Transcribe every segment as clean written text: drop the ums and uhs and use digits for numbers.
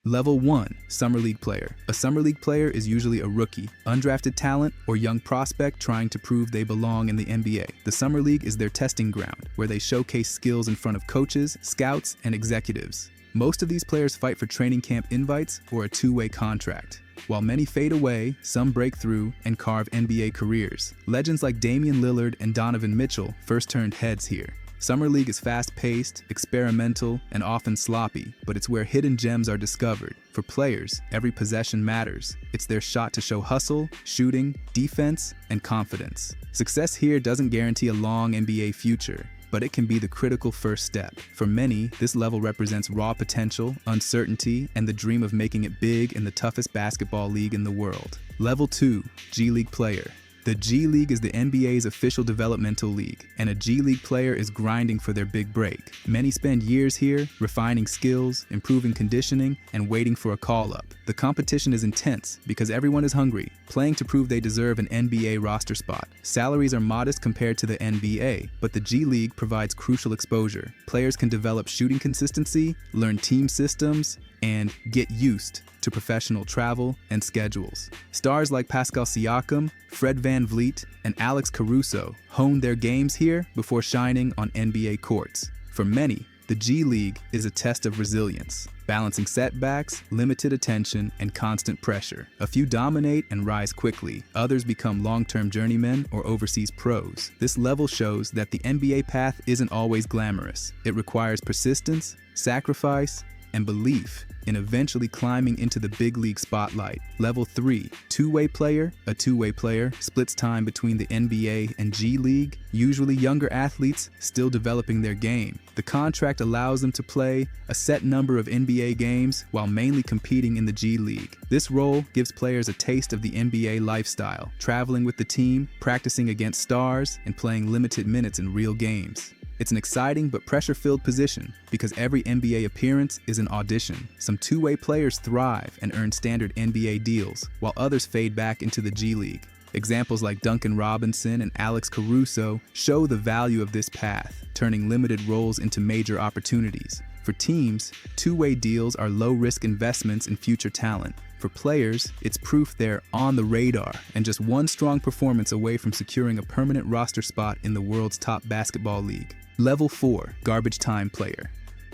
Level 1, Summer League player. A Summer League player is usually a rookie, undrafted talent, or young prospect trying to prove they belong in the NBA. The Summer League is their testing ground, where they showcase skills in front of coaches, scouts, and executives. Most of these players fight for training camp invites or a two-way contract. While many fade away, some break through and carve NBA careers. Legends like Damian Lillard and Donovan Mitchell first turned heads here. Summer League is fast-paced, experimental, and often sloppy, but it's where hidden gems are discovered. For players, every possession matters. It's their shot to show hustle, shooting, defense, and confidence. Success here doesn't guarantee a long NBA future, but it can be the critical first step. For many, this level represents raw potential, uncertainty, and the dream of making it big in the toughest basketball league in the world. Level 2, G League player. The G League is the NBA's official developmental league, and a G League player is grinding for their big break. Many spend years here, refining skills, improving conditioning, and waiting for a call-up. The competition is intense because everyone is hungry, playing to prove they deserve an NBA roster spot. Salaries are modest compared to the NBA, but the G League provides crucial exposure. Players can develop shooting consistency, learn team systems, and get used to professional travel and schedules. Stars like Pascal Siakam, Fred VanVleet, and Alex Caruso honed their games here before shining on NBA courts. For many, the G League is a test of resilience, balancing setbacks, limited attention, and constant pressure. A few dominate and rise quickly. Others become long-term journeymen or overseas pros. This level shows that the NBA path isn't always glamorous. It requires persistence, sacrifice, and belief in eventually climbing into the big league spotlight. Level 3, two-way player. A two-way player splits time between the NBA and G League, usually younger athletes still developing their game. The contract allows them to play a set number of NBA games while mainly competing in the G League. This role gives players a taste of the NBA lifestyle, traveling with the team, practicing against stars, and playing limited minutes in real games. It's an exciting but pressure-filled position because every NBA appearance is an audition. Some two-way players thrive and earn standard NBA deals, while others fade back into the G League. Examples like Duncan Robinson and Alex Caruso show the value of this path, turning limited roles into major opportunities. For teams, two-way deals are low-risk investments in future talent. For players, it's proof they're on the radar and just one strong performance away from securing a permanent roster spot in the world's top basketball league. Level 4, Garbage Time player.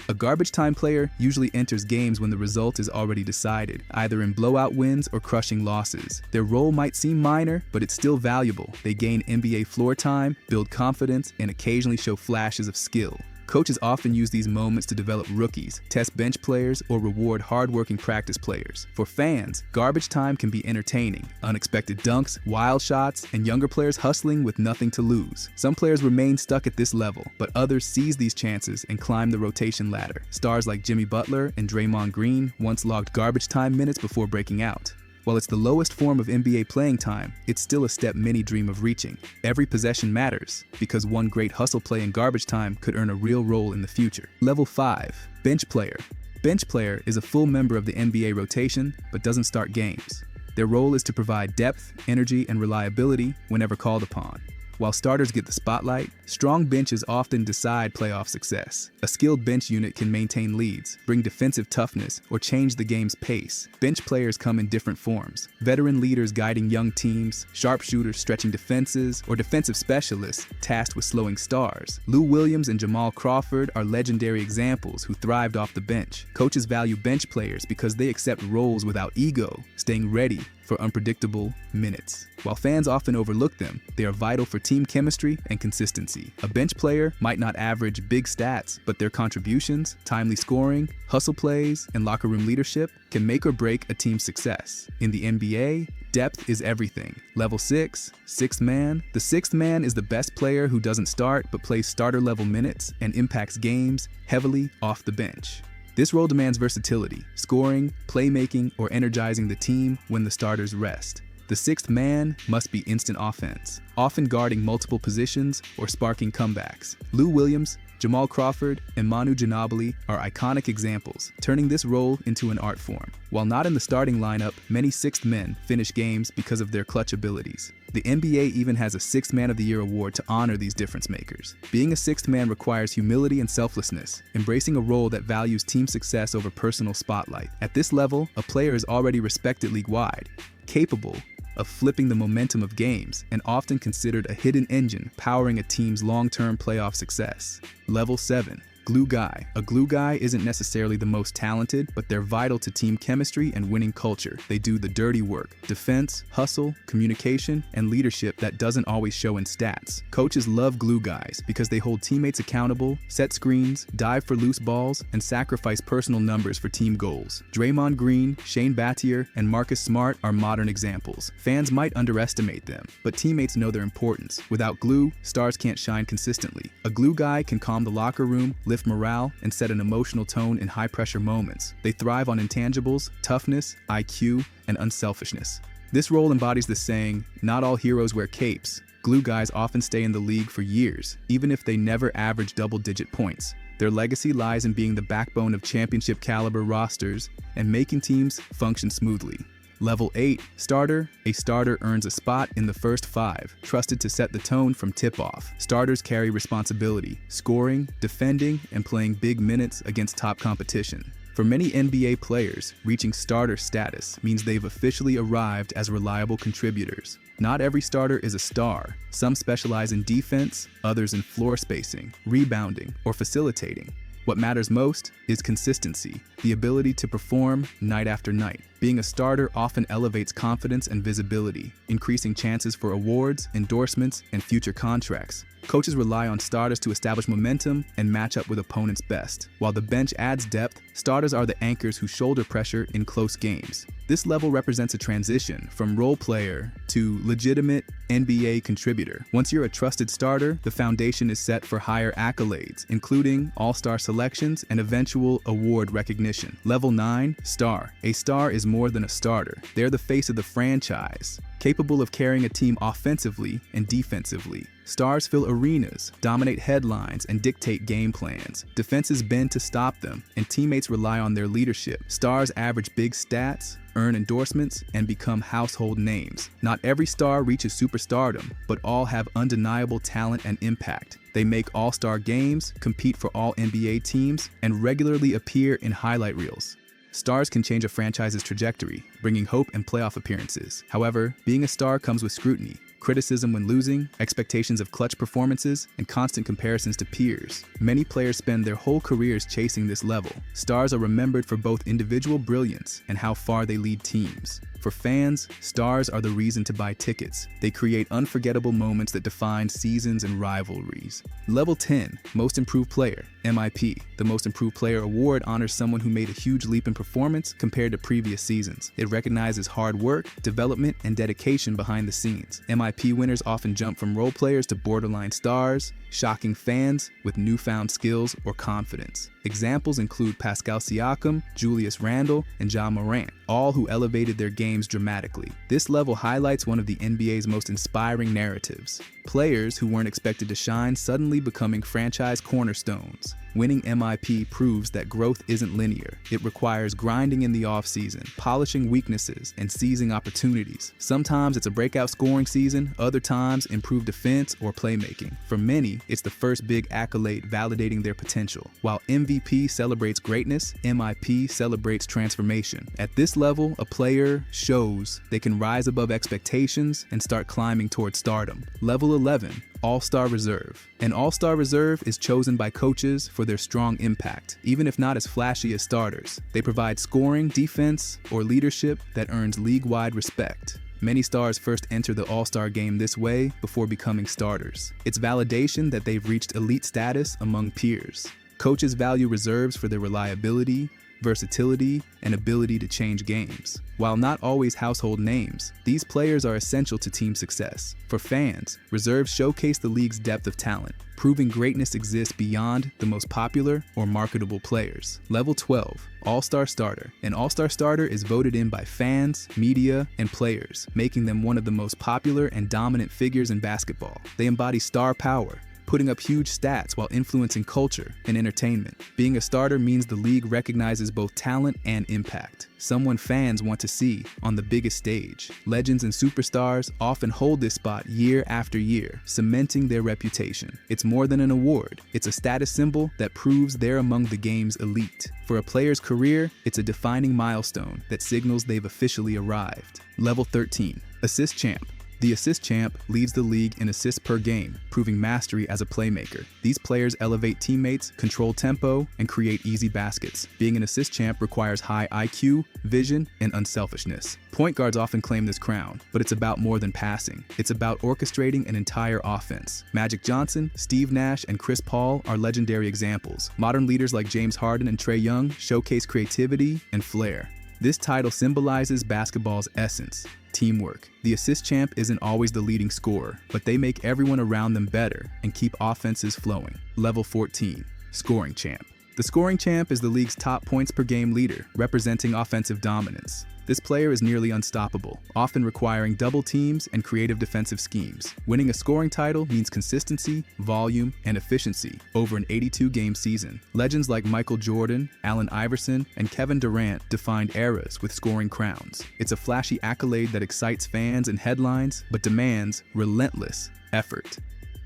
A garbage time player usually enters games when the result is already decided, either in blowout wins or crushing losses. Their role might seem minor, but it's still valuable. They gain NBA floor time, build confidence, and occasionally show flashes of skill. Coaches often use these moments to develop rookies, test bench players, or reward hard-working practice players. For fans, garbage time can be entertaining. Unexpected dunks, wild shots, and younger players hustling with nothing to lose. Some players remain stuck at this level, but others seize these chances and climb the rotation ladder. Stars like Jimmy Butler and Draymond Green once logged garbage time minutes before breaking out. While it's the lowest form of NBA playing time, it's still a step many dream of reaching. Every possession matters, because one great hustle play in garbage time could earn a real role in the future. Level 5, Bench player. Bench player is a full member of the NBA rotation, but doesn't start games. Their role is to provide depth, energy, and reliability whenever called upon. While starters get the spotlight, strong benches often decide playoff success. A skilled bench unit can maintain leads, bring defensive toughness, or change the game's pace. Bench players come in different forms: veteran leaders guiding young teams, sharpshooters stretching defenses, or defensive specialists tasked with slowing stars. Lou Williams and Jamal Crawford are legendary examples who thrived off the bench. Coaches value bench players because they accept roles without ego, staying ready for unpredictable minutes. While fans often overlook them, they are vital for team chemistry and consistency. A bench player might not average big stats, but their contributions, timely scoring, hustle plays, and locker room leadership can make or break a team's success. In the NBA, depth is everything. Level 6, sixth man. The sixth man is the best player who doesn't start but plays starter-level minutes and impacts games heavily off the bench. This role demands versatility, scoring, playmaking, or energizing the team when the starters rest. The sixth man must be instant offense, often guarding multiple positions or sparking comebacks. Lou Williams, Jamal Crawford, and Manu Ginobili are iconic examples, turning this role into an art form. While not in the starting lineup, many sixth men finish games because of their clutch abilities. The NBA even has a Sixth Man of the Year award to honor these difference makers. Being a sixth man requires humility and selflessness, embracing a role that values team success over personal spotlight. At this level, a player is already respected league-wide, capable of flipping the momentum of games, and often considered a hidden engine powering a team's long-term playoff success. Level 7. Glue guy. A glue guy isn't necessarily the most talented, but they're vital to team chemistry and winning culture. They do the dirty work: defense, hustle, communication, and leadership that doesn't always show in stats. Coaches love glue guys because they hold teammates accountable, set screens, dive for loose balls, and sacrifice personal numbers for team goals. Draymond Green, Shane Battier, and Marcus Smart are modern examples. Fans might underestimate them, but teammates know their importance. Without glue, stars can't shine consistently. A glue guy can calm the locker room, lift morale, and set an emotional tone in high-pressure moments. They thrive on intangibles, toughness, IQ, and unselfishness. This role embodies the saying, "Not all heroes wear capes." Glue guys often stay in the league for years, even if they never average double-digit points. Their legacy lies in being the backbone of championship-caliber rosters and making teams function smoothly. Level 8. Starter. A starter earns a spot in the first 5, trusted to set the tone from tip-off. Starters carry responsibility, scoring, defending, and playing big minutes against top competition. For many NBA players, reaching starter status means they've officially arrived as reliable contributors. Not every starter is a star. Some specialize in defense, others in floor spacing, rebounding, or facilitating. What matters most is consistency, the ability to perform night after night. Being a starter often elevates confidence and visibility, increasing chances for awards, endorsements, and future contracts. Coaches rely on starters to establish momentum and match up with opponents' best. While the bench adds depth, starters are the anchors who shoulder pressure in close games. This level represents a transition from role player to legitimate NBA contributor. Once you're a trusted starter, the foundation is set for higher accolades, including all-star selections and eventual award recognition. Level 9. Star. A star is more than a starter. They're the face of the franchise, capable of carrying a team offensively and defensively. Stars fill arenas, dominate headlines, and dictate game plans. Defenses bend to stop them, and teammates rely on their leadership. Stars average big stats, earn endorsements, and become household names. Not every star reaches superstardom, but all have undeniable talent and impact. They make all-star games, compete for all NBA teams, and regularly appear in highlight reels. Stars can change a franchise's trajectory, bringing hope and playoff appearances. However, being a star comes with scrutiny, criticism when losing, expectations of clutch performances, and constant comparisons to peers. Many players spend their whole careers chasing this level. Stars are remembered for both individual brilliance and how far they lead teams. For fans, stars are the reason to buy tickets. They create unforgettable moments that define seasons and rivalries. Level 10. Most Improved Player, MIP. The Most Improved Player award honors someone who made a huge leap in performance compared to previous seasons. It recognizes hard work, development, and dedication behind the scenes. MIP winners often jump from role players to borderline stars, shocking fans with newfound skills or confidence. Examples include Pascal Siakam, Julius Randle, and Ja Morant, all who elevated their games dramatically. This level highlights one of the NBA's most inspiring narratives: players who weren't expected to shine suddenly becoming franchise cornerstones. Winning MIP proves that growth isn't linear. It requires grinding in the offseason, polishing weaknesses, and seizing opportunities. Sometimes it's a breakout scoring season, other times improved defense or playmaking. For many, it's the first big accolade validating their potential. While MVP celebrates greatness, MIP celebrates transformation. At this level, a player shows they can rise above expectations and start climbing toward stardom. Level 11. All-Star Reserve. An All-Star Reserve is chosen by coaches for their strong impact, even if not as flashy as starters. They provide scoring, defense, or leadership that earns league-wide respect. Many stars first enter the All-Star game this way before becoming starters. It's validation that they've reached elite status among peers. Coaches value reserves for their reliability, versatility, and ability to change games. While not always household names, these players are essential to team success. For fans, reserves showcase the league's depth of talent, proving greatness exists beyond the most popular or marketable players. Level 12. All-Star Starter. An All-Star Starter is voted in by fans, media, and players, making them one of the most popular and dominant figures in basketball. They embody star power, putting up huge stats while influencing culture and entertainment. Being a starter means the league recognizes both talent and impact, someone fans want to see on the biggest stage. Legends and superstars often hold this spot year after year, cementing their reputation. It's more than an award, it's a status symbol that proves they're among the game's elite. For a player's career, it's a defining milestone that signals they've officially arrived. Level 13, Assist Champ. The assist champ leads the league in assists per game, proving mastery as a playmaker. These players elevate teammates, control tempo, and create easy baskets. Being an assist champ requires high IQ, vision, and unselfishness. Point guards often claim this crown, but it's about more than passing. It's about orchestrating an entire offense. Magic Johnson, Steve Nash, and Chris Paul are legendary examples. Modern leaders like James Harden and Trae Young showcase creativity and flair. This title symbolizes basketball's essence, teamwork. The assist champ isn't always the leading scorer, but they make everyone around them better and keep offenses flowing. Level 14, Scoring Champ. The scoring champ is the league's top points per game leader, representing offensive dominance. This player is nearly unstoppable, often requiring double teams and creative defensive schemes. Winning a scoring title means consistency, volume, and efficiency over an 82-game season. Legends like Michael Jordan, Allen Iverson, and Kevin Durant defined eras with scoring crowns. It's a flashy accolade that excites fans and headlines, but demands relentless effort.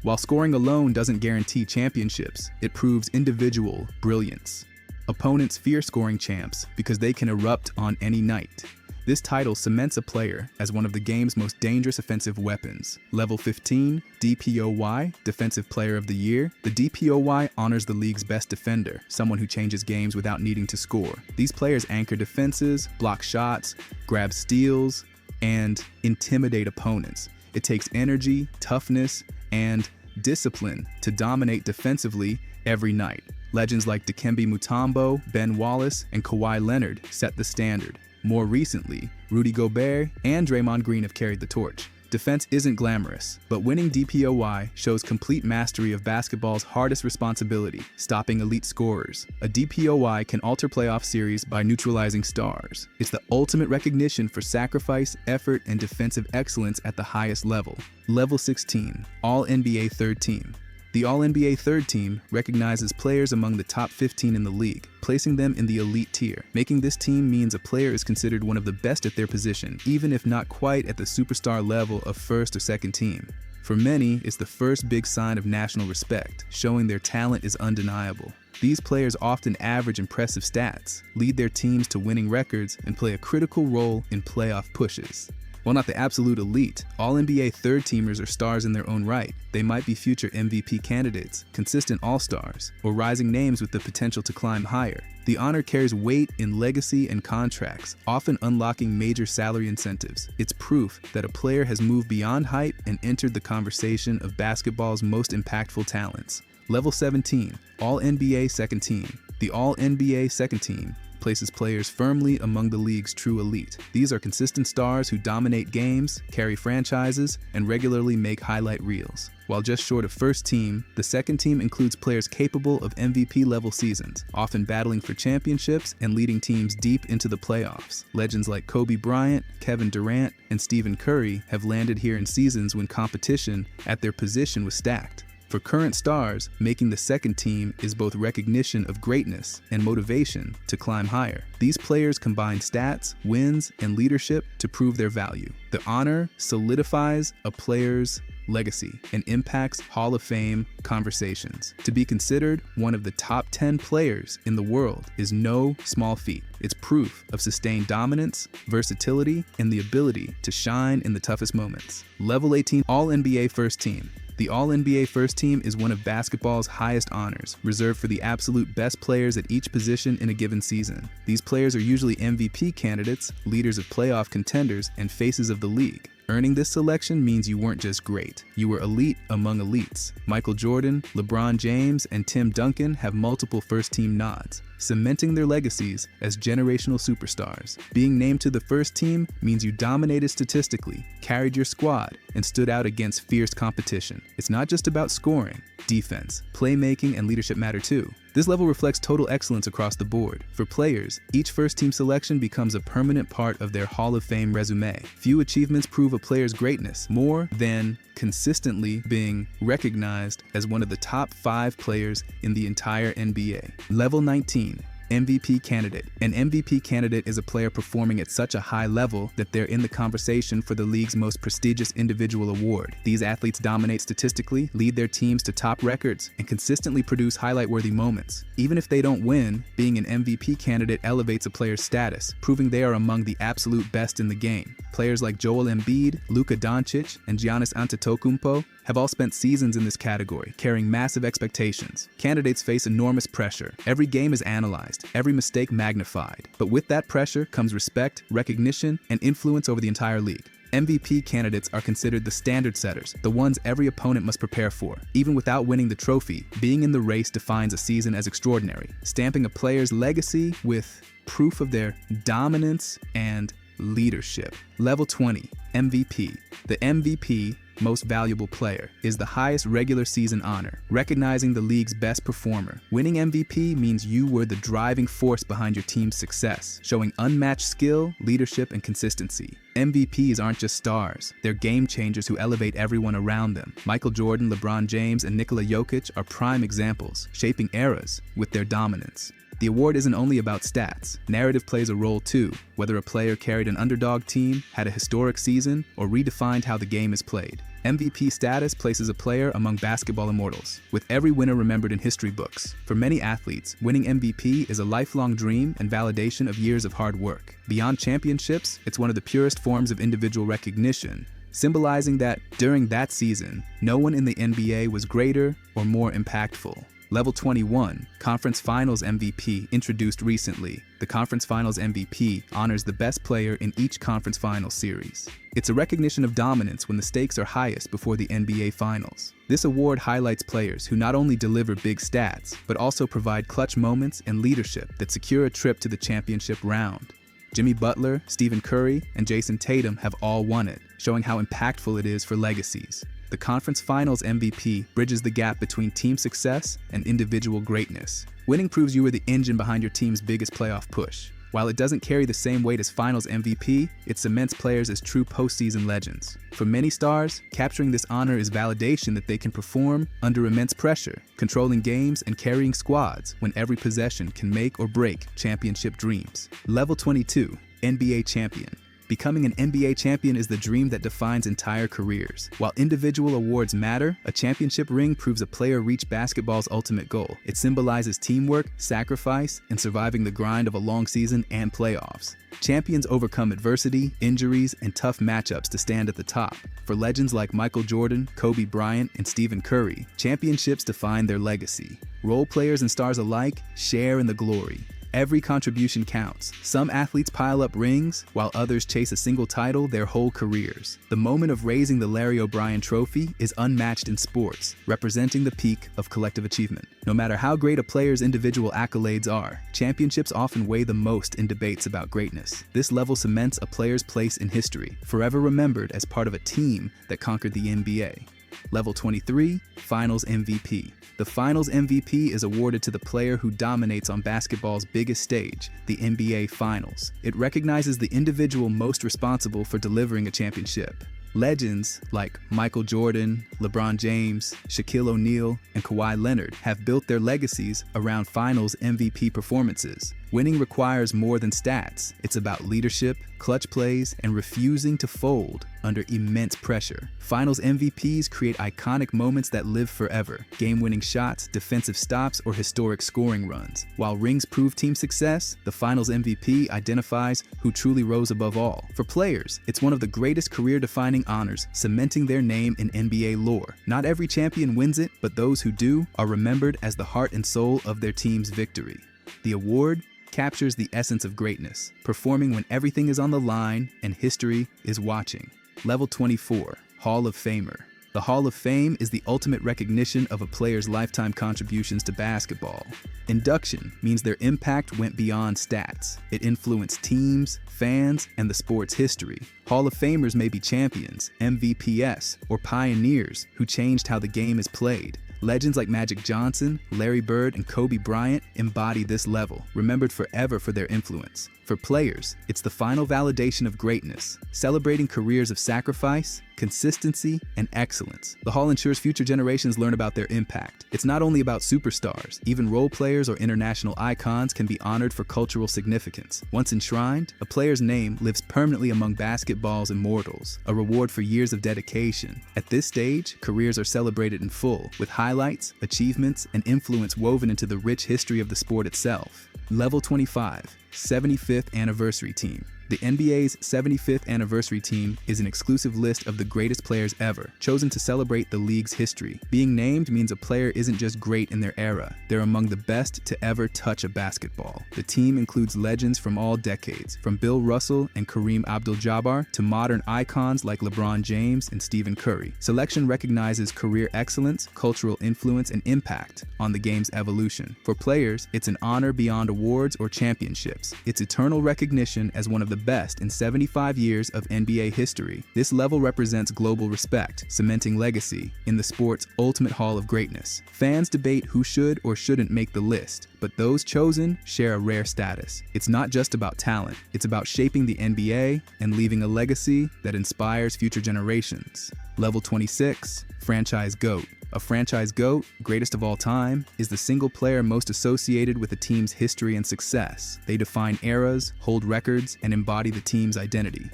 While scoring alone doesn't guarantee championships, it proves individual brilliance. Opponents fear scoring champs because they can erupt on any night. This title cements a player as one of the game's most dangerous offensive weapons. Level 15, DPOY, Defensive Player of the Year. The DPOY honors the league's best defender, someone who changes games without needing to score. These players anchor defenses, block shots, grab steals, and intimidate opponents. It takes energy, toughness, and discipline to dominate defensively every night. Legends like Dikembe Mutombo, Ben Wallace, and Kawhi Leonard set the standard. More recently, Rudy Gobert and Draymond Green have carried the torch. Defense isn't glamorous, but winning DPOY shows complete mastery of basketball's hardest responsibility, stopping elite scorers. A DPOY can alter playoff series by neutralizing stars. It's the ultimate recognition for sacrifice, effort, and defensive excellence at the highest level. Level 16, All-NBA Third Team. The All-NBA Third Team recognizes players among the top 15 in the league, placing them in the elite tier. Making this team means a player is considered one of the best at their position, even if not quite at the superstar level of first or second team. For many, it's the first big sign of national respect, showing their talent is undeniable. These players often average impressive stats, lead their teams to winning records, and play a critical role in playoff pushes. While not the absolute elite, All-NBA third-teamers are stars in their own right. They might be future MVP candidates, consistent all-stars, or rising names with the potential to climb higher. The honor carries weight in legacy and contracts, often unlocking major salary incentives. It's proof that a player has moved beyond hype and entered the conversation of basketball's most impactful talents. Level 17, All-NBA Second Team. The All-NBA Second Team places players firmly among the league's true elite. These are consistent stars who dominate games, carry franchises, and regularly make highlight reels. While just short of first team, the second team includes players capable of MVP-level seasons, often battling for championships and leading teams deep into the playoffs. Legends like Kobe Bryant, Kevin Durant, and Stephen Curry have landed here in seasons when competition at their position was stacked. For current stars, making the second team is both recognition of greatness and motivation to climb higher. These players combine stats, wins, and leadership to prove their value. The honor solidifies a player's legacy and impacts Hall of Fame conversations. To be considered one of the top 10 players in the world is no small feat. It's proof of sustained dominance, versatility, and the ability to shine in the toughest moments. Level 18, All-NBA First Team. The All-NBA First Team is one of basketball's highest honors, reserved for the absolute best players at each position in a given season. These players are usually MVP candidates, leaders of playoff contenders, and faces of the league. Earning this selection means you weren't just great, you were elite among elites. Michael Jordan, LeBron James, and Tim Duncan have multiple first-team nods. cementing their legacies as generational superstars. Being named to the first team means you dominated statistically, carried your squad, and stood out against fierce competition. It's not just about scoring. Defense, playmaking, and leadership matter too. This level reflects total excellence across the board. For players, each first-team selection becomes a permanent part of their Hall of Fame resume. Few achievements prove a player's greatness more than consistently being recognized as one of the top 5 players in the entire NBA. Level 19. MVP candidate. An MVP candidate is a player performing at such a high level that they're in the conversation for the league's most prestigious individual award. These athletes dominate statistically, lead their teams to top records, and consistently produce highlight-worthy moments. Even if they don't win, being an MVP candidate elevates a player's status, proving they are among the absolute best in the game. Players like Joel Embiid, Luka Doncic, and Giannis Antetokounmpo have all spent seasons in this category, carrying massive expectations. Candidates face enormous pressure. Every game is analyzed, every mistake magnified. But with that pressure comes respect, recognition, and influence over the entire league. MVP candidates are considered the standard setters, the ones every opponent must prepare for. Even without winning the trophy, being in the race defines a season as extraordinary, stamping a player's legacy with proof of their dominance and leadership. Level 20, MVP. The MVP, Most Valuable Player, is the highest regular season honor, recognizing the league's best performer. Winning MVP means you were the driving force behind your team's success, showing unmatched skill, leadership, and consistency. MVPs aren't just stars, they're game changers who elevate everyone around them. Michael Jordan, LeBron James, and Nikola Jokic are prime examples, shaping eras with their dominance. The award isn't only about stats. Narrative plays a role too, whether a player carried an underdog team, had a historic season, or redefined how the game is played. MVP status places a player among basketball immortals, with every winner remembered in history books. For many athletes, winning MVP is a lifelong dream and validation of years of hard work. Beyond championships, it's one of the purest forms of individual recognition, symbolizing that during that season, no one in the NBA was greater or more impactful. Level 21, Conference Finals MVP, introduced recently. The Conference Finals MVP honors the best player in each Conference Finals series. It's a recognition of dominance when the stakes are highest before the NBA Finals. This award highlights players who not only deliver big stats, but also provide clutch moments and leadership that secure a trip to the championship round. Jimmy Butler, Stephen Curry, and Jason Tatum have all won it, showing how impactful it is for legacies. The Conference Finals MVP bridges the gap between team success and individual greatness. Winning proves you were the engine behind your team's biggest playoff push. While it doesn't carry the same weight as Finals MVP, it cements players as true postseason legends. For many stars, capturing this honor is validation that they can perform under immense pressure, controlling games and carrying squads when every possession can make or break championship dreams. Level 22, NBA Champion. Becoming an NBA champion is the dream that defines entire careers. While individual awards matter, a championship ring proves a player reached basketball's ultimate goal. It symbolizes teamwork, sacrifice, and surviving the grind of a long season and playoffs. Champions overcome adversity, injuries, and tough matchups to stand at the top. For legends like Michael Jordan, Kobe Bryant, and Stephen Curry, championships define their legacy. Role players and stars alike share in the glory. Every contribution counts. Some athletes pile up rings, while others chase a single title their whole careers. The moment of raising the Larry O'Brien Trophy is unmatched in sports, representing the peak of collective achievement. No matter how great a player's individual accolades are, championships often weigh the most in debates about greatness. This level cements a player's place in history, forever remembered as part of a team that conquered the NBA. Level 23, Finals MVP. The Finals MVP is awarded to the player who dominates on basketball's biggest stage, the NBA Finals. It recognizes the individual most responsible for delivering a championship. Legends like Michael Jordan, LeBron James, Shaquille O'Neal, and Kawhi Leonard have built their legacies around Finals MVP performances. Winning requires more than stats. It's about leadership, clutch plays, and refusing to fold under immense pressure. Finals MVPs create iconic moments that live forever. Game-winning shots, defensive stops, or historic scoring runs. While rings prove team success, the Finals MVP identifies who truly rose above all. For players, it's one of the greatest career-defining honors, cementing their name in NBA lore. Not every champion wins it, but those who do are remembered as the heart and soul of their team's victory. The award captures the essence of greatness, performing when everything is on the line and history is watching. Level 24, Hall of Famer. The Hall of Fame is the ultimate recognition of a player's lifetime contributions to basketball. Induction means their impact went beyond stats. It influenced teams, fans, and the sport's history. Hall of Famers may be champions, MVPs, or pioneers who changed how the game is played. Legends like Magic Johnson, Larry Bird, and Kobe Bryant embody this level, remembered forever for their influence. For players, it's the final validation of greatness, celebrating careers of sacrifice, consistency, and excellence. The Hall ensures future generations learn about their impact. It's not only about superstars, even role players or international icons can be honored for cultural significance. Once enshrined, a player's name lives permanently among basketball's immortals, a reward for years of dedication. At this stage, careers are celebrated in full, with highlights, achievements, and influence woven into the rich history of the sport itself. Level 25, 75th Anniversary Team. The NBA's 75th Anniversary Team is an exclusive list of the greatest players ever, chosen to celebrate the league's history. Being named means a player isn't just great in their era, they're among the best to ever touch a basketball. The team includes legends from all decades, from Bill Russell and Kareem Abdul-Jabbar to modern icons like LeBron James and Stephen Curry. Selection recognizes career excellence, cultural influence, and impact on the game's evolution. For players, it's an honor beyond awards or championships. It's eternal recognition as one of the best in 75 years of NBA history. This level represents global respect, cementing legacy in the sport's ultimate hall of greatness. Fans debate who should or shouldn't make the list, but those chosen share a rare status. It's not just about talent, it's about shaping the NBA and leaving a legacy that inspires future generations. Level 26, Franchise GOAT. A franchise GOAT, greatest of all time, is the single player most associated with a team's history and success. They define eras, hold records, and embody the team's identity.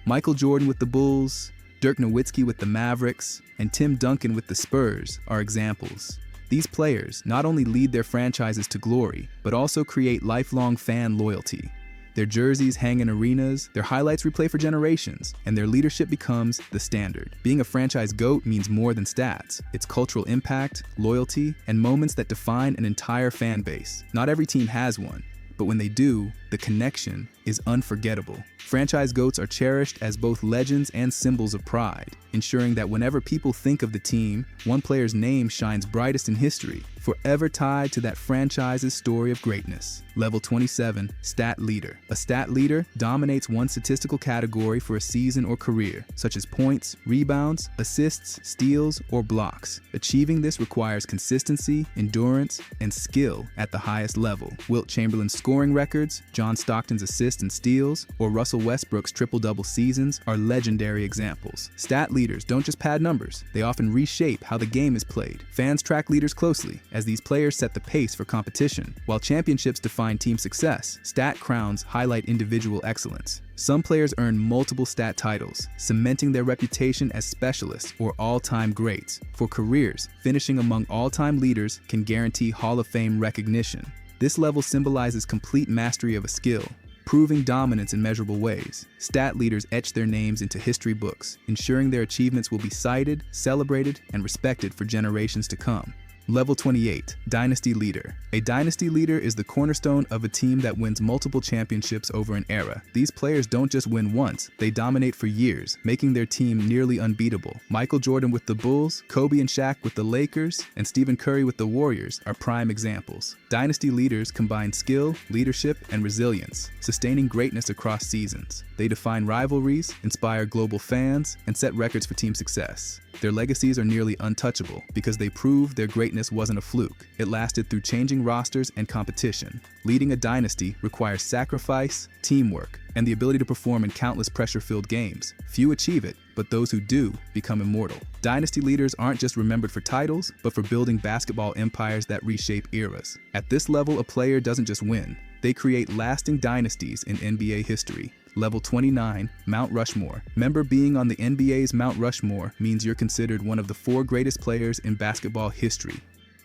Michael Jordan with the Bulls, Dirk Nowitzki with the Mavericks, and Tim Duncan with the Spurs are examples. These players not only lead their franchises to glory, but also create lifelong fan loyalty. Their jerseys hang in arenas, their highlights replay for generations, and their leadership becomes the standard. Being a franchise GOAT means more than stats. It's cultural impact, loyalty, and moments that define an entire fan base. Not every team has one, but when they do, the connection is unforgettable. Franchise GOATs are cherished as both legends and symbols of pride, ensuring that whenever people think of the team, one player's name shines brightest in history, forever tied to that franchise's story of greatness. Level 27, Stat Leader. A stat leader dominates one statistical category for a season or career, such as points, rebounds, assists, steals, or blocks. Achieving this requires consistency, endurance, and skill at the highest level. Wilt Chamberlain's scoring records, John Stockton's assists and steals, or Russell Westbrook's triple-double seasons are legendary examples. Stat leaders don't just pad numbers, they often reshape how the game is played. Fans track leaders closely, as these players set the pace for competition. While championships define team success, stat crowns highlight individual excellence. Some players earn multiple stat titles, cementing their reputation as specialists or all-time greats. For careers, finishing among all-time leaders can guarantee Hall of Fame recognition. This level symbolizes complete mastery of a skill, proving dominance in measurable ways. Stat leaders etch their names into history books, ensuring their achievements will be cited, celebrated, and respected for generations to come. Level 28, Dynasty Leader. A dynasty leader is the cornerstone of a team that wins multiple championships over an era. These players don't just win once, they dominate for years, making their team nearly unbeatable. Michael Jordan with the Bulls, Kobe and Shaq with the Lakers, and Stephen Curry with the Warriors are prime examples. Dynasty leaders combine skill, leadership, and resilience, sustaining greatness across seasons. They define rivalries, inspire global fans, and set records for team success. Their legacies are nearly untouchable because they prove their greatness wasn't a fluke. It lasted through changing rosters and competition. Leading a dynasty requires sacrifice, teamwork, and the ability to perform in countless pressure-filled games. Few achieve it, but those who do become immortal. Dynasty leaders aren't just remembered for titles, but for building basketball empires that reshape eras. At this level, a player doesn't just win. They create lasting dynasties in NBA history. Level 29, Mount Rushmore. Remember, being on the NBA's Mount Rushmore means you're considered one of the 4 greatest players in basketball history.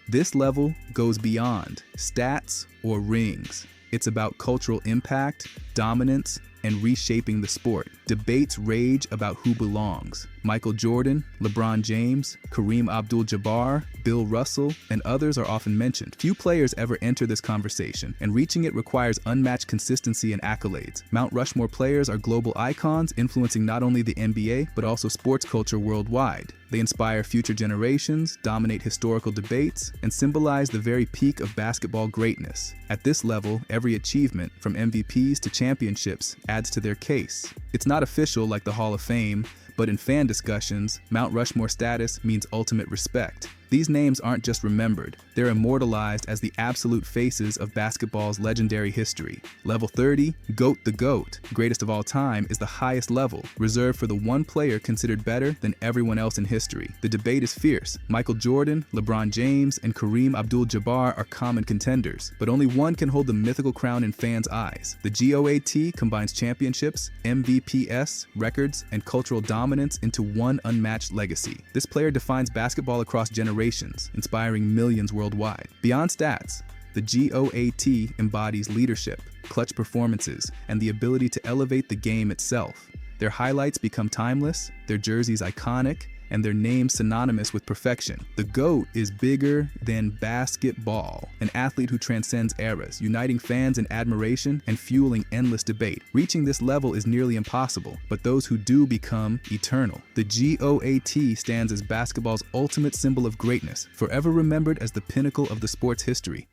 This level goes beyond stats or rings. It's about cultural impact, dominance, and reshaping the sport. Debates rage about who belongs. Michael Jordan, LeBron James, Kareem Abdul-Jabbar, Bill Russell, and others are often mentioned. Few players ever enter this conversation, and reaching it requires unmatched consistency and accolades. Mount Rushmore players are global icons, influencing not only the NBA, but also sports culture worldwide. They inspire future generations, dominate historical debates, and symbolize the very peak of basketball greatness. At this level, every achievement, from MVPs to championships, adds to their case. It's not official like the Hall of Fame, but in fan discussions, Mount Rushmore status means ultimate respect. These names aren't just remembered, they're immortalized as the absolute faces of basketball's legendary history. Level 30, GOAT the GOAT, greatest of all time, is the highest level, reserved for the one player considered better than everyone else in history. The debate is fierce. Michael Jordan, LeBron James, and Kareem Abdul-Jabbar are common contenders, but only one can hold the mythical crown in fans' eyes. The GOAT combines championships, MVPs, records, and cultural dominance into one unmatched legacy. This player defines basketball across generations, inspiring millions worldwide. Beyond stats, the GOAT embodies leadership, clutch performances, and the ability to elevate the game itself. Their highlights become timeless, their jerseys iconic, and their names synonymous with perfection. The GOAT is bigger than basketball, an athlete who transcends eras, uniting fans in admiration and fueling endless debate. Reaching this level is nearly impossible, but those who do become eternal. The GOAT stands as basketball's ultimate symbol of greatness, forever remembered as the pinnacle of the sport's history.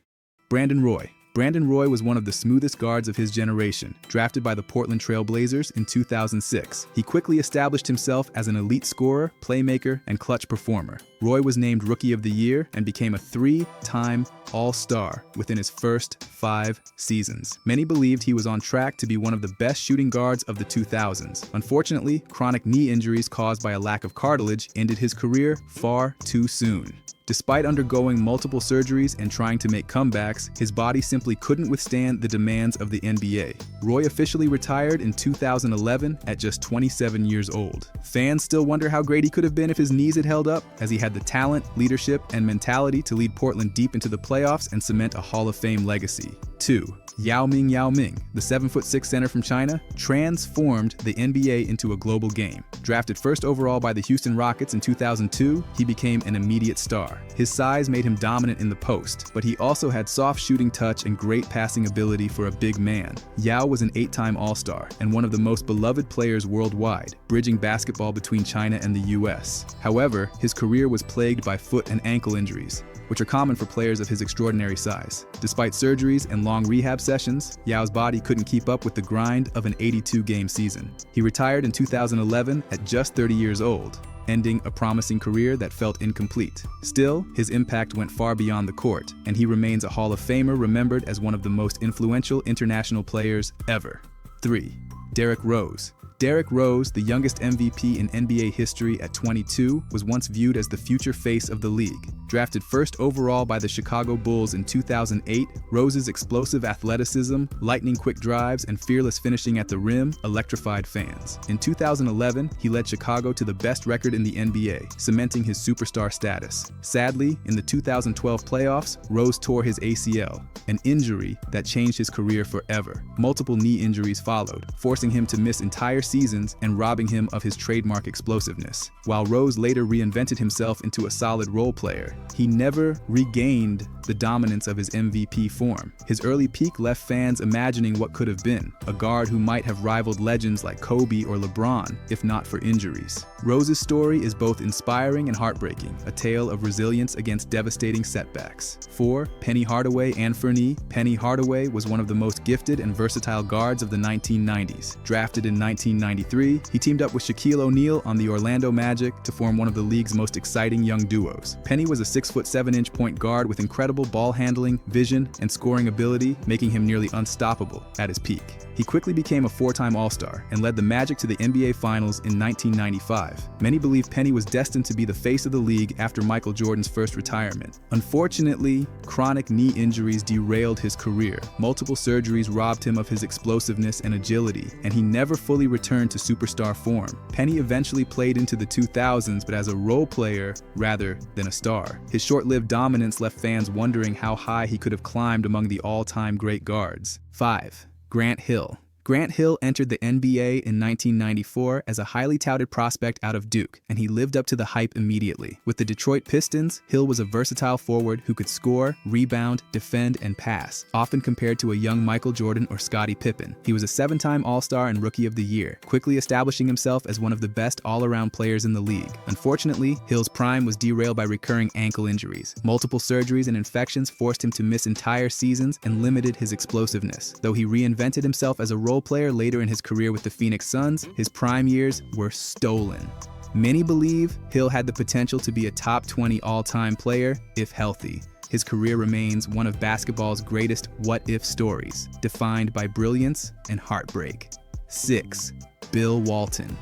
Brandon Roy. Brandon Roy was one of the smoothest guards of his generation, drafted by the Portland Trail Blazers in 2006. He quickly established himself as an elite scorer, playmaker, and clutch performer. Roy was named Rookie of the Year and became a 3-time All-Star within his first 5 seasons. Many believed he was on track to be one of the best shooting guards of the 2000s. Unfortunately, chronic knee injuries caused by a lack of cartilage ended his career far too soon. Despite undergoing multiple surgeries and trying to make comebacks, his body simply couldn't withstand the demands of the NBA. Roy officially retired in 2011 at just 27 years old. Fans still wonder how great he could have been if his knees had held up, as he had the talent, leadership, and mentality to lead Portland deep into the playoffs and cement a Hall of Fame legacy. 2. Yao Ming, the 7'6" center from China, transformed the NBA into a global game. Drafted first overall by the Houston Rockets in 2002, he became an immediate star. His size made him dominant in the post, but he also had soft shooting touch and great passing ability for a big man. Yao was an 8-time All-Star and one of the most beloved players worldwide, bridging basketball between China and the US. However, his career was plagued by foot and ankle injuries, which are common for players of his extraordinary size. Despite surgeries and long rehab sessions, Yao's body couldn't keep up with the grind of an 82-game season. He retired in 2011 at just 30 years old, ending a promising career that felt incomplete. Still, his impact went far beyond the court, and he remains a Hall of Famer remembered as one of the most influential international players ever. 3. Derrick Rose. Derrick Rose, the youngest MVP in NBA history at 22, was once viewed as the future face of the league. Drafted first overall by the Chicago Bulls in 2008, Rose's explosive athleticism, lightning-quick drives, and fearless finishing at the rim electrified fans. In 2011, he led Chicago to the best record in the NBA, cementing his superstar status. Sadly, in the 2012 playoffs, Rose tore his ACL, an injury that changed his career forever. Multiple knee injuries followed, forcing him to miss entire seasons and robbing him of his trademark explosiveness. While Rose later reinvented himself into a solid role player, he never regained the dominance of his MVP form. His early peak left fans imagining what could have been, a guard who might have rivaled legends like Kobe or LeBron, if not for injuries. Rose's story is both inspiring and heartbreaking, a tale of resilience against devastating setbacks. 4. Penny Hardaway Anthony. Penny Hardaway was one of the most gifted and versatile guards of the 1990s. Drafted in 1993, he teamed up with Shaquille O'Neal on the Orlando Magic to form one of the league's most exciting young duos. Penny was a 6'7" point guard with incredible ball handling, vision, and scoring ability, making him nearly unstoppable at his peak. He quickly became a 4-time All-Star and led the Magic to the NBA Finals in 1995. Many believe Penny was destined to be the face of the league after Michael Jordan's first retirement. Unfortunately, chronic knee injuries derailed his career. Multiple surgeries robbed him of his explosiveness and agility, and he never fully returned to superstar form. Penny eventually played into the 2000s, but as a role player rather than a star. His short-lived dominance left fans wondering how high he could have climbed among the all-time great guards. 5. Grant Hill. Grant Hill entered the NBA in 1994 as a highly touted prospect out of Duke, and he lived up to the hype immediately. With the Detroit Pistons, Hill was a versatile forward who could score, rebound, defend, and pass, often compared to a young Michael Jordan or Scottie Pippen. He was a 7-time All-Star and Rookie of the Year, quickly establishing himself as one of the best all-around players in the league. Unfortunately, Hill's prime was derailed by recurring ankle injuries. Multiple surgeries and infections forced him to miss entire seasons and limited his explosiveness. Though he reinvented himself as a role player later in his career with the Phoenix Suns, his prime years were stolen. Many believe Hill had the potential to be a top 20 all-time player if healthy. His career remains one of basketball's greatest what-if stories, defined by brilliance and heartbreak. 6. Bill Walton.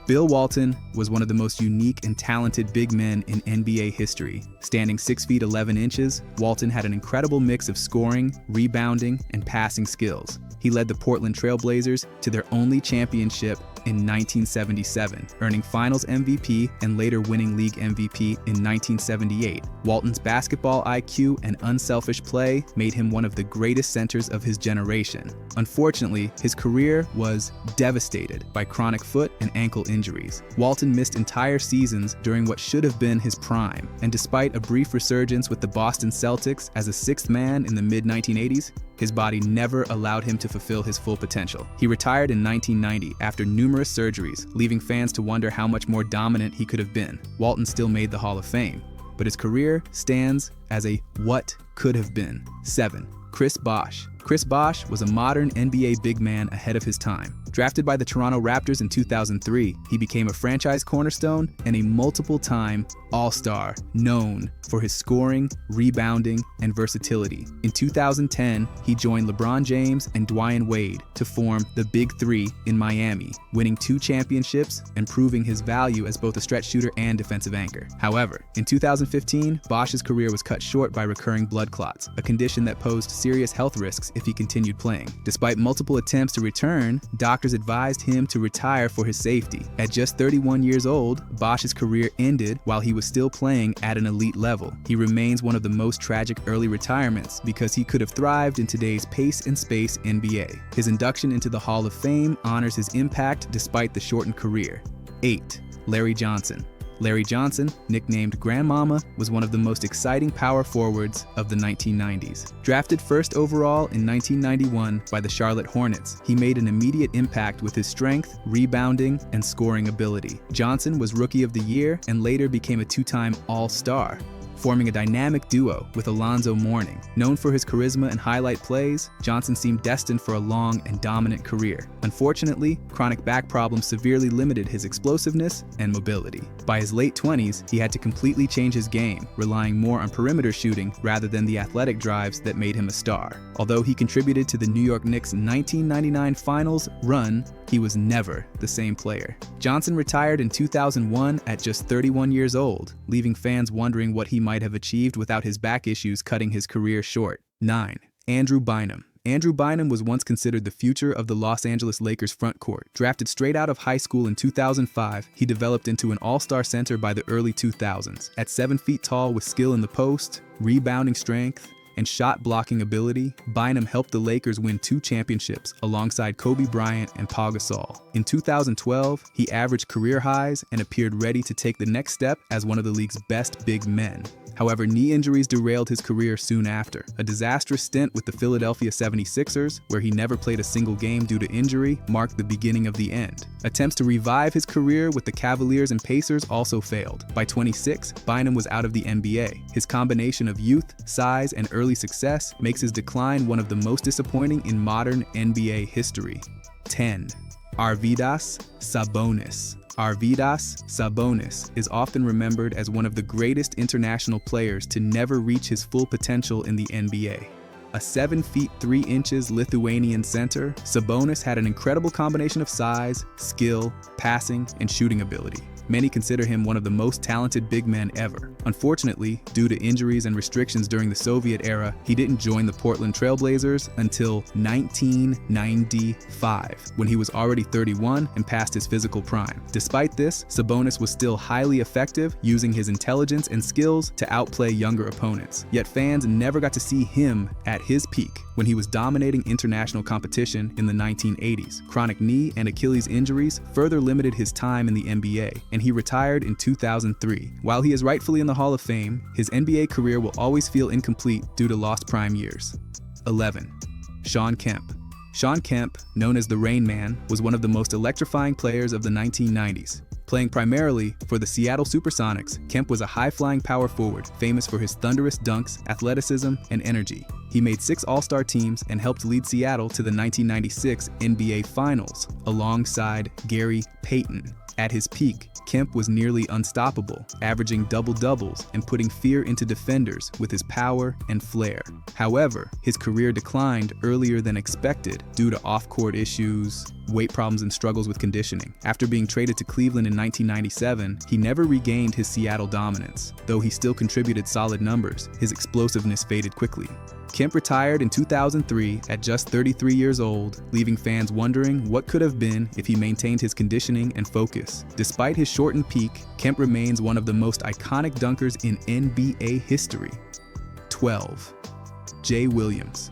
Bill Walton was one of the most unique and talented big men in NBA history. Standing 6 feet 11 inches, Walton had an incredible mix of scoring, rebounding, and passing skills. He led the Portland Trail Blazers to their only championship in 1977, earning Finals MVP and later winning League MVP in 1978. Walton's basketball IQ and unselfish play made him one of the greatest centers of his generation. Unfortunately, his career was devastated by chronic foot and ankle injuries. Walton missed entire seasons during what should have been his prime, and despite a brief resurgence with the Boston Celtics as a sixth man in the mid-1980s, his body never allowed him to fulfill his full potential. He retired in 1990 after numerous surgeries, leaving fans to wonder how much more dominant he could have been. Walton still made the Hall of Fame, but his career stands as a what could have been. 7. Chris Bosh. Chris Bosh was a modern NBA big man ahead of his time. Drafted by the Toronto Raptors in 2003, he became a franchise cornerstone and a multiple-time All-Star, known for his scoring, rebounding, and versatility. In 2010, he joined LeBron James and Dwyane Wade to form the Big Three in Miami, winning 2 championships and proving his value as both a stretch shooter and defensive anchor. However, in 2015, Bosh's career was cut short by recurring blood clots, a condition that posed serious health risks if he continued playing. Despite multiple attempts to return, doctors advised him to retire for his safety. At just 31 years old, Bosh's career ended while he was still playing at an elite level. He remains one of the most tragic early retirements because he could have thrived in today's pace and space NBA. His induction into the Hall of Fame honors his impact despite the shortened career. 8. Larry Johnson. Larry Johnson, nicknamed Grandmama, was one of the most exciting power forwards of the 1990s. Drafted first overall in 1991 by the Charlotte Hornets, he made an immediate impact with his strength, rebounding, and scoring ability. Johnson was Rookie of the Year and later became a 2-time All-Star, forming a dynamic duo with Alonzo Mourning. Known for his charisma and highlight plays, Johnson seemed destined for a long and dominant career. Unfortunately, chronic back problems severely limited his explosiveness and mobility. By his late 20s, he had to completely change his game, relying more on perimeter shooting rather than the athletic drives that made him a star. Although he contributed to the New York Knicks' 1999 Finals run, he was never the same player. Johnson retired in 2001 at just 31 years old, leaving fans wondering what he might have achieved without his back issues cutting his career short. 9. Andrew Bynum. Andrew Bynum was once considered the future of the Los Angeles Lakers front court. Drafted straight out of high school in 2005, he developed into an all-star center by the early 2000s. At 7 feet tall with skill in the post, rebounding strength, and shot-blocking ability, Bynum helped the Lakers win 2 championships alongside Kobe Bryant and Pau Gasol. In 2012, he averaged career highs and appeared ready to take the next step as one of the league's best big men. However, knee injuries derailed his career soon after. A disastrous stint with the Philadelphia 76ers, where he never played a single game due to injury, marked the beginning of the end. Attempts to revive his career with the Cavaliers and Pacers also failed. By 26, Bynum was out of the NBA. His combination of youth, size, and early success makes his decline one of the most disappointing in modern NBA history. 10. Arvydas Sabonis. Arvydas Sabonis is often remembered as one of the greatest international players to never reach his full potential in the NBA. A 7 feet 3 inches Lithuanian center, Sabonis had an incredible combination of size, skill, passing, and shooting ability. Many consider him one of the most talented big men ever. Unfortunately, due to injuries and restrictions during the Soviet era, he didn't join the Portland Trail Blazers until 1995, when he was already 31 and past his physical prime. Despite this, Sabonis was still highly effective, using his intelligence and skills to outplay younger opponents. Yet fans never got to see him at his peak, when he was dominating international competition in the 1980s. Chronic knee and Achilles injuries further limited his time in the NBA, and he retired in 2003. While he is rightfully in the Hall of Fame, his NBA career will always feel incomplete due to lost prime years. 11. Shawn Kemp. Shawn Kemp, known as the Rain Man, was one of the most electrifying players of the 1990s. Playing primarily for the Seattle Supersonics, Kemp was a high-flying power forward, famous for his thunderous dunks, athleticism, and energy. He made 6 All-Star teams and helped lead Seattle to the 1996 NBA Finals, alongside Gary Payton. At his peak, Kemp was nearly unstoppable, averaging double-doubles and putting fear into defenders with his power and flair. However, his career declined earlier than expected due to off-court issues, weight problems, and struggles with conditioning. After being traded to Cleveland in 1997, he never regained his Seattle dominance. Though he still contributed solid numbers, his explosiveness faded quickly. Kemp retired in 2003 at just 33 years old, leaving fans wondering what could have been if he maintained his conditioning and focus. Despite his shortened peak, Kemp remains one of the most iconic dunkers in NBA history. 12. Jay Williams.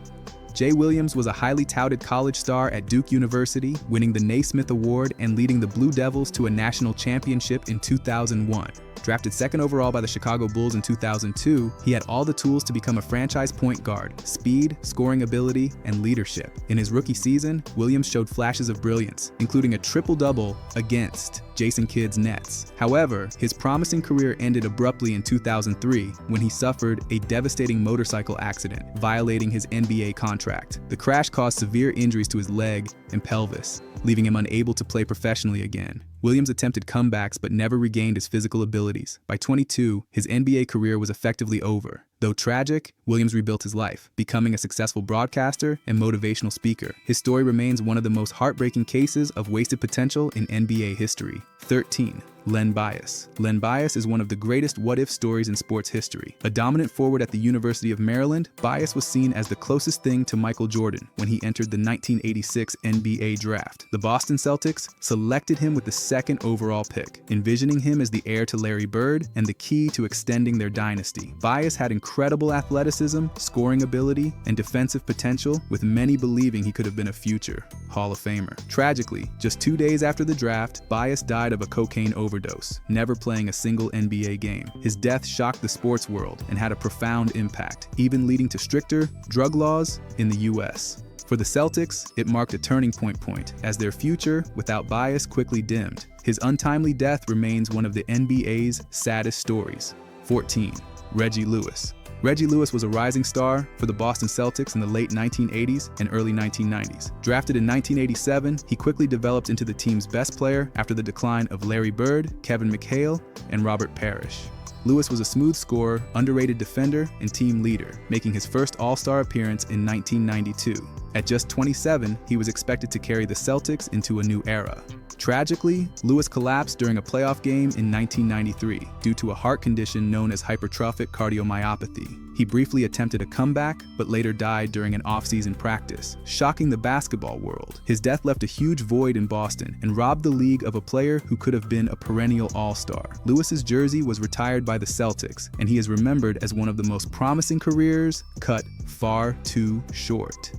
Jay Williams was a highly touted college star at Duke University, winning the Naismith Award and leading the Blue Devils to a national championship in 2001. Drafted 2nd overall by the Chicago Bulls in 2002, he had all the tools to become a franchise point guard: speed, scoring ability, and leadership. In his rookie season, Williams showed flashes of brilliance, including a triple-double against Jason Kidd's Nets. However, his promising career ended abruptly in 2003 when he suffered a devastating motorcycle accident, violating his NBA contract. The crash caused severe injuries to his leg and pelvis, leaving him unable to play professionally again. Williams attempted comebacks but never regained his physical abilities. By 22, his NBA career was effectively over. Though tragic, Williams rebuilt his life, becoming a successful broadcaster and motivational speaker. His story remains one of the most heartbreaking cases of wasted potential in NBA history. 13. Len Bias. Len Bias is one of the greatest what-if stories in sports history. A dominant forward at the University of Maryland, Bias was seen as the closest thing to Michael Jordan when he entered the 1986 NBA draft. The Boston Celtics selected him with the 2nd overall pick, envisioning him as the heir to Larry Bird and the key to extending their dynasty. Bias had incredible athleticism, scoring ability, and defensive potential, with many believing he could have been a future Hall of Famer. Tragically, just 2 days after the draft, Bias died of a cocaine overdose, never playing a single NBA game. His death shocked the sports world and had a profound impact, even leading to stricter drug laws in the US. For the Celtics, it marked a turning point, as their future without Bias quickly dimmed. His untimely death remains one of the NBA's saddest stories. 14. Reggie Lewis. Reggie Lewis was a rising star for the Boston Celtics in the late 1980s and early 1990s. Drafted in 1987, he quickly developed into the team's best player after the decline of Larry Bird, Kevin McHale, and Robert Parrish. Lewis was a smooth scorer, underrated defender, and team leader, making his first All-Star appearance in 1992. At just 27, he was expected to carry the Celtics into a new era. Tragically, Lewis collapsed during a playoff game in 1993 due to a heart condition known as hypertrophic cardiomyopathy. He briefly attempted a comeback, but later died during an off-season practice, shocking the basketball world. His death left a huge void in Boston and robbed the league of a player who could have been a perennial all-star. Lewis's jersey was retired by the Celtics, and he is remembered as one of the most promising careers cut far too short.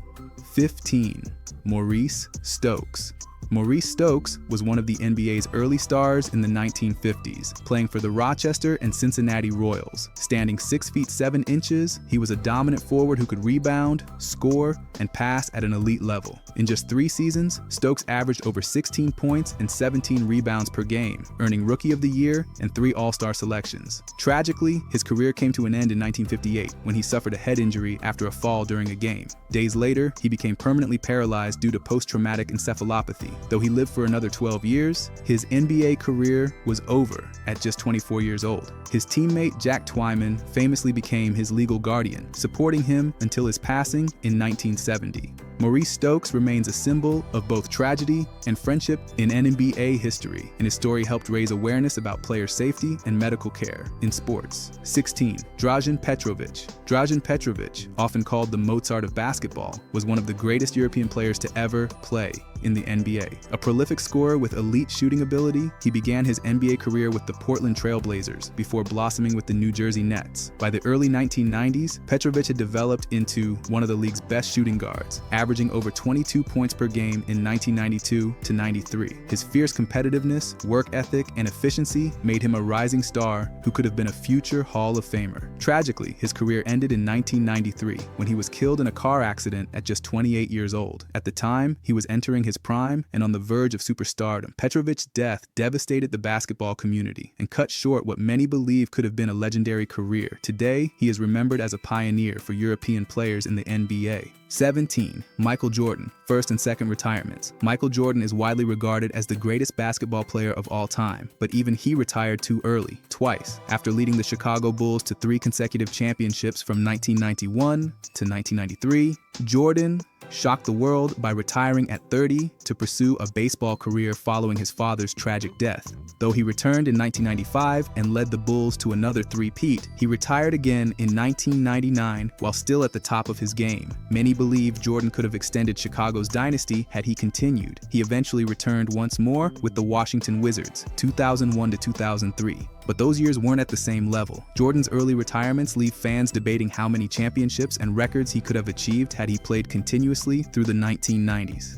15. Maurice Stokes. Maurice Stokes was one of the NBA's early stars in the 1950s, playing for the Rochester and Cincinnati Royals. Standing 6 feet 7 inches, he was a dominant forward who could rebound, score, and pass at an elite level. In just 3 seasons, Stokes averaged over 16 points and 17 rebounds per game, earning Rookie of the Year and 3 All-Star selections. Tragically, his career came to an end in 1958 when he suffered a head injury after a fall during a game. Days later, he became permanently paralyzed due to post-traumatic encephalopathy. Though he lived for another 12 years, his NBA career was over at just 24 years old. His teammate Jack Twyman famously became his legal guardian, supporting him until his passing in 1970. Maurice Stokes remains a symbol of both tragedy and friendship in NBA history, and his story helped raise awareness about player safety and medical care in sports. 16. Dražen Petrovic. Dražen Petrovic, often called the Mozart of basketball, was one of the greatest European players to ever play in the NBA. A prolific scorer with elite shooting ability, he began his NBA career with the Portland Trail Blazers before blossoming with the New Jersey Nets. By the early 1990s, Petrovic had developed into one of the league's best shooting guards, averaging over 22 points per game in 1992 to 93. His fierce competitiveness, work ethic, and efficiency made him a rising star who could have been a future Hall of Famer. Tragically, his career ended in 1993 when he was killed in a car accident at just 28 years old. At the time, he was entering his prime and on the verge of superstardom. Petrovic's death devastated the basketball community and cut short what many believe could have been a legendary career. Today, he is remembered as a pioneer for European players in the NBA. 17. Michael Jordan, first and second retirements. Michael Jordan is widely regarded as the greatest basketball player of all time, but even he retired too early, twice. After leading the Chicago Bulls to 3 consecutive championships from 1991 to 1993, Jordan shocked the world by retiring at 30 to pursue a baseball career following his father's tragic death. Though he returned in 1995 and led the Bulls to another three-peat, he retired again in 1999 while still at the top of his game. Many believe Jordan could have extended Chicago's dynasty had he continued. He eventually returned once more with the Washington Wizards, 2001 to 2003. But those years weren't at the same level. Jordan's early retirements leave fans debating how many championships and records he could have achieved had he played continuously through the 1990s.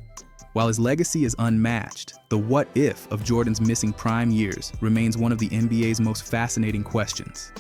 While his legacy is unmatched, the what if of Jordan's missing prime years remains one of the NBA's most fascinating questions.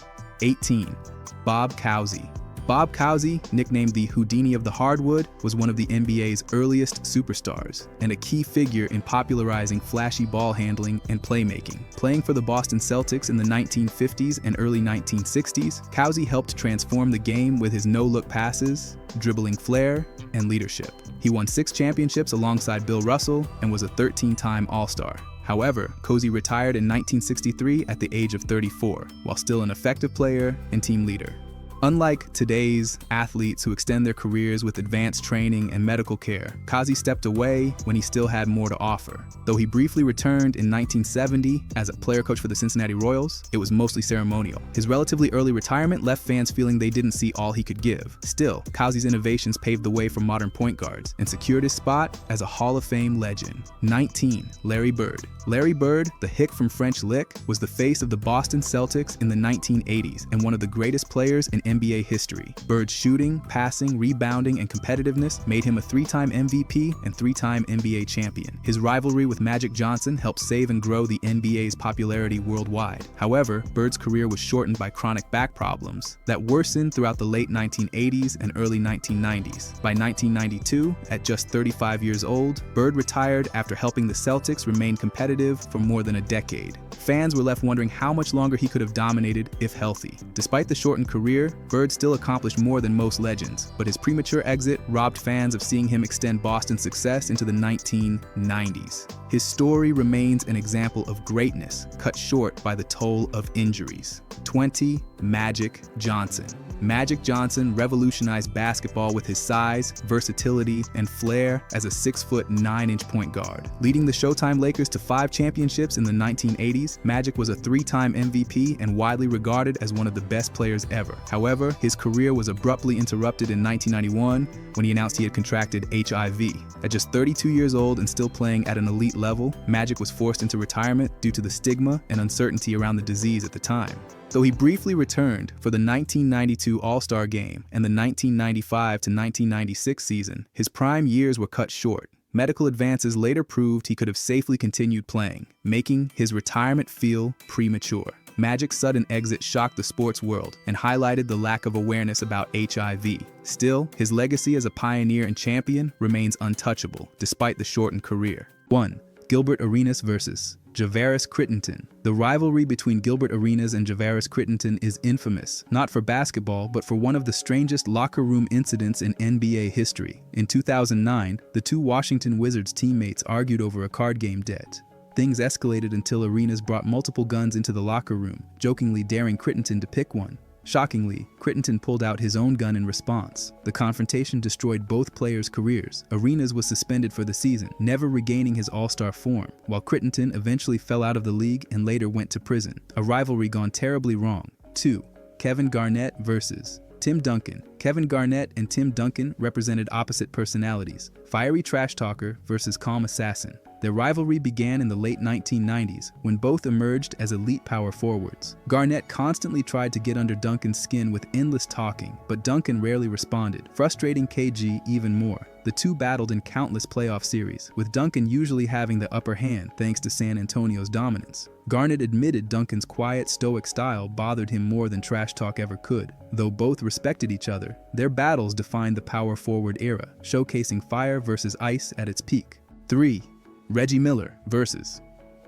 18. Bob Cousy. Bob Cousy, nicknamed the Houdini of the hardwood, was one of the NBA's earliest superstars and a key figure in popularizing flashy ball handling and playmaking. Playing for the Boston Celtics in the 1950s and early 1960s, Cousy helped transform the game with his no-look passes, dribbling flair, and leadership. He won 6 championships alongside Bill Russell and was a 13-time All-Star. However, Cousy retired in 1963 at the age of 34, while still an effective player and team leader. Unlike today's athletes who extend their careers with advanced training and medical care, Cousy stepped away when he still had more to offer. Though he briefly returned in 1970 as a player coach for the Cincinnati Royals, it was mostly ceremonial. His relatively early retirement left fans feeling they didn't see all he could give. Still, Cousy's innovations paved the way for modern point guards and secured his spot as a Hall of Fame legend. 19. Larry Bird. Larry Bird, the hick from French Lick, was the face of the Boston Celtics in the 1980s and one of the greatest players in NBA history. Bird's shooting, passing, rebounding, and competitiveness made him a 3-time MVP and 3-time NBA champion. His rivalry with Magic Johnson helped save and grow the NBA's popularity worldwide. However, Bird's career was shortened by chronic back problems that worsened throughout the late 1980s and early 1990s. By 1992, at just 35 years old, Bird retired after helping the Celtics remain competitive for more than a decade. Fans were left wondering how much longer he could have dominated if healthy. Despite the shortened career, Bird still accomplished more than most legends, but his premature exit robbed fans of seeing him extend Boston's success into the 1990s. His story remains an example of greatness, cut short by the toll of injuries. 20. Magic Johnson. Magic Johnson revolutionized basketball with his size, versatility, and flair as a 6-foot 9-inch point guard. Leading the Showtime Lakers to 5 championships in the 1980s, Magic was a 3-time MVP and widely regarded as one of the best players ever. However, his career was abruptly interrupted in 1991 when he announced he had contracted HIV. At just 32 years old and still playing at an elite level, Magic was forced into retirement due to the stigma and uncertainty around the disease at the time. Though he briefly returned for the 1992 All-Star Game and the 1995 to 1996 season, his prime years were cut short. Medical advances later proved he could have safely continued playing, making his retirement feel premature. Magic's sudden exit shocked the sports world and highlighted the lack of awareness about HIV. Still, his legacy as a pioneer and champion remains untouchable, despite the shortened career. 1. Gilbert Arenas vs. Javaris Crittenton. The rivalry between Gilbert Arenas and Javaris Crittenton is infamous, not for basketball, but for one of the strangest locker room incidents in NBA history. In 2009, the two Washington Wizards teammates argued over a card game debt. Things escalated until Arenas brought multiple guns into the locker room, jokingly daring Crittenton to pick one. Shockingly, Crittenton pulled out his own gun in response. The confrontation destroyed both players' careers. Arenas was suspended for the season, never regaining his all-star form, while Crittenton eventually fell out of the league and later went to prison. A rivalry gone terribly wrong. 2. Kevin Garnett versus Tim Duncan. Kevin Garnett and Tim Duncan represented opposite personalities. Fiery trash talker versus calm assassin. Their rivalry began in the late 1990s when both emerged as elite power forwards. Garnett constantly tried to get under Duncan's skin with endless talking, but Duncan rarely responded, frustrating KG even more. The two battled in countless playoff series, with Duncan usually having the upper hand thanks to San Antonio's dominance. Garnett admitted Duncan's quiet, stoic style bothered him more than trash talk ever could. Though both respected each other, their battles defined the power forward era, showcasing fire versus ice at its peak. 3. Reggie Miller versus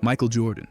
Michael Jordan.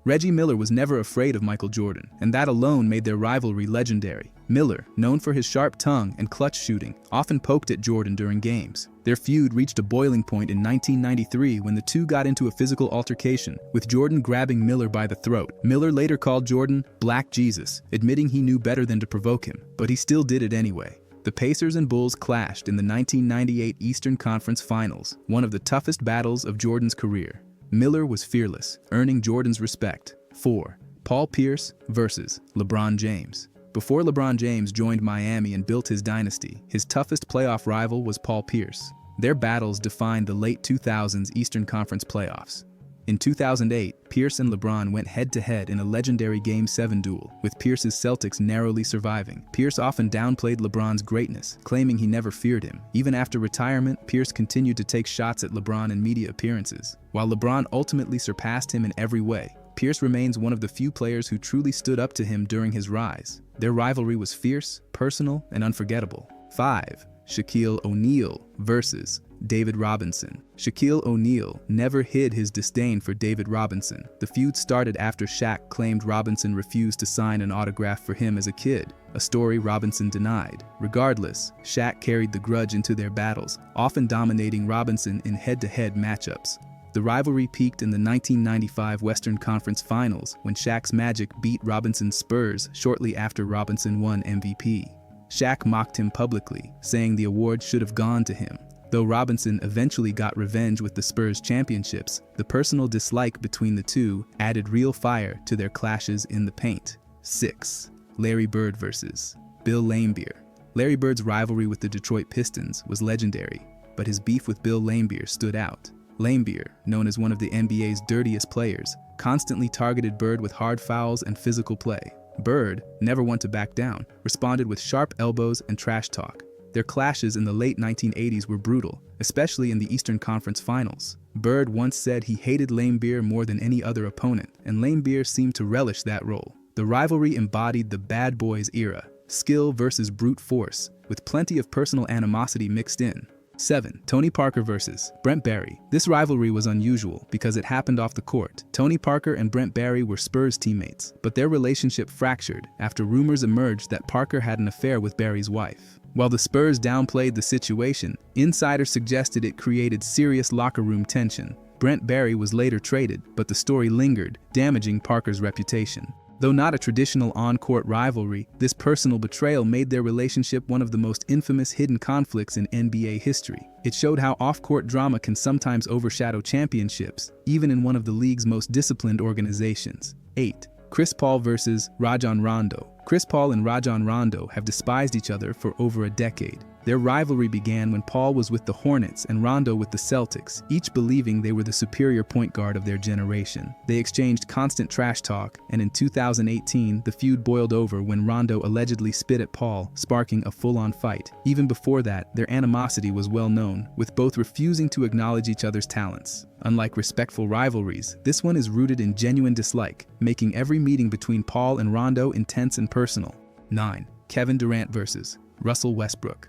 Reggie Miller was never afraid of Michael Jordan, and that alone made their rivalry legendary. Miller, known for his sharp tongue and clutch shooting, often poked at Jordan during games. Their feud reached a boiling point in 1993 when the two got into a physical altercation, with Jordan grabbing Miller by the throat. Miller later called Jordan Black Jesus, admitting he knew better than to provoke him, but he still did it anyway. The Pacers and Bulls clashed in the 1998 Eastern Conference Finals, one of the toughest battles of Jordan's career. Miller was fearless, earning Jordan's respect. 4. Paul Pierce versus LeBron James. Before LeBron James joined Miami and built his dynasty, his toughest playoff rival was Paul Pierce. Their battles defined the late 2000s Eastern Conference playoffs. In 2008, Pierce and LeBron went head-to-head in a legendary Game 7 duel, with Pierce's Celtics narrowly surviving. Pierce often downplayed LeBron's greatness, claiming he never feared him. Even after retirement, Pierce continued to take shots at LeBron in media appearances. While LeBron ultimately surpassed him in every way, Pierce remains one of the few players who truly stood up to him during his rise. Their rivalry was fierce, personal, and unforgettable. 5. Shaquille O'Neal versus David Robinson. Shaquille O'Neal never hid his disdain for David Robinson. The feud started after Shaq claimed Robinson refused to sign an autograph for him as a kid, a story Robinson denied. Regardless, Shaq carried the grudge into their battles, often dominating Robinson in head-to-head matchups. The rivalry peaked in the 1995 Western Conference Finals when Shaq's Magic beat Robinson's Spurs shortly after Robinson won MVP. Shaq mocked him publicly, saying the award should have gone to him. Though Robinson eventually got revenge with the Spurs championships, the personal dislike between the two added real fire to their clashes in the paint. 6. Larry Bird versus Bill Laimbeer. Larry Bird's rivalry with the Detroit Pistons was legendary, but his beef with Bill Laimbeer stood out. Laimbeer, known as one of the NBA's dirtiest players, constantly targeted Bird with hard fouls and physical play. Bird, never one to back down, responded with sharp elbows and trash talk. Their clashes in the late 1980s were brutal, especially in the Eastern Conference Finals. Bird once said he hated Laimbeer more than any other opponent, and Laimbeer seemed to relish that role. The rivalry embodied the bad boys era, skill versus brute force, with plenty of personal animosity mixed in. 7. Tony Parker versus Brent Barry. This rivalry was unusual because it happened off the court. Tony Parker and Brent Barry were Spurs teammates, but their relationship fractured after rumors emerged that Parker had an affair with Barry's wife. While the Spurs downplayed the situation, insiders suggested it created serious locker room tension. Brent Barry was later traded, but the story lingered, damaging Parker's reputation. Though not a traditional on-court rivalry, this personal betrayal made their relationship one of the most infamous hidden conflicts in NBA history. It showed how off-court drama can sometimes overshadow championships, even in one of the league's most disciplined organizations. 8. Chris Paul versus Rajon Rondo. Chris Paul and Rajon Rondo have despised each other for over a decade. Their rivalry began when Paul was with the Hornets and Rondo with the Celtics, each believing they were the superior point guard of their generation. They exchanged constant trash talk, and in 2018, the feud boiled over when Rondo allegedly spit at Paul, sparking a full-on fight. Even before that, their animosity was well known, with both refusing to acknowledge each other's talents. Unlike respectful rivalries, this one is rooted in genuine dislike, making every meeting between Paul and Rondo intense and personal. 9. Kevin Durant versus Russell Westbrook.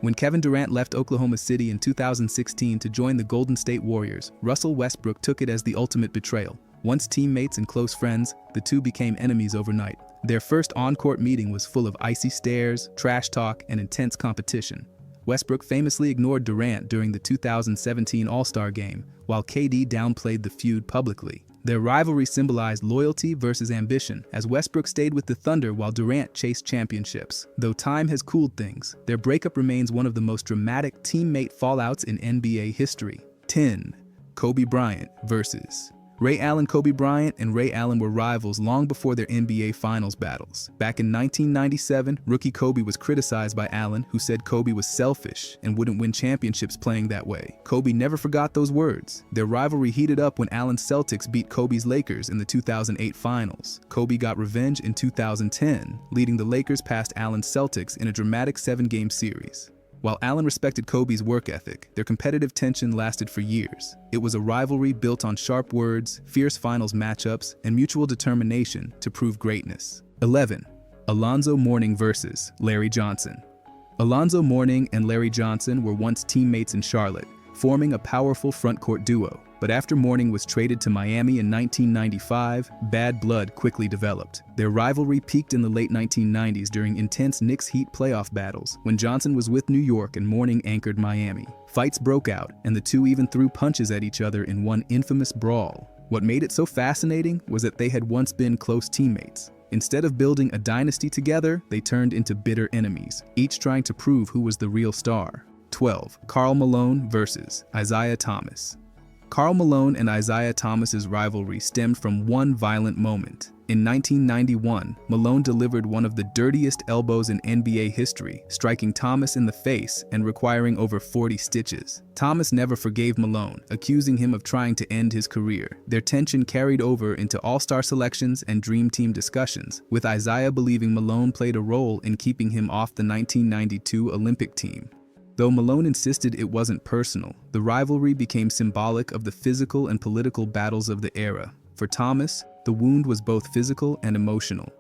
When Kevin Durant left Oklahoma City in 2016 to join the Golden State Warriors, Russell Westbrook took it as the ultimate betrayal. Once teammates and close friends, the two became enemies overnight. Their first on-court meeting was full of icy stares, trash talk, and intense competition. Westbrook famously ignored Durant during the 2017 All-Star Game, while KD downplayed the feud publicly. Their rivalry symbolized loyalty versus ambition, as Westbrook stayed with the Thunder while Durant chased championships. Though time has cooled things, their breakup remains one of the most dramatic teammate fallouts in NBA history. 10. Kobe Bryant versus Ray Allen. Kobe Bryant and Ray Allen were rivals long before their NBA Finals battles. Back in 1997, rookie Kobe was criticized by Allen, who said Kobe was selfish and wouldn't win championships playing that way. Kobe never forgot those words. Their rivalry heated up when Allen's Celtics beat Kobe's Lakers in the 2008 Finals. Kobe got revenge in 2010, leading the Lakers past Allen's Celtics in a dramatic 7-game series. While Allen respected Kobe's work ethic, their competitive tension lasted for years. It was a rivalry built on sharp words, fierce finals matchups, and mutual determination to prove greatness. 11. Alonzo Mourning versus Larry Johnson. Alonzo Mourning and Larry Johnson were once teammates in Charlotte, forming a powerful frontcourt duo. But after Mourning was traded to Miami in 1995, bad blood quickly developed. Their rivalry peaked in the late 1990s during intense Knicks-Heat playoff battles, when Johnson was with New York and Mourning anchored Miami. Fights broke out, and the two even threw punches at each other in one infamous brawl. What made it so fascinating was that they had once been close teammates. Instead of building a dynasty together, they turned into bitter enemies, each trying to prove who was the real star. 12. Karl Malone versus Isaiah Thomas. Karl Malone and Isaiah Thomas's rivalry stemmed from one violent moment. In 1991, Malone delivered one of the dirtiest elbows in NBA history, striking Thomas in the face and requiring over 40 stitches. Thomas never forgave Malone, accusing him of trying to end his career. Their tension carried over into All-Star selections and Dream Team discussions, with Isaiah believing Malone played a role in keeping him off the 1992 Olympic team. Though Malone insisted it wasn't personal, the rivalry became symbolic of the physical and political battles of the era. For Thomas, the wound was both physical and emotional.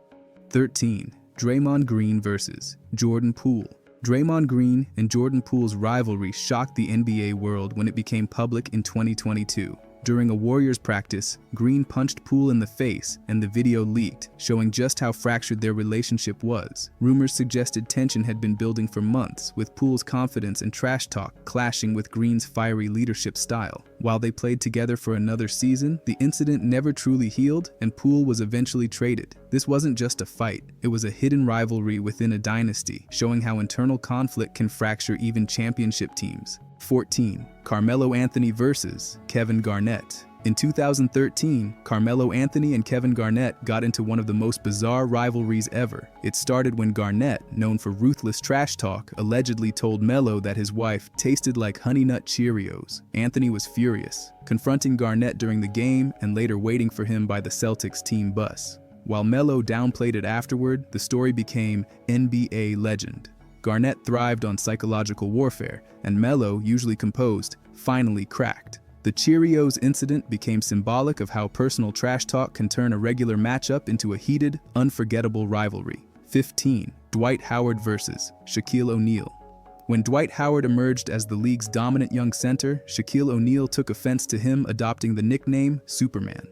13. Draymond Green versus Jordan Poole. Draymond Green and Jordan Poole's rivalry shocked the NBA world when it became public in 2022. During a Warriors practice, Green punched Poole in the face, and the video leaked, showing just how fractured their relationship was. Rumors suggested tension had been building for months, with Poole's confidence and trash talk clashing with Green's fiery leadership style. While they played together for another season, the incident never truly healed, and Poole was eventually traded. This wasn't just a fight, it was a hidden rivalry within a dynasty, showing how internal conflict can fracture even championship teams. 14. Carmelo Anthony versus Kevin Garnett. In 2013, Carmelo Anthony and Kevin Garnett got into one of the most bizarre rivalries ever. It started when Garnett, known for ruthless trash talk, allegedly told Melo that his wife tasted like Honey Nut Cheerios. Anthony was furious, confronting Garnett during the game and later waiting for him by the Celtics team bus. While Melo downplayed it afterward, the story became NBA legend. Garnett thrived on psychological warfare, and Melo, usually composed, finally cracked. The Cheerios incident became symbolic of how personal trash talk can turn a regular matchup into a heated, unforgettable rivalry. 15. Dwight Howard versus Shaquille O'Neal. When Dwight Howard emerged as the league's dominant young center, Shaquille O'Neal took offense to him adopting the nickname Superman.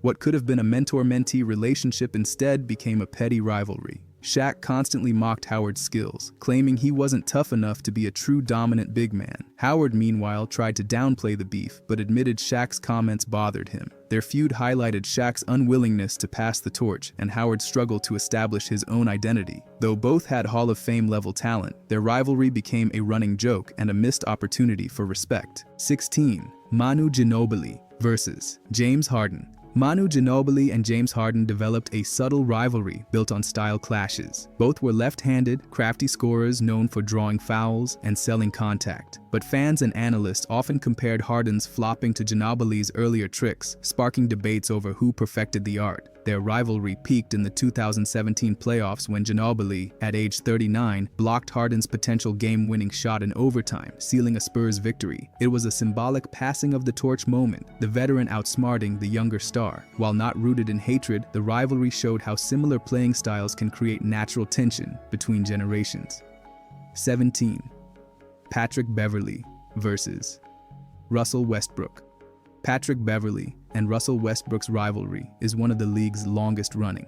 What could have been a mentor-mentee relationship instead became a petty rivalry. Shaq constantly mocked Howard's skills, claiming he wasn't tough enough to be a true dominant big man. Howard, meanwhile, tried to downplay the beef, but admitted Shaq's comments bothered him. Their feud highlighted Shaq's unwillingness to pass the torch and Howard's struggle to establish his own identity. Though both had Hall of Fame-level talent, their rivalry became a running joke and a missed opportunity for respect. 16. Manu Ginobili versus James Harden. Manu Ginobili and James Harden developed a subtle rivalry built on style clashes. Both were left-handed, crafty scorers known for drawing fouls and selling contact. But fans and analysts often compared Harden's flopping to Ginobili's earlier tricks, sparking debates over who perfected the art. Their rivalry peaked in the 2017 playoffs when Ginobili, at age 39, blocked Harden's potential game-winning shot in overtime, sealing a Spurs victory. It was a symbolic passing of the torch moment, the veteran outsmarting the younger star. While not rooted in hatred, the rivalry showed how similar playing styles can create natural tension between generations. 17. Patrick Beverley versus Russell Westbrook. Patrick Beverley and Russell Westbrook's rivalry is one of the league's longest running.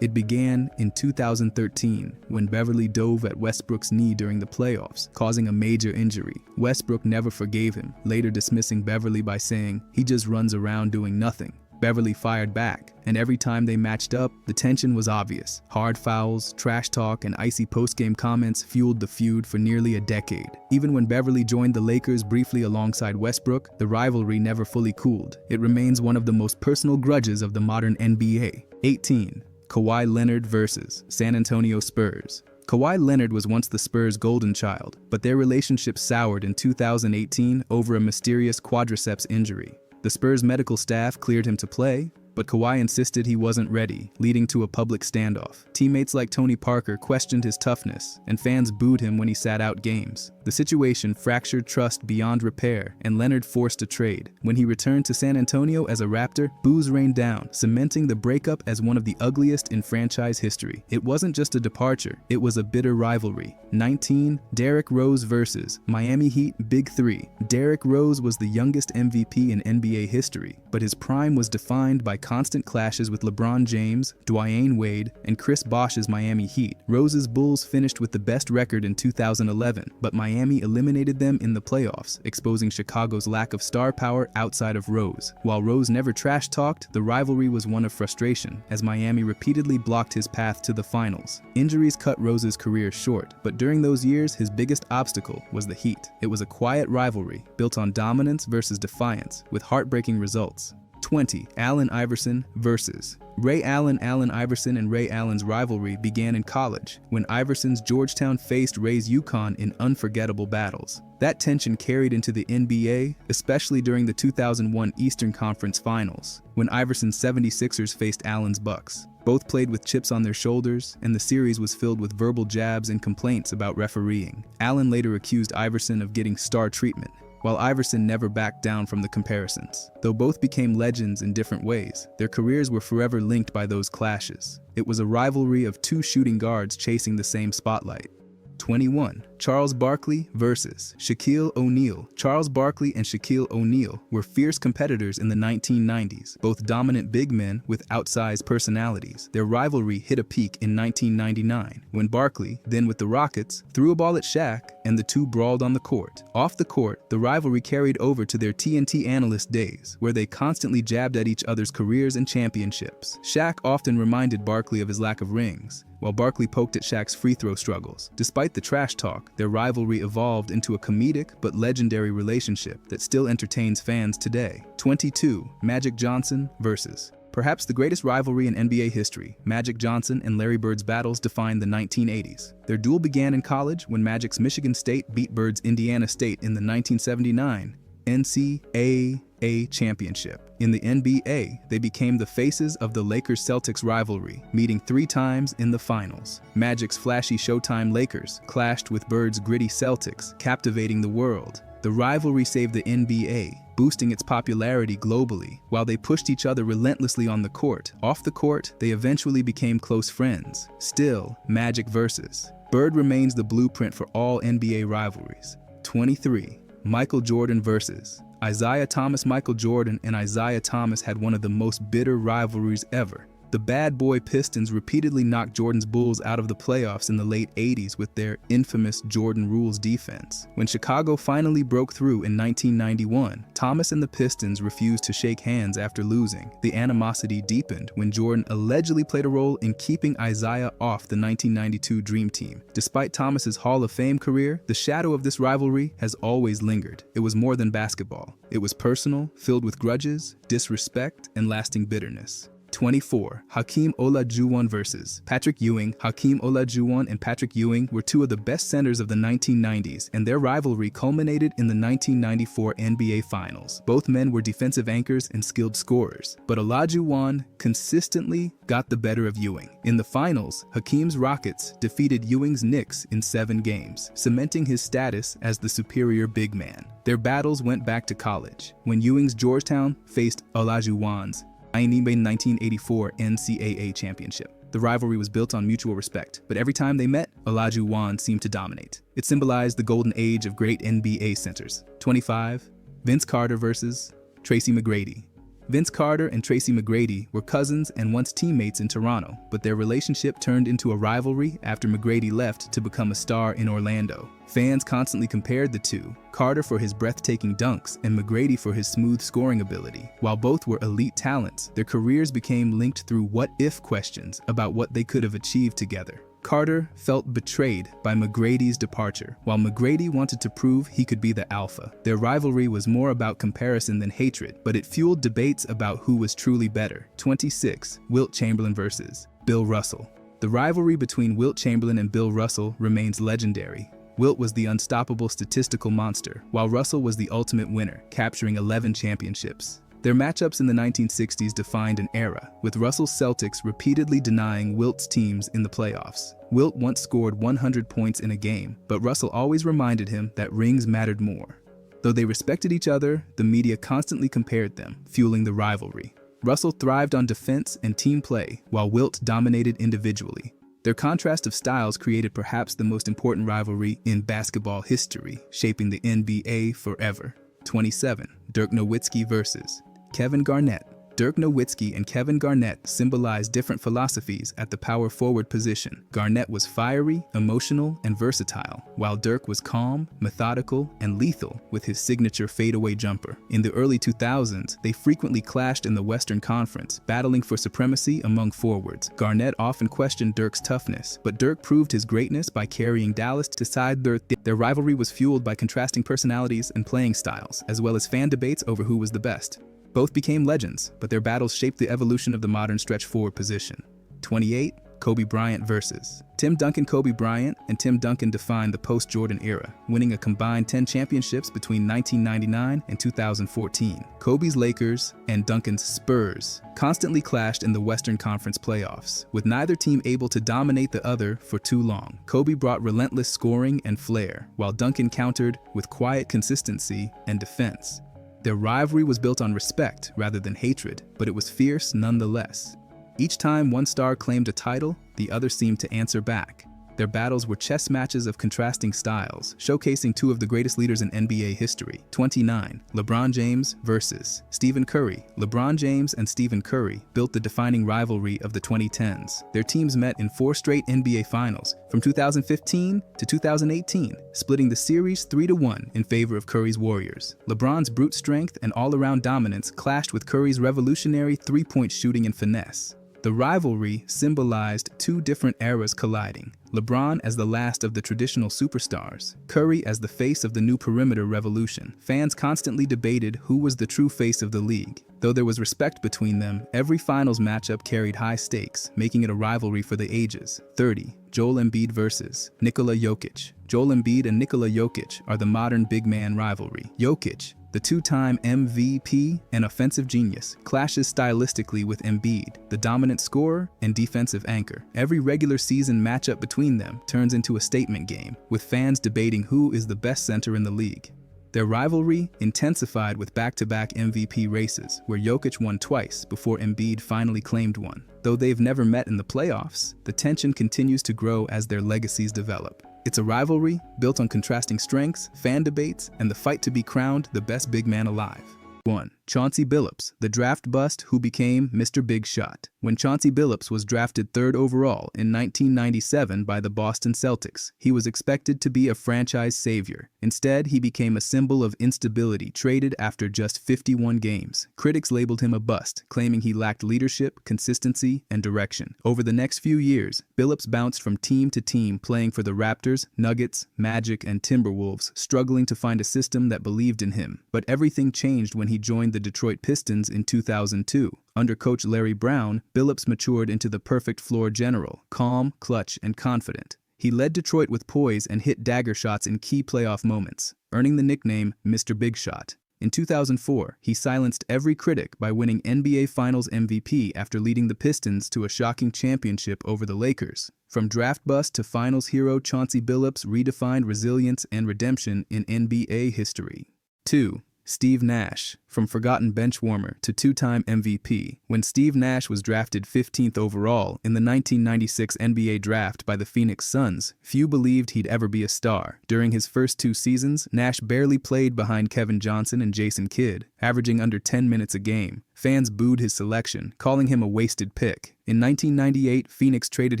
It began in 2013 when Beverly dove at Westbrook's knee during the playoffs, causing a major injury. Westbrook never forgave him, later dismissing Beverly by saying, "He just runs around doing nothing." Beverly fired back, and every time they matched up, the tension was obvious. Hard fouls, trash talk, and icy post-game comments fueled the feud for nearly a decade. Even when Beverly joined the Lakers briefly alongside Westbrook, the rivalry never fully cooled. It remains one of the most personal grudges of the modern NBA. 18. Kawhi Leonard vs. San Antonio Spurs. Kawhi Leonard was once the Spurs' golden child, but their relationship soured in 2018 over a mysterious quadriceps injury. The Spurs' medical staff cleared him to play, but Kawhi insisted he wasn't ready, leading to a public standoff. Teammates like Tony Parker questioned his toughness, and fans booed him when he sat out games. The situation fractured trust beyond repair, and Leonard forced a trade. When he returned to San Antonio as a Raptor, boos rained down, cementing the breakup as one of the ugliest in franchise history. It wasn't just a departure, it was a bitter rivalry. 19. Derrick Rose vs. Miami Heat Big Three. Derrick Rose was the youngest MVP in NBA history, but his prime was defined by constant clashes with LeBron James, Dwyane Wade, and Chris Bosh's Miami Heat. Rose's Bulls finished with the best record in 2011, but Miami eliminated them in the playoffs, exposing Chicago's lack of star power outside of Rose. While Rose never trash-talked, the rivalry was one of frustration, as Miami repeatedly blocked his path to the finals. Injuries cut Rose's career short, but during those years, his biggest obstacle was the Heat. It was a quiet rivalry, built on dominance versus defiance, with heartbreaking results. 20. Allen Iverson vs. Ray Allen. Allen Iverson and Ray Allen's rivalry began in college, when Iverson's Georgetown faced Ray's UConn in unforgettable battles. That tension carried into the NBA, especially during the 2001 Eastern Conference Finals, when Iverson's 76ers faced Allen's Bucks. Both played with chips on their shoulders, and the series was filled with verbal jabs and complaints about refereeing. Allen later accused Iverson of getting star treatment, while Iverson never backed down from the comparisons. Though both became legends in different ways, their careers were forever linked by those clashes. It was a rivalry of two shooting guards chasing the same spotlight. 21. Charles Barkley vs. Shaquille O'Neal. Charles Barkley and Shaquille O'Neal were fierce competitors in the 1990s, both dominant big men with outsized personalities. Their rivalry hit a peak in 1999, when Barkley, then with the Rockets, threw a ball at Shaq, and the two brawled on the court. Off the court, the rivalry carried over to their TNT analyst days, where they constantly jabbed at each other's careers and championships. Shaq often reminded Barkley of his lack of rings, while Barkley poked at Shaq's free throw struggles. Despite the trash talk, their rivalry evolved into a comedic but legendary relationship that still entertains fans today. 22. Magic Johnson vs. Perhaps the greatest rivalry in NBA history, Magic Johnson and Larry Bird's battles defined the 1980s. Their duel began in college when Magic's Michigan State beat Bird's Indiana State in the 1979 NCAA championship. In the NBA, they became the faces of the Lakers-Celtics rivalry, meeting 3 times in the finals. Magic's flashy Showtime Lakers clashed with Bird's gritty Celtics, captivating the world. The rivalry saved the NBA, boosting its popularity globally. While they pushed each other relentlessly on the court, off the court, they eventually became close friends. Still, Magic versus Bird remains the blueprint for all NBA rivalries. 23. Michael Jordan vs. Isaiah Thomas. Michael Jordan and Isaiah Thomas had one of the most bitter rivalries ever. The bad boy Pistons repeatedly knocked Jordan's Bulls out of the playoffs in the late 80s with their infamous Jordan Rules defense. When Chicago finally broke through in 1991, Thomas and the Pistons refused to shake hands after losing. The animosity deepened when Jordan allegedly played a role in keeping Isaiah off the 1992 Dream Team. Despite Thomas's Hall of Fame career, the shadow of this rivalry has always lingered. It was more than basketball. It was personal, filled with grudges, disrespect, and lasting bitterness. 24. Hakeem Olajuwon vs. Patrick Ewing. Hakeem Olajuwon and Patrick Ewing were two of the best centers of the 1990s, and their rivalry culminated in the 1994 NBA Finals. Both men were defensive anchors and skilled scorers, but Olajuwon consistently got the better of Ewing. In the finals, Hakeem's Rockets defeated Ewing's Knicks in 7 games, cementing his status as the superior big man. Their battles went back to college, when Ewing's Georgetown faced Olajuwon's 1984 NCAA championship. The rivalry was built on mutual respect, but every time they met, Olajuwon seemed to dominate. It symbolized the golden age of great NBA centers. 25. Vince Carter vs. Tracy McGrady. Vince Carter and Tracy McGrady were cousins and once teammates in Toronto, but their relationship turned into a rivalry after McGrady left to become a star in Orlando. Fans constantly compared the two, Carter for his breathtaking dunks and McGrady for his smooth scoring ability. While both were elite talents, their careers became linked through what-if questions about what they could have achieved together. Carter felt betrayed by McGrady's departure, while McGrady wanted to prove he could be the alpha. Their rivalry was more about comparison than hatred, but it fueled debates about who was truly better. 26. Wilt Chamberlain vs. Bill Russell. The rivalry between Wilt Chamberlain and Bill Russell remains legendary. Wilt was the unstoppable statistical monster, while Russell was the ultimate winner, capturing 11 championships. Their matchups in the 1960s defined an era, with Russell's Celtics repeatedly denying Wilt's teams in the playoffs. Wilt once scored 100 points in a game, but Russell always reminded him that rings mattered more. Though they respected each other, the media constantly compared them, fueling the rivalry. Russell thrived on defense and team play, while Wilt dominated individually. Their contrast of styles created perhaps the most important rivalry in basketball history, shaping the NBA forever. 27. Dirk Nowitzki vs. Kevin Garnett. Dirk Nowitzki and Kevin Garnett symbolize different philosophies at the power forward position. Garnett was fiery, emotional, and versatile, while Dirk was calm, methodical, and lethal with his signature fadeaway jumper. In the early 2000s, they frequently clashed in the Western Conference, battling for supremacy among forwards. Garnett often questioned Dirk's toughness, but Dirk proved his greatness by carrying Dallas to side. Their rivalry was fueled by contrasting personalities and playing styles, as well as fan debates over who was the best. Both became legends, but their battles shaped the evolution of the modern stretch forward position. 28. Kobe Bryant vs. Tim Duncan. Kobe Bryant and Tim Duncan defined the post-Jordan era, winning a combined 10 championships between 1999 and 2014. Kobe's Lakers and Duncan's Spurs constantly clashed in the Western Conference playoffs, with neither team able to dominate the other for too long. Kobe brought relentless scoring and flair, while Duncan countered with quiet consistency and defense. Their rivalry was built on respect rather than hatred, but it was fierce nonetheless. Each time one star claimed a title, the other seemed to answer back. Their battles were chess matches of contrasting styles, showcasing two of the greatest leaders in NBA history. 29. LeBron James vs. Stephen Curry. LeBron James and Stephen Curry built the defining rivalry of the 2010s. Their teams met in 4 straight NBA Finals, from 2015 to 2018, splitting the series 3-1 in favor of Curry's Warriors. LeBron's brute strength and all-around dominance clashed with Curry's revolutionary three-point shooting and finesse. The rivalry symbolized two different eras colliding, LeBron as the last of the traditional superstars, Curry as the face of the new perimeter revolution. Fans constantly debated who was the true face of the league. Though there was respect between them, every finals matchup carried high stakes, making it a rivalry for the ages. 30. Joel Embiid vs. Nikola Jokic. Joel Embiid and Nikola Jokic are the modern big man rivalry. Jokic, the two-time MVP and offensive genius, clashes stylistically with Embiid, the dominant scorer and defensive anchor. Every regular season matchup between them turns into a statement game, with fans debating who is the best center in the league. Their rivalry intensified with back-to-back MVP races, where Jokic won twice before Embiid finally claimed one. Though they've never met in the playoffs, the tension continues to grow as their legacies develop. It's a rivalry built on contrasting strengths, fan debates, and the fight to be crowned the best big man alive. 1. Chauncey Billups, the draft bust who became Mr. Big Shot. When Chauncey Billups was drafted 3rd overall in 1997 by the Boston Celtics, he was expected to be a franchise savior. Instead, he became a symbol of instability, traded after just 51 games. Critics labeled him a bust, claiming he lacked leadership, consistency, and direction. Over the next few years, Billups bounced from team to team, playing for the Raptors, Nuggets, Magic, and Timberwolves, struggling to find a system that believed in him. But everything changed when he joined the Detroit Pistons in 2002. Under coach Larry Brown, Billups matured into the perfect floor general, calm, clutch, and confident. He led Detroit with poise and hit dagger shots in key playoff moments, earning the nickname Mr. Big Shot. In 2004, he silenced every critic by winning NBA Finals MVP after leading the Pistons to a shocking championship over the Lakers. From draft bust to finals hero, Chauncey Billups redefined resilience and redemption in NBA history. 2. Steve Nash, from forgotten bench warmer to two-time MVP. When Steve Nash was drafted 15th overall in the 1996 NBA draft by the Phoenix Suns, few believed he'd ever be a star. During his first 2 seasons, Nash barely played behind Kevin Johnson and Jason Kidd, averaging under 10 minutes a game. Fans booed his selection, calling him a wasted pick. In 1998, Phoenix traded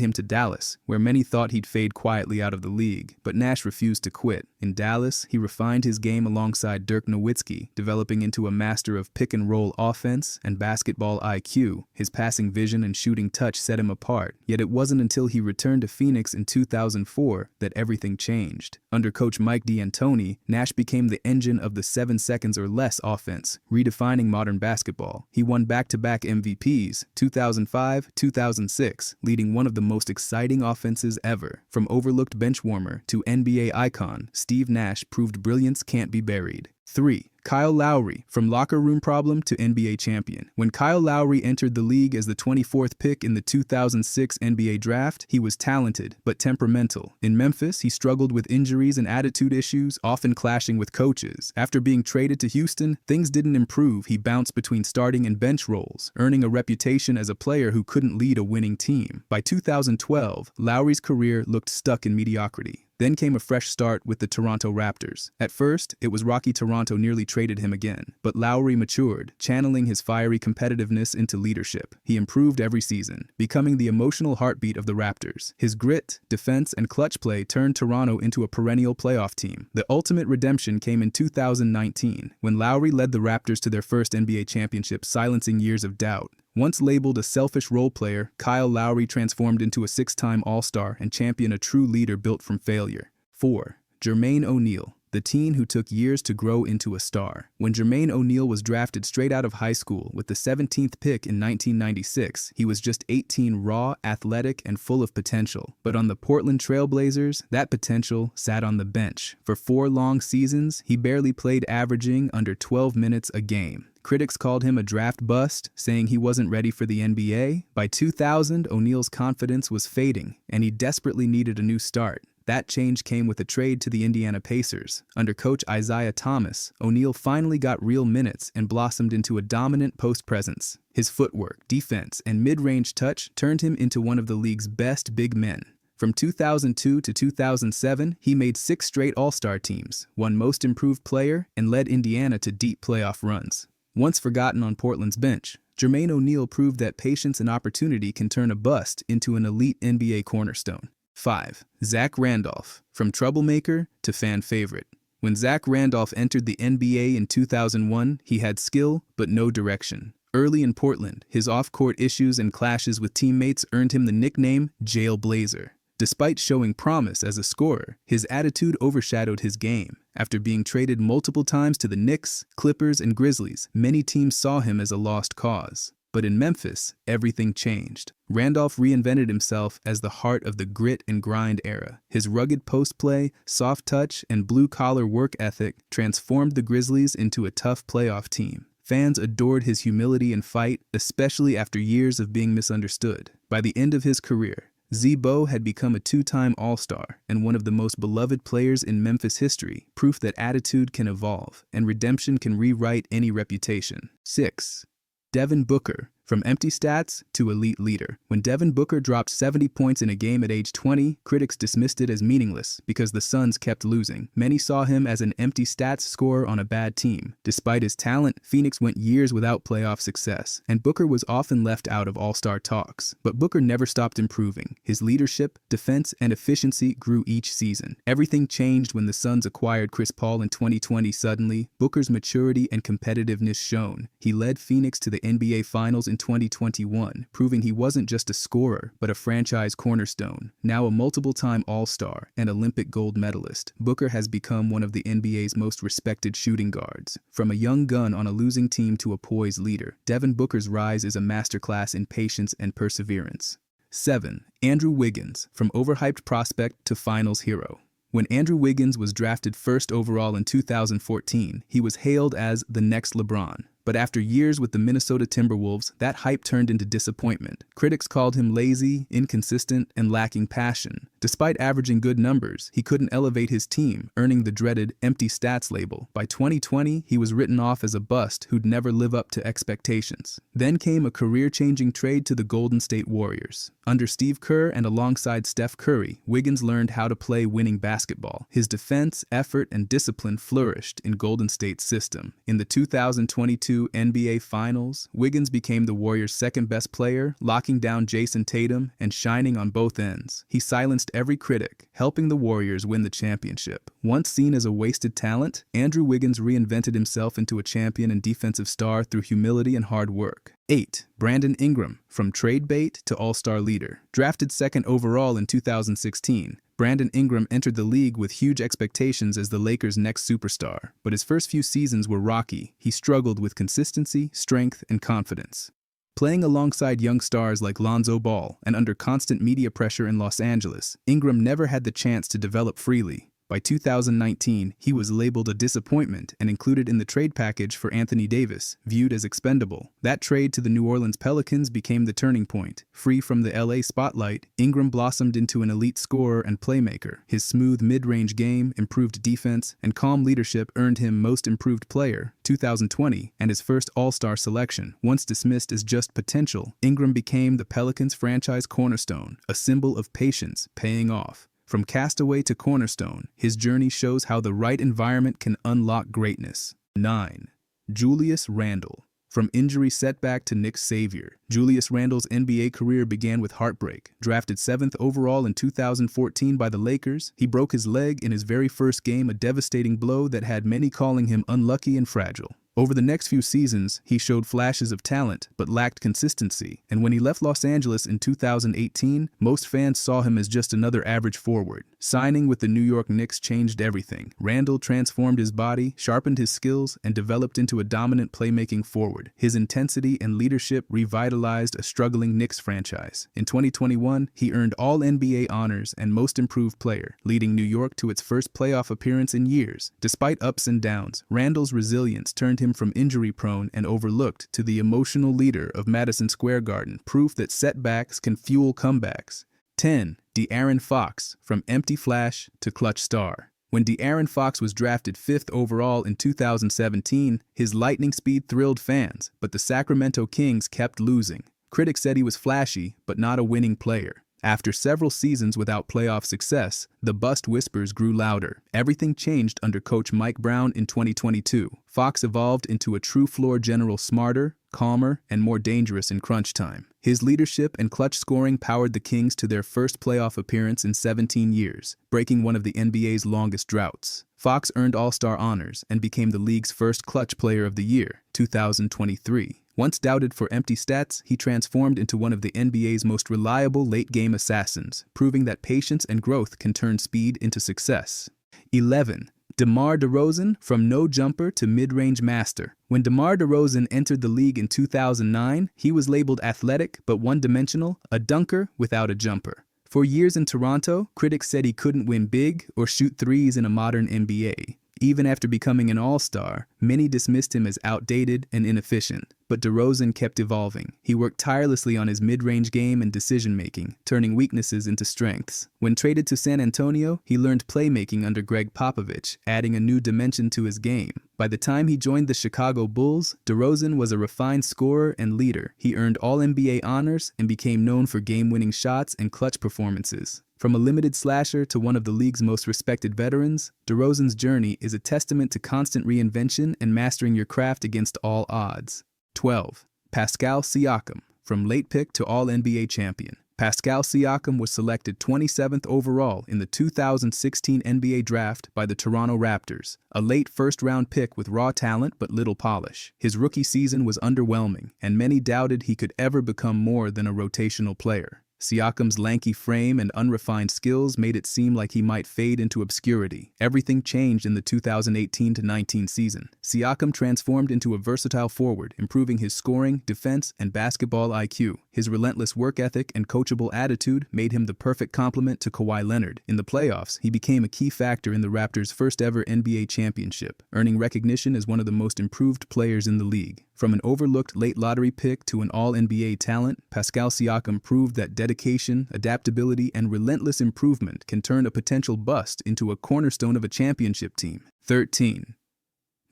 him to Dallas, where many thought he'd fade quietly out of the league, but Nash refused to quit. In Dallas, he refined his game alongside Dirk Nowitzki, developing into a master of pick-and-roll offense and basketball IQ. His passing vision and shooting touch set him apart, yet it wasn't until he returned to Phoenix in 2004 that everything changed. Under coach Mike D'Antoni, Nash became the engine of the 7 seconds or less offense, redefining modern basketball. He won back-to-back MVPs, 2005-2006, leading one of the most exciting offenses ever. From overlooked bench warmer to NBA icon, Steve Nash proved brilliance can't be buried. 3. Kyle Lowry, from locker room problem to NBA champion. When Kyle Lowry entered the league as the 24th pick in the 2006 NBA draft, he was talented but temperamental. In Memphis, he struggled with injuries and attitude issues, often clashing with coaches. After being traded to Houston, things didn't improve. He bounced between starting and bench roles, earning a reputation as a player who couldn't lead a winning team. By 2012, Lowry's career looked stuck in mediocrity. Then came a fresh start with the Toronto Raptors. At first, it was rocky. Toronto nearly traded him again, but Lowry matured, channeling his fiery competitiveness into leadership. He improved every season, becoming the emotional heartbeat of the Raptors. His grit, defense, and clutch play turned Toronto into a perennial playoff team. The ultimate redemption came in 2019, when Lowry led the Raptors to their first NBA championship, silencing years of doubt. Once labeled a selfish role player, Kyle Lowry transformed into a 6-time All-Star and championed a true leader built from failure. 4. Jermaine O'Neal, the teen who took years to grow into a star. When Jermaine O'Neal was drafted straight out of high school with the 17th pick in 1996, he was just 18, raw, athletic, and full of potential. But on the Portland Trail Blazers, that potential sat on the bench. For 4 long seasons, he barely played, averaging under 12 minutes a game. Critics called him a draft bust, saying he wasn't ready for the NBA. By 2000, O'Neal's confidence was fading, and he desperately needed a new start. That change came with a trade to the Indiana Pacers. Under coach Isaiah Thomas, O'Neal finally got real minutes and blossomed into a dominant post presence. His footwork, defense, and mid-range touch turned him into one of the league's best big men. From 2002 to 2007, he made 6 straight All-Star teams, won Most Improved Player, and led Indiana to deep playoff runs. Once forgotten on Portland's bench, Jermaine O'Neal proved that patience and opportunity can turn a bust into an elite NBA cornerstone. 5. Zach Randolph, from troublemaker to fan favorite. When Zach Randolph entered the NBA in 2001, he had skill but no direction. Early in Portland, his off-court issues and clashes with teammates earned him the nickname Jail Blazer. Despite showing promise as a scorer, his attitude overshadowed his game. After being traded multiple times to the Knicks, Clippers, and Grizzlies, many teams saw him as a lost cause. But in Memphis, everything changed. Randolph reinvented himself as the heart of the grit and grind era. His rugged post play, soft touch, and blue-collar work ethic transformed the Grizzlies into a tough playoff team. Fans adored his humility and fight, especially after years of being misunderstood. By the end of his career, Z-Bo had become a 2-time All-Star and one of the most beloved players in Memphis history, proof that attitude can evolve and redemption can rewrite any reputation. 6. Devin Booker, from empty stats to elite leader. When Devin Booker dropped 70 points in a game at age 20, critics dismissed it as meaningless because the Suns kept losing. Many saw him as an empty stats scorer on a bad team. Despite his talent, Phoenix went years without playoff success, and Booker was often left out of all-star talks. But Booker never stopped improving. His leadership, defense, and efficiency grew each season. Everything changed when the Suns acquired Chris Paul in 2020. Suddenly, Booker's maturity and competitiveness shone. He led Phoenix to the NBA Finals in 2021, proving he wasn't just a scorer, but a franchise cornerstone. Now a multiple-time All-Star and Olympic gold medalist, Booker has become one of the NBA's most respected shooting guards. From a young gun on a losing team to a poised leader, Devin Booker's rise is a masterclass in patience and perseverance. 7. Andrew Wiggins, from overhyped prospect to finals hero. When Andrew Wiggins was drafted first overall in 2014, he was hailed as the next LeBron. But after years with the Minnesota Timberwolves, that hype turned into disappointment. Critics called him lazy, inconsistent, and lacking passion. Despite averaging good numbers, he couldn't elevate his team, earning the dreaded empty stats label. By 2020, he was written off as a bust who'd never live up to expectations. Then came a career-changing trade to the Golden State Warriors. Under Steve Kerr and alongside Steph Curry, Wiggins learned how to play winning basketball. His defense, effort, and discipline flourished in Golden State's system. In the 2022 NBA Finals, Wiggins became the Warriors' second-best player, locking down Jason Tatum and shining on both ends. He silenced every critic, helping the Warriors win the championship. Once seen as a wasted talent, Andrew Wiggins reinvented himself into a champion and defensive star through humility and hard work. 8. Brandon Ingram, from trade bait to all-star leader. Drafted second overall in 2016, Brandon Ingram entered the league with huge expectations as the Lakers' next superstar. But his first few seasons were rocky. He struggled with consistency, strength, and confidence. Playing alongside young stars like Lonzo Ball and under constant media pressure in Los Angeles, Ingram never had the chance to develop freely. By 2019, he was labeled a disappointment and included in the trade package for Anthony Davis, viewed as expendable. That trade to the New Orleans Pelicans became the turning point. Free from the LA spotlight, Ingram blossomed into an elite scorer and playmaker. His smooth mid-range game, improved defense, and calm leadership earned him Most Improved Player 2020 and his first All-Star selection. Once dismissed as just potential, Ingram became the Pelicans' franchise cornerstone, a symbol of patience paying off. From castaway to cornerstone, his journey shows how the right environment can unlock greatness. 9. Julius Randle. From injury setback to Knicks savior, Julius Randle's NBA career began with heartbreak. Drafted 7th overall in 2014 by the Lakers, he broke his leg in his very first game, a devastating blow that had many calling him unlucky and fragile. Over the next few seasons, he showed flashes of talent but lacked consistency, and when he left Los Angeles in 2018, most fans saw him as just another average forward. Signing with the New York Knicks changed everything. Randle transformed his body, sharpened his skills, and developed into a dominant playmaking forward. His intensity and leadership revitalized a struggling Knicks franchise. In 2021, he earned All-NBA honors and Most Improved Player, leading New York to its first playoff appearance in years. Despite ups and downs, Randle's resilience turned him from injury-prone and overlooked to the emotional leader of Madison Square Garden, proof that setbacks can fuel comebacks. 10. De'Aaron Fox, from empty flash to clutch star. When De'Aaron Fox was drafted 5th overall in 2017, his lightning speed thrilled fans, but the Sacramento Kings kept losing. Critics said he was flashy, but not a winning player. After several seasons without playoff success, the bust whispers grew louder. Everything changed under coach Mike Brown in 2022. Fox evolved into a true floor general, smarter, calmer, and more dangerous in crunch time. His leadership and clutch scoring powered the Kings to their first playoff appearance in 17 years, breaking one of the NBA's longest droughts. Fox earned All-Star honors and became the league's first clutch player of the year, 2023. Once doubted for empty stats, he transformed into one of the NBA's most reliable late-game assassins, proving that patience and growth can turn speed into success. 11. DeMar DeRozan, from no-jumper to mid-range master. When DeMar DeRozan entered the league in 2009, he was labeled athletic but one-dimensional, a dunker without a jumper. For years in Toronto, critics said he couldn't win big or shoot threes in a modern NBA. Even after becoming an all-star, many dismissed him as outdated and inefficient. But DeRozan kept evolving. He worked tirelessly on his mid-range game and decision-making, turning weaknesses into strengths. When traded to San Antonio, he learned playmaking under Greg Popovich, adding a new dimension to his game. By the time he joined the Chicago Bulls, DeRozan was a refined scorer and leader. He earned All-NBA honors and became known for game-winning shots and clutch performances. From a limited slasher to one of the league's most respected veterans, DeRozan's journey is a testament to constant reinvention and mastering your craft against all odds. 12. Pascal Siakam, from late pick to All-NBA champion. Pascal Siakam was selected 27th overall in the 2016 NBA Draft by the Toronto Raptors, a late first-round pick with raw talent but little polish. His rookie season was underwhelming, and many doubted he could ever become more than a rotational player. Siakam's lanky frame and unrefined skills made it seem like he might fade into obscurity. Everything changed in the 2018-19 season. Siakam transformed into a versatile forward, improving his scoring, defense, and basketball IQ. His relentless work ethic and coachable attitude made him the perfect complement to Kawhi Leonard. In the playoffs, he became a key factor in the Raptors' first ever NBA championship, earning recognition as one of the most improved players in the league. From an overlooked late lottery pick to an all-NBA talent, Pascal Siakam proved that dedication, adaptability, and relentless improvement can turn a potential bust into a cornerstone of a championship team. 13.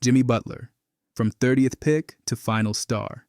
Jimmy Butler. From 30th pick to final star.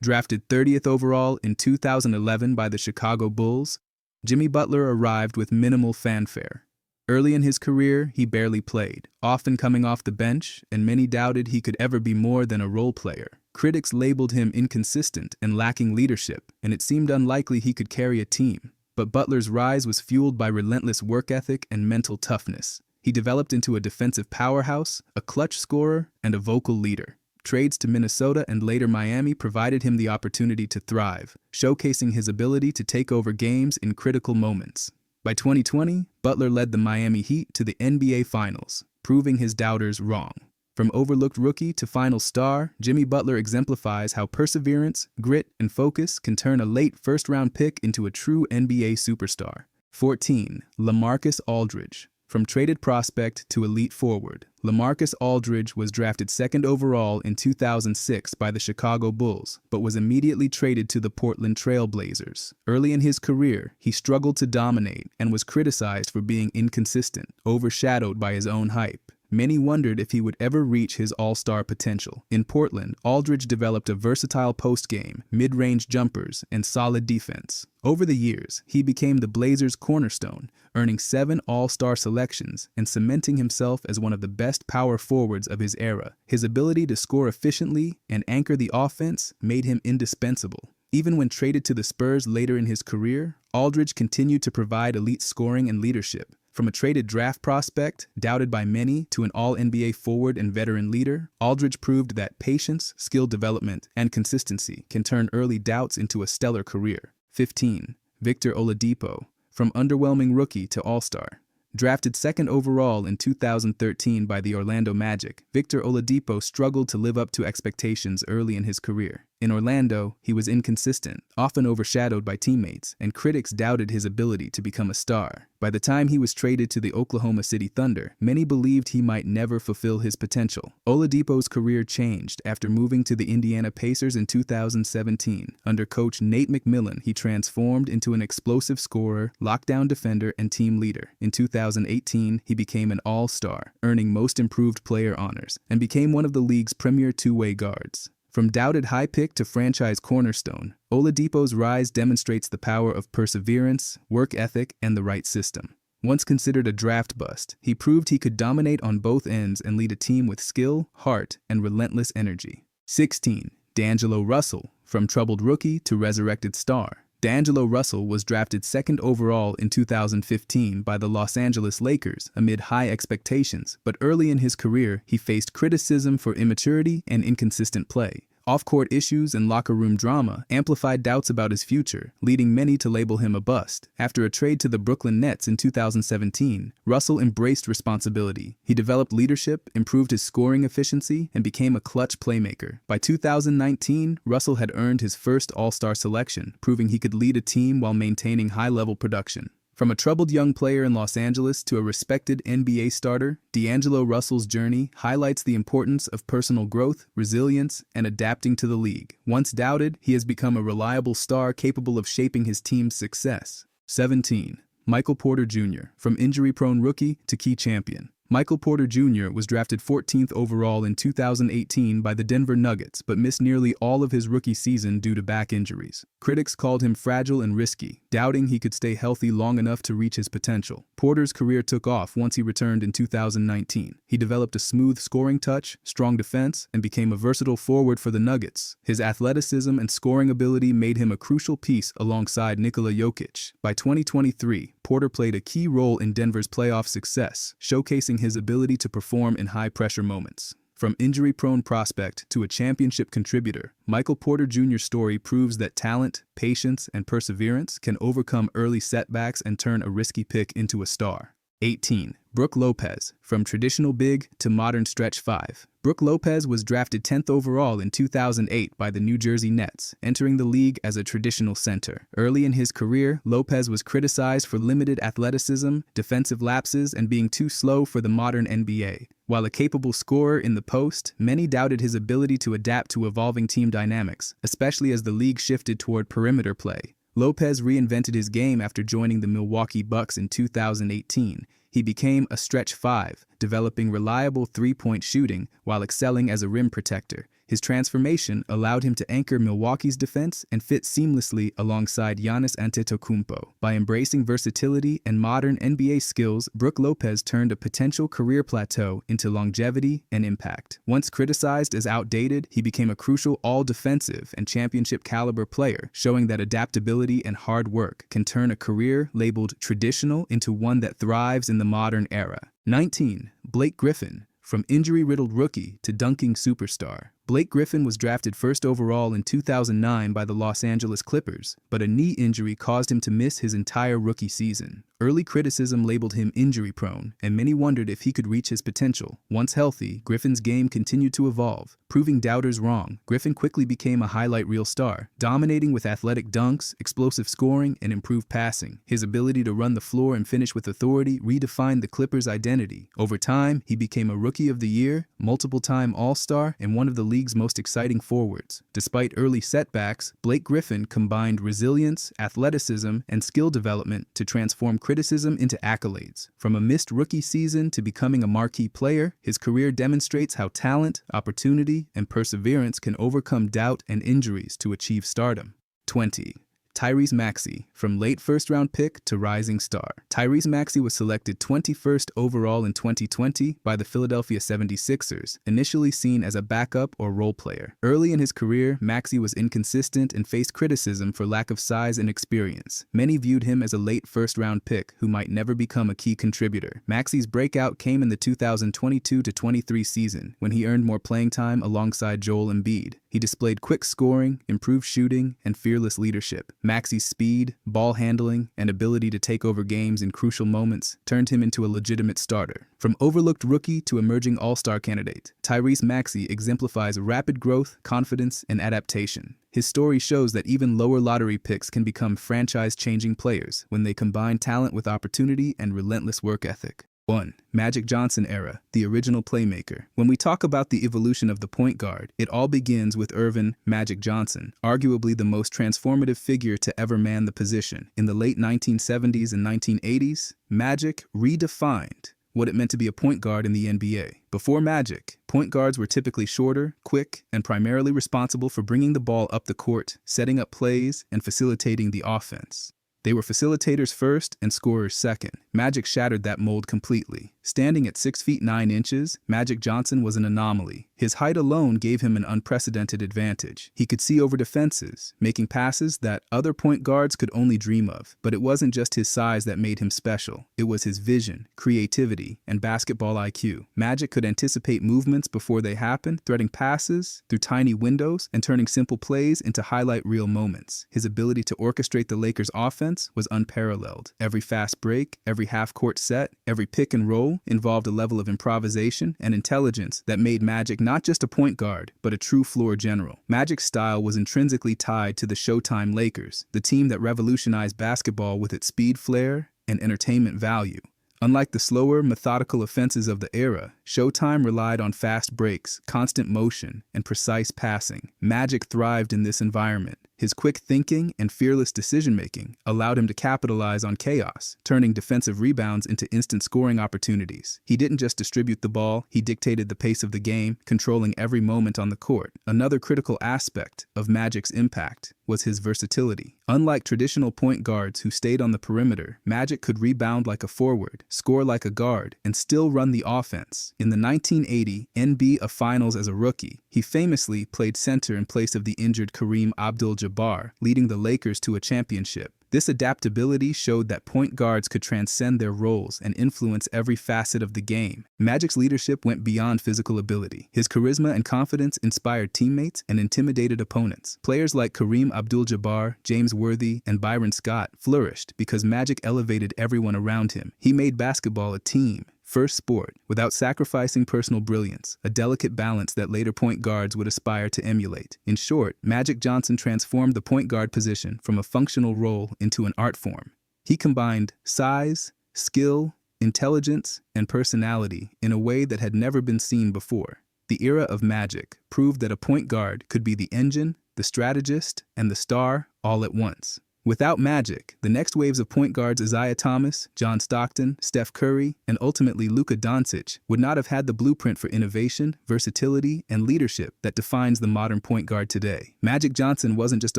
Drafted 30th overall in 2011 by the Chicago Bulls, Jimmy Butler arrived with minimal fanfare. Early in his career, he barely played, often coming off the bench, and many doubted he could ever be more than a role player. Critics labeled him inconsistent and lacking leadership, and it seemed unlikely he could carry a team. But Butler's rise was fueled by relentless work ethic and mental toughness. He developed into a defensive powerhouse, a clutch scorer, and a vocal leader. Trades to Minnesota and later Miami provided him the opportunity to thrive, showcasing his ability to take over games in critical moments. By 2020, Butler led the Miami Heat to the NBA Finals, proving his doubters wrong. From overlooked rookie to final star, Jimmy Butler exemplifies how perseverance, grit, and focus can turn a late first-round pick into a true NBA superstar. 14. LaMarcus Aldridge. From traded prospect to elite forward, LaMarcus Aldridge was drafted 2nd overall in 2006 by the Chicago Bulls, but was immediately traded to the Portland Trail Blazers. Early in his career, he struggled to dominate and was criticized for being inconsistent, overshadowed by his own hype. Many wondered if he would ever reach his all-star potential. In Portland, Aldridge developed a versatile post-game, mid-range jumpers, and solid defense. Over the years, he became the Blazers' cornerstone, earning 7 all-star selections and cementing himself as one of the best power forwards of his era. His ability to score efficiently and anchor the offense made him indispensable. Even when traded to the Spurs later in his career, Aldridge continued to provide elite scoring and leadership. From a traded draft prospect, doubted by many, to an all-NBA forward and veteran leader, Aldridge proved that patience, skill development, and consistency can turn early doubts into a stellar career. 15. Victor Oladipo. From underwhelming rookie to all-star. Drafted 2nd overall in 2013 by the Orlando Magic, Victor Oladipo struggled to live up to expectations early in his career. In Orlando, he was inconsistent, often overshadowed by teammates, and critics doubted his ability to become a star. By the time he was traded to the Oklahoma City Thunder, many believed he might never fulfill his potential. Oladipo's career changed after moving to the Indiana Pacers in 2017. Under coach Nate McMillan, he transformed into an explosive scorer, lockdown defender, and team leader. In 2018, he became an all-star, earning Most Improved Player honors, and became one of the league's premier two-way guards. From doubted high pick to franchise cornerstone, Oladipo's rise demonstrates the power of perseverance, work ethic, and the right system. Once considered a draft bust, he proved he could dominate on both ends and lead a team with skill, heart, and relentless energy. 16. D'Angelo Russell. From troubled rookie to resurrected star. D'Angelo Russell was drafted 2nd overall in 2015 by the Los Angeles Lakers amid high expectations, but early in his career, he faced criticism for immaturity and inconsistent play. Off-court issues and locker room drama amplified doubts about his future, leading many to label him a bust. After a trade to the Brooklyn Nets in 2017, Russell embraced responsibility. He developed leadership, improved his scoring efficiency, and became a clutch playmaker. By 2019, Russell had earned his first All-Star selection, proving he could lead a team while maintaining high-level production. From a troubled young player in Los Angeles to a respected NBA starter, D'Angelo Russell's journey highlights the importance of personal growth, resilience, and adapting to the league. Once doubted, he has become a reliable star capable of shaping his team's success. 17. Michael Porter Jr. From injury-prone rookie to key champion. Michael Porter Jr. was drafted 14th overall in 2018 by the Denver Nuggets, but missed nearly all of his rookie season due to back injuries. Critics called him fragile and risky, doubting he could stay healthy long enough to reach his potential. Porter's career took off once he returned in 2019. He developed a smooth scoring touch, strong defense, and became a versatile forward for the Nuggets. His athleticism and scoring ability made him a crucial piece alongside Nikola Jokic. By 2023, Porter played a key role in Denver's playoff success, showcasing his ability to perform in high-pressure moments. From injury-prone prospect to a championship contributor, Michael Porter Jr.'s story proves that talent, patience, and perseverance can overcome early setbacks and turn a risky pick into a star. 18. Brook Lopez. From traditional big to modern stretch 5. Brook Lopez was drafted 10th overall in 2008 by the New Jersey Nets, entering the league as a traditional center. Early in his career, Lopez was criticized for limited athleticism, defensive lapses, and being too slow for the modern NBA. While a capable scorer in the post, many doubted his ability to adapt to evolving team dynamics, especially as the league shifted toward perimeter play. Lopez reinvented his game after joining the Milwaukee Bucks in 2018. He became a stretch five, developing reliable three-point shooting while excelling as a rim protector. His transformation allowed him to anchor Milwaukee's defense and fit seamlessly alongside Giannis Antetokounmpo. By embracing versatility and modern NBA skills, Brook Lopez turned a potential career plateau into longevity and impact. Once criticized as outdated, he became a crucial all-defensive and championship-caliber player, showing that adaptability and hard work can turn a career labeled traditional into one that thrives in the modern era. 19. Blake Griffin. From injury-riddled rookie to dunking superstar, Blake Griffin was drafted first overall in 2009 by the Los Angeles Clippers, but a knee injury caused him to miss his entire rookie season. Early criticism labeled him injury-prone, and many wondered if he could reach his potential. Once healthy, Griffin's game continued to evolve. Proving doubters wrong, Griffin quickly became a highlight reel star, dominating with athletic dunks, explosive scoring, and improved passing. His ability to run the floor and finish with authority redefined the Clippers' identity. Over time, he became a Rookie of the Year, multiple-time All-Star, and one of the league's most exciting forwards. Despite early setbacks, Blake Griffin combined resilience, athleticism, and skill development to transform criticism into accolades. From a missed rookie season to becoming a marquee player, his career demonstrates how talent, opportunity, and perseverance can overcome doubt and injuries to achieve stardom. 20. Tyrese Maxey. From late first-round pick to rising star, Tyrese Maxey was selected 21st overall in 2020 by the Philadelphia 76ers, initially seen as a backup or role player. Early in his career, Maxey was inconsistent and faced criticism for lack of size and experience. Many viewed him as a late first-round pick who might never become a key contributor. Maxey's breakout came in the 2022-23 season, when he earned more playing time alongside Joel Embiid. He displayed quick scoring, improved shooting, and fearless leadership. Maxey's speed, ball handling, and ability to take over games in crucial moments turned him into a legitimate starter. From overlooked rookie to emerging all-star candidate, Tyrese Maxey exemplifies rapid growth, confidence, and adaptation. His story shows that even lower lottery picks can become franchise-changing players when they combine talent with opportunity and relentless work ethic. 1. Magic Johnson era, the original playmaker. When we talk about the evolution of the point guard, it all begins with Earvin Magic Johnson, arguably the most transformative figure to ever man the position. In the late 1970s and 1980s, Magic redefined what it meant to be a point guard in the NBA. Before Magic, point guards were typically shorter, quick, and primarily responsible for bringing the ball up the court, setting up plays, and facilitating the offense. They were facilitators first and scorers second. Magic shattered that mold completely. Standing at 6 feet 9 inches, Magic Johnson was an anomaly. His height alone gave him an unprecedented advantage. He could see over defenses, making passes that other point guards could only dream of. But it wasn't just his size that made him special. It was his vision, creativity, and basketball IQ. Magic could anticipate movements before they happened, threading passes through tiny windows and turning simple plays into highlight reel moments. His ability to orchestrate the Lakers' offense was unparalleled. Every fast break, every half-court set, every pick and roll involved a level of improvisation and intelligence that made Magic not just a point guard, but a true floor general. Magic's style was intrinsically tied to the Showtime Lakers, the team that revolutionized basketball with its speed flair and entertainment value. Unlike the slower, methodical offenses of the era, Showtime relied on fast breaks, constant motion, and precise passing. Magic thrived in this environment. His quick thinking and fearless decision-making allowed him to capitalize on chaos, turning defensive rebounds into instant scoring opportunities. He didn't just distribute the ball, he dictated the pace of the game, controlling every moment on the court. Another critical aspect of Magic's impact was his versatility. Unlike traditional point guards who stayed on the perimeter, Magic could rebound like a forward, score like a guard, and still run the offense. In the 1980 NBA Finals as a rookie, he famously played center in place of the injured Kareem Abdul-Jabbar, leading the Lakers to a championship. This adaptability showed that point guards could transcend their roles and influence every facet of the game. Magic's leadership went beyond physical ability. His charisma and confidence inspired teammates and intimidated opponents. Players like Kareem Abdul-Jabbar, James Worthy, and Byron Scott flourished because Magic elevated everyone around him. He made basketball a team first sport without sacrificing personal brilliance, a delicate balance that later point guards would aspire to emulate. In short, Magic Johnson transformed the point guard position from a functional role into an art form. He combined size, skill, intelligence, and personality in a way that had never been seen before. The era of Magic proved that a point guard could be the engine, the strategist, and the star all at once. Without Magic, the next waves of point guards Isaiah Thomas, John Stockton, Steph Curry, and ultimately Luka Doncic would not have had the blueprint for innovation, versatility, and leadership that defines the modern point guard today. Magic Johnson wasn't just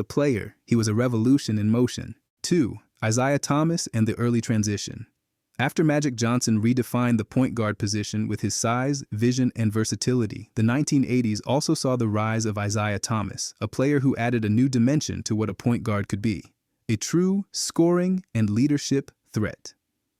a player, he was a revolution in motion. 2. Isaiah Thomas and the early transition. After Magic Johnson redefined the point guard position with his size, vision, and versatility, the 1980s also saw the rise of Isaiah Thomas, a player who added a new dimension to what a point guard could be. A true scoring and leadership threat.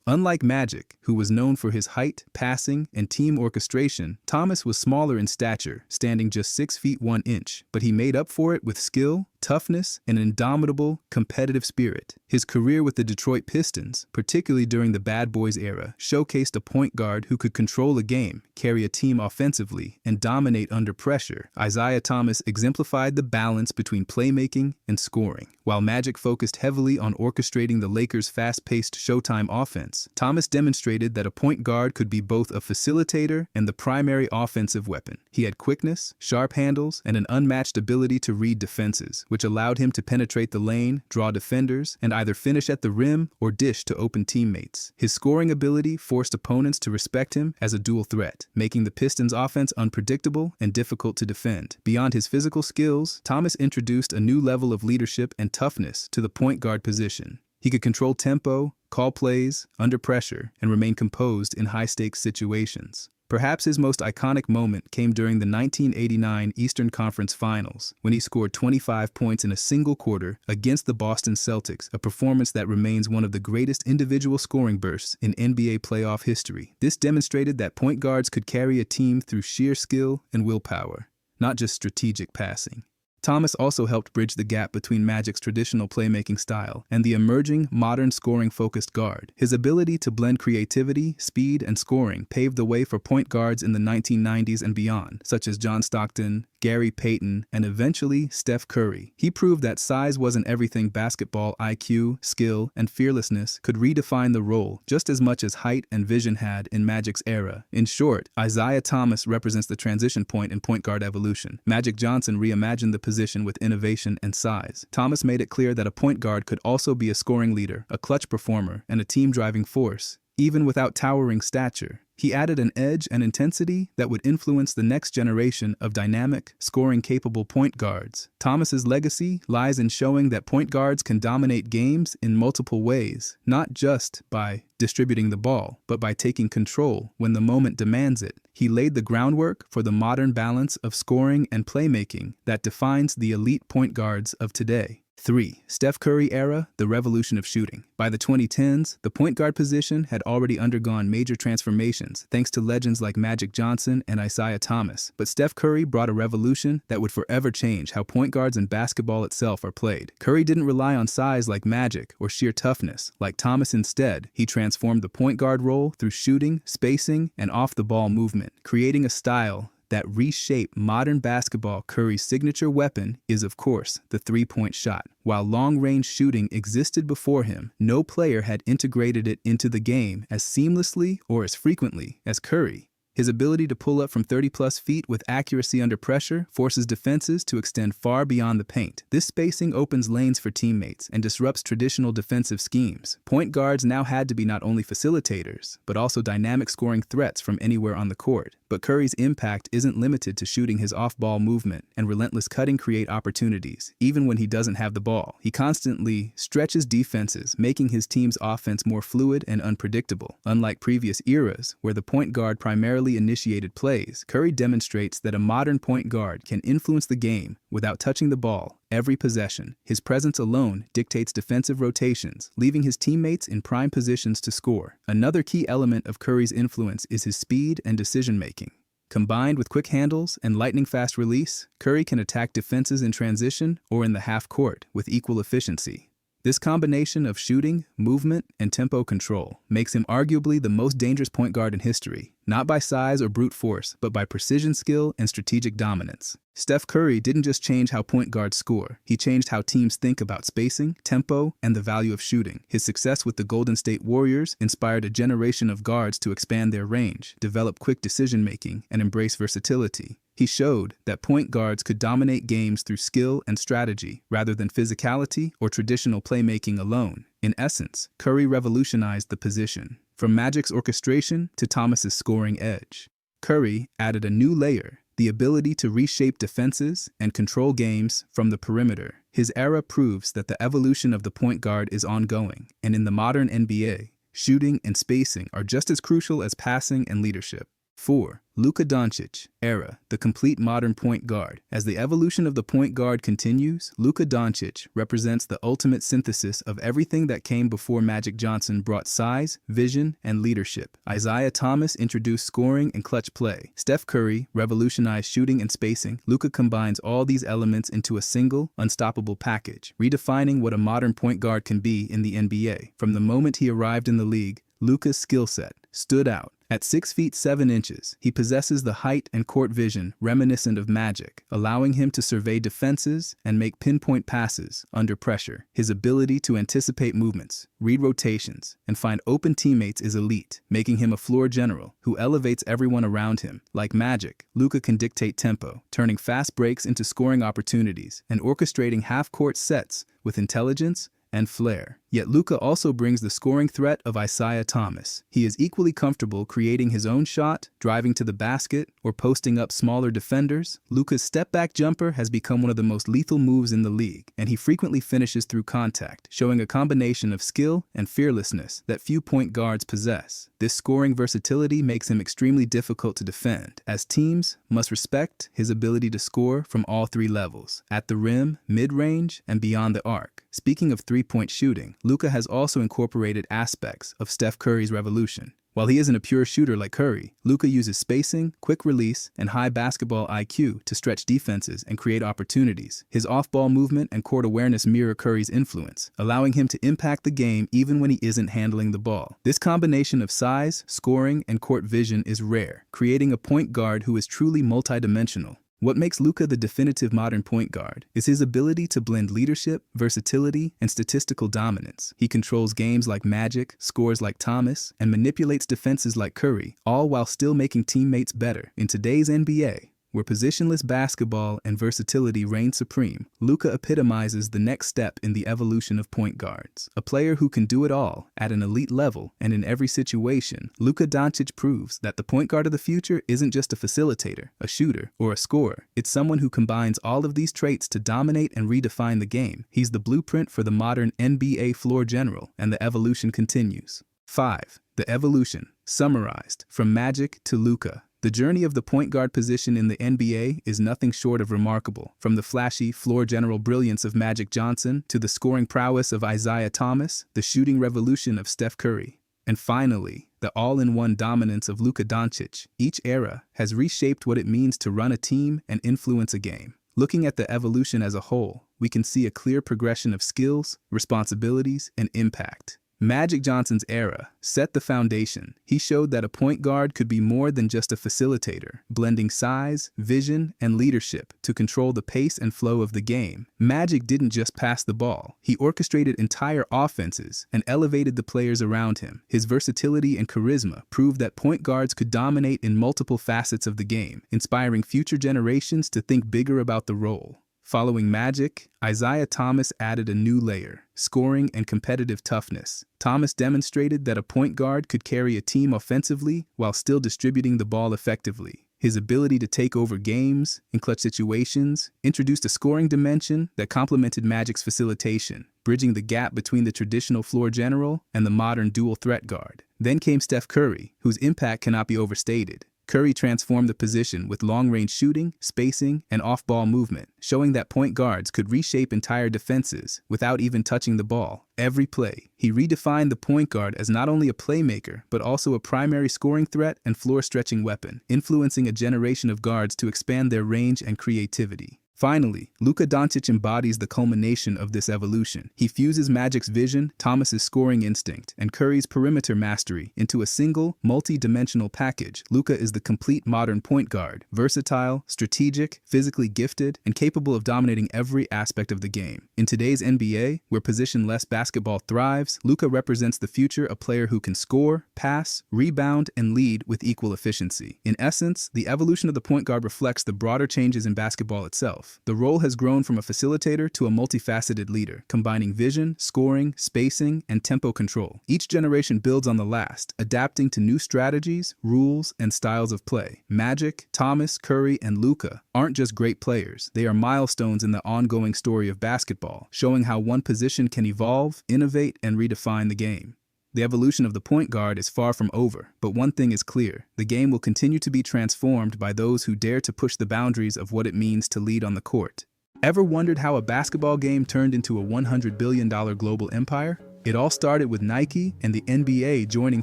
Unlike Magic, who was known for his height, passing, and team orchestration, Thomas was smaller in stature, standing just 6 feet 1 inch, but he made up for it with skill, toughness, and an indomitable, competitive spirit. His career with the Detroit Pistons, particularly during the Bad Boys era, showcased a point guard who could control a game, carry a team offensively, and dominate under pressure. Isaiah Thomas exemplified the balance between playmaking and scoring. While Magic focused heavily on orchestrating the Lakers' fast-paced Showtime offense, Thomas demonstrated that a point guard could be both a facilitator and the primary offensive weapon. He had quickness, sharp handles, and an unmatched ability to read defenses, which allowed him to penetrate the lane, draw defenders, and either finish at the rim or dish to open teammates. His scoring ability forced opponents to respect him as a dual threat, making the Pistons' offense unpredictable and difficult to defend. Beyond his physical skills, Thomas introduced a new level of leadership and toughness to the point guard position. He could control tempo, call plays under pressure, and remain composed in high-stakes situations. Perhaps his most iconic moment came during the 1989 Eastern Conference Finals, when he scored 25 points in a single quarter against the Boston Celtics, a performance that remains one of the greatest individual scoring bursts in NBA playoff history. This demonstrated that point guards could carry a team through sheer skill and willpower, not just strategic passing. Thomas also helped bridge the gap between Magic's traditional playmaking style and the emerging, modern scoring-focused guard. His ability to blend creativity, speed, and scoring paved the way for point guards in the 1990s and beyond, such as John Stockton, Gary Payton, and eventually Steph Curry. He proved that size wasn't everything. Basketball IQ, skill, and fearlessness could redefine the role just as much as height and vision had in Magic's era. In short, Isaiah Thomas represents the transition point in point guard evolution. Magic Johnson reimagined the position with innovation and size. Thomas made it clear that a point guard could also be a scoring leader, a clutch performer, and a team-driving force. Even without towering stature, he added an edge and intensity that would influence the next generation of dynamic, scoring-capable point guards. Thomas's legacy lies in showing that point guards can dominate games in multiple ways, not just by distributing the ball, but by taking control when the moment demands it. He laid the groundwork for the modern balance of scoring and playmaking that defines the elite point guards of today. 3. Steph Curry era, the revolution of shooting. By the 2010s, the point guard position had already undergone major transformations thanks to legends like Magic Johnson and Isaiah Thomas. But Steph Curry brought a revolution that would forever change how point guards and basketball itself are played. Curry didn't rely on size like Magic or sheer toughness like Thomas. Instead, he transformed the point guard role through shooting, spacing, and off-the-ball movement, creating a style that reshaped modern basketball. Curry's signature weapon is, of course, the three-point shot. While long-range shooting existed before him, no player had integrated it into the game as seamlessly or as frequently as Curry. His ability to pull up from 30-plus feet with accuracy under pressure forces defenses to extend far beyond the paint. This spacing opens lanes for teammates and disrupts traditional defensive schemes. Point guards now had to be not only facilitators, but also dynamic scoring threats from anywhere on the court. But Curry's impact isn't limited to shooting. His off-ball movement and relentless cutting create opportunities, even when he doesn't have the ball. He constantly stretches defenses, making his team's offense more fluid and unpredictable. Unlike previous eras, where the point guard primarily initiated plays, Curry demonstrates that a modern point guard can influence the game without touching the ball every possession. His presence alone dictates defensive rotations, leaving his teammates in prime positions to score. Another key element of Curry's influence is his speed and decision-making. Combined with quick handles and lightning-fast release, Curry can attack defenses in transition or in the half court with equal efficiency. This combination of shooting, movement, and tempo control makes him arguably the most dangerous point guard in history, not by size or brute force, but by precision skill and strategic dominance. Steph Curry didn't just change how point guards score, he changed how teams think about spacing, tempo, and the value of shooting. His success with the Golden State Warriors inspired a generation of guards to expand their range, develop quick decision-making, and embrace versatility. He showed that point guards could dominate games through skill and strategy rather than physicality or traditional playmaking alone. In essence, Curry revolutionized the position, from Magic's orchestration to Thomas's scoring edge. Curry added a new layer, the ability to reshape defenses and control games from the perimeter. His era proves that the evolution of the point guard is ongoing, and in the modern NBA, shooting and spacing are just as crucial as passing and leadership. 4. Luka Doncic, era, the complete modern point guard. As the evolution of the point guard continues, Luka Doncic represents the ultimate synthesis of everything that came before Magic Johnson brought size, vision, and leadership. Isaiah Thomas introduced scoring and clutch play. Steph Curry revolutionized shooting and spacing. Luka combines all these elements into a single, unstoppable package, redefining what a modern point guard can be in the NBA. From the moment he arrived in the league, Luka's skill set stood out. At 6 feet 7 inches, he possesses the height and court vision reminiscent of Magic, allowing him to survey defenses and make pinpoint passes under pressure. His ability to anticipate movements, read rotations, and find open teammates is elite, making him a floor general who elevates everyone around him. Like Magic, Luka can dictate tempo, turning fast breaks into scoring opportunities and orchestrating half-court sets with intelligence and flair. Yet Luka also brings the scoring threat of Isaiah Thomas. He is equally comfortable creating his own shot, driving to the basket, or posting up smaller defenders. Luka's step-back jumper has become one of the most lethal moves in the league, and he frequently finishes through contact, showing a combination of skill and fearlessness that few point guards possess. This scoring versatility makes him extremely difficult to defend, as teams must respect his ability to score from all three levels, at the rim, mid-range, and beyond the arc. Speaking of three-point shooting, Luka has also incorporated aspects of Steph Curry's revolution. While he isn't a pure shooter like Curry, Luka uses spacing, quick release, and high basketball IQ to stretch defenses and create opportunities. His off-ball movement and court awareness mirror Curry's influence, allowing him to impact the game even when he isn't handling the ball. This combination of size, scoring, and court vision is rare, creating a point guard who is truly multidimensional. What makes Luka the definitive modern point guard is his ability to blend leadership, versatility, and statistical dominance. He controls games like Magic, scores like Thomas, and manipulates defenses like Curry, all while still making teammates better. In today's NBA, where positionless basketball and versatility reign supreme, Luka epitomizes the next step in the evolution of point guards. A player who can do it all at an elite level and in every situation, Luka Doncic proves that the point guard of the future isn't just a facilitator, a shooter, or a scorer. It's someone who combines all of these traits to dominate and redefine the game. He's the blueprint for the modern NBA floor general, and the evolution continues. 5. The evolution, summarized, from Magic to Luka. The journey of the point guard position in the NBA is nothing short of remarkable. From the flashy, floor general brilliance of Magic Johnson to the scoring prowess of Isaiah Thomas, the shooting revolution of Steph Curry, and finally, the all-in-one dominance of Luka Doncic. Each era has reshaped what it means to run a team and influence a game. Looking at the evolution as a whole, we can see a clear progression of skills, responsibilities, and impact. Magic Johnson's era set the foundation. He showed that a point guard could be more than just a facilitator, blending size, vision, and leadership to control the pace and flow of the game. Magic didn't just pass the ball. He orchestrated entire offenses and elevated the players around him. His versatility and charisma proved that point guards could dominate in multiple facets of the game, inspiring future generations to think bigger about the role. Following Magic, Isaiah Thomas added a new layer, scoring and competitive toughness. Thomas demonstrated that a point guard could carry a team offensively while still distributing the ball effectively. His ability to take over games in clutch situations introduced a scoring dimension that complemented Magic's facilitation, bridging the gap between the traditional floor general and the modern dual threat guard. Then came Steph Curry, whose impact cannot be overstated. Curry transformed the position with long-range shooting, spacing, and off-ball movement, showing that point guards could reshape entire defenses without even touching the ball. Every play, he redefined the point guard as not only a playmaker, but also a primary scoring threat and floor-stretching weapon, influencing a generation of guards to expand their range and creativity. Finally, Luka Doncic embodies the culmination of this evolution. He fuses Magic's vision, Thomas's scoring instinct, and Curry's perimeter mastery into a single, multi-dimensional package. Luka is the complete modern point guard, versatile, strategic, physically gifted, and capable of dominating every aspect of the game. In today's NBA, where position-less basketball thrives, Luka represents the future, a player who can score, pass, rebound, and lead with equal efficiency. In essence, the evolution of the point guard reflects the broader changes in basketball itself. The role has grown from a facilitator to a multifaceted leader, combining vision, scoring, spacing, and tempo control. Each generation builds on the last, adapting to new strategies, rules, and styles of play. Magic, Thomas, Curry, and Luka aren't just great players. They are milestones in the ongoing story of basketball, showing how one position can evolve, innovate, and redefine the game. The evolution of the point guard is far from over, but one thing is clear: the game will continue to be transformed by those who dare to push the boundaries of what it means to lead on the court. Ever wondered how a basketball game turned into a $100 billion global empire? It all started with Nike and the NBA joining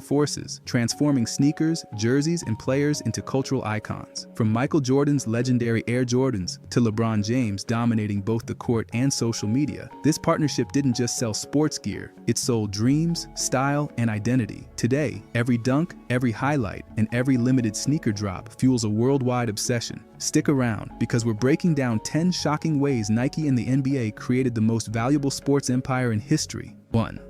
forces, transforming sneakers, jerseys, and players into cultural icons. From Michael Jordan's legendary Air Jordans to LeBron James dominating both the court and social media, this partnership didn't just sell sports gear, it sold dreams, style, and identity. Today, every dunk, every highlight, and every limited sneaker drop fuels a worldwide obsession. Stick around, because we're breaking down 10 shocking ways Nike and the NBA created the most valuable sports empire in history. 1.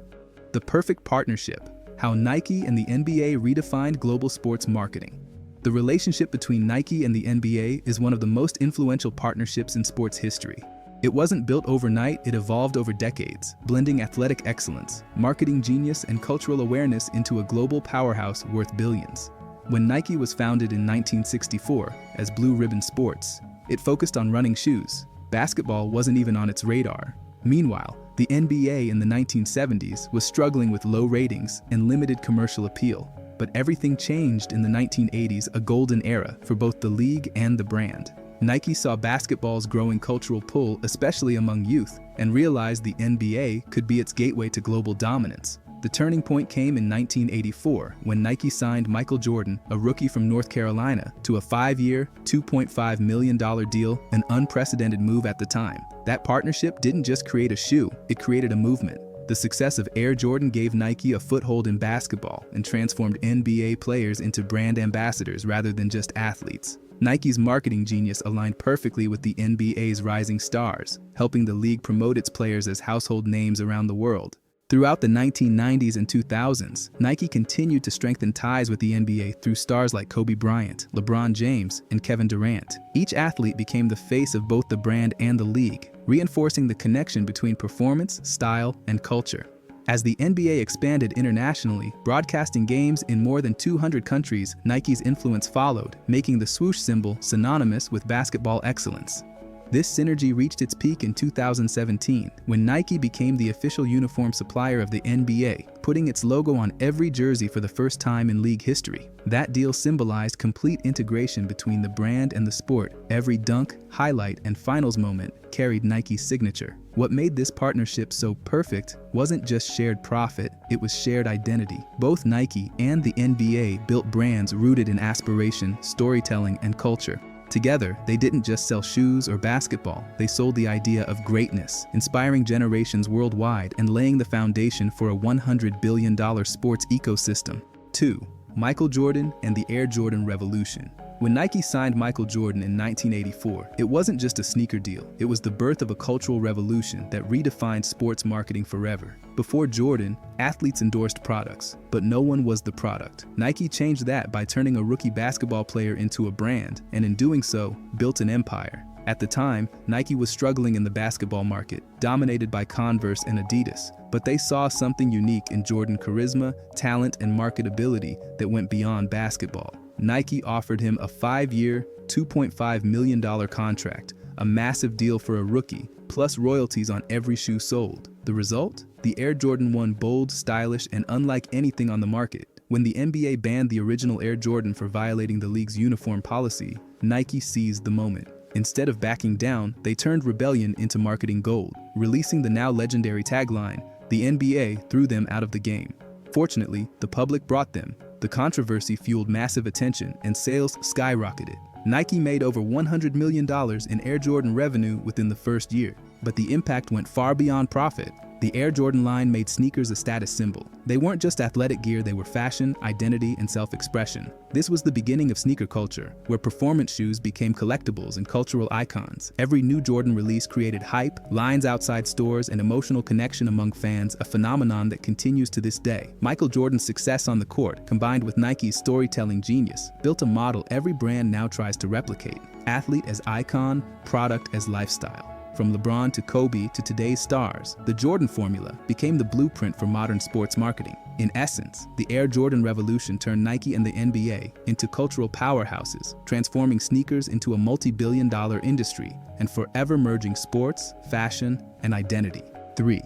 The perfect partnership: how Nike and the NBA redefined global sports marketing. The relationship between Nike and the NBA is one of the most influential partnerships in sports history. It wasn't built overnight, it evolved over decades, blending athletic excellence, marketing genius, and cultural awareness into a global powerhouse worth billions. When Nike was founded in 1964 as Blue Ribbon Sports, it focused on running shoes. Basketball wasn't even on its radar. Meanwhile, the NBA in the 1970s was struggling with low ratings and limited commercial appeal. But everything changed in the 1980s, a golden era for both the league and the brand. Nike saw basketball's growing cultural pull, especially among youth, and realized the NBA could be its gateway to global dominance. The turning point came in 1984 when Nike signed Michael Jordan, a rookie from North Carolina, to a 5-year, $2.5 million deal, an unprecedented move at the time. That partnership didn't just create a shoe, it created a movement. The success of Air Jordan gave Nike a foothold in basketball and transformed NBA players into brand ambassadors rather than just athletes. Nike's marketing genius aligned perfectly with the NBA's rising stars, helping the league promote its players as household names around the world. Throughout the 1990s and 2000s, Nike continued to strengthen ties with the NBA through stars like Kobe Bryant, LeBron James, and Kevin Durant. Each athlete became the face of both the brand and the league, reinforcing the connection between performance, style, and culture. As the NBA expanded internationally, broadcasting games in more than 200 countries, Nike's influence followed, making the swoosh symbol synonymous with basketball excellence. This synergy reached its peak in 2017, when Nike became the official uniform supplier of the NBA, putting its logo on every jersey for the first time in league history. That deal symbolized complete integration between the brand and the sport. Every dunk, highlight, and finals moment carried Nike's signature. What made this partnership so perfect wasn't just shared profit, it was shared identity. Both Nike and the NBA built brands rooted in aspiration, storytelling, and culture. Together, they didn't just sell shoes or basketball, they sold the idea of greatness, inspiring generations worldwide and laying the foundation for a $100 billion sports ecosystem. 2. Michael Jordan and the Air Jordan revolution. When Nike signed Michael Jordan in 1984, it wasn't just a sneaker deal, it was the birth of a cultural revolution that redefined sports marketing forever. Before Jordan, athletes endorsed products, but no one was the product. Nike changed that by turning a rookie basketball player into a brand, and in doing so, built an empire. At the time, Nike was struggling in the basketball market, dominated by Converse and Adidas, but they saw something unique in Jordan's charisma, talent, and marketability that went beyond basketball. Nike offered him a 5-year, $2.5 million contract, a massive deal for a rookie, plus royalties on every shoe sold. The result? The Air Jordan 1, bold, stylish, and unlike anything on the market. When the NBA banned the original Air Jordan for violating the league's uniform policy, Nike seized the moment. Instead of backing down, they turned rebellion into marketing gold, releasing the now legendary tagline, "The NBA threw them out of the game." Fortunately, the public brought them. The controversy fueled massive attention and sales skyrocketed. Nike made over $100 million in Air Jordan revenue within the first year. But the impact went far beyond profit. The Air Jordan line made sneakers a status symbol. They weren't just athletic gear, they were fashion, identity, and self-expression. This was the beginning of sneaker culture, where performance shoes became collectibles and cultural icons. Every new Jordan release created hype, lines outside stores, and emotional connection among fans, a phenomenon that continues to this day. Michael Jordan's success on the court, combined with Nike's storytelling genius, built a model every brand now tries to replicate. Athlete as icon, product as lifestyle. From LeBron to Kobe to today's stars, the Jordan formula became the blueprint for modern sports marketing. In essence, the Air Jordan revolution turned Nike and the NBA into cultural powerhouses, transforming sneakers into a multi-billion-dollar industry and forever merging sports, fashion, and identity. 3.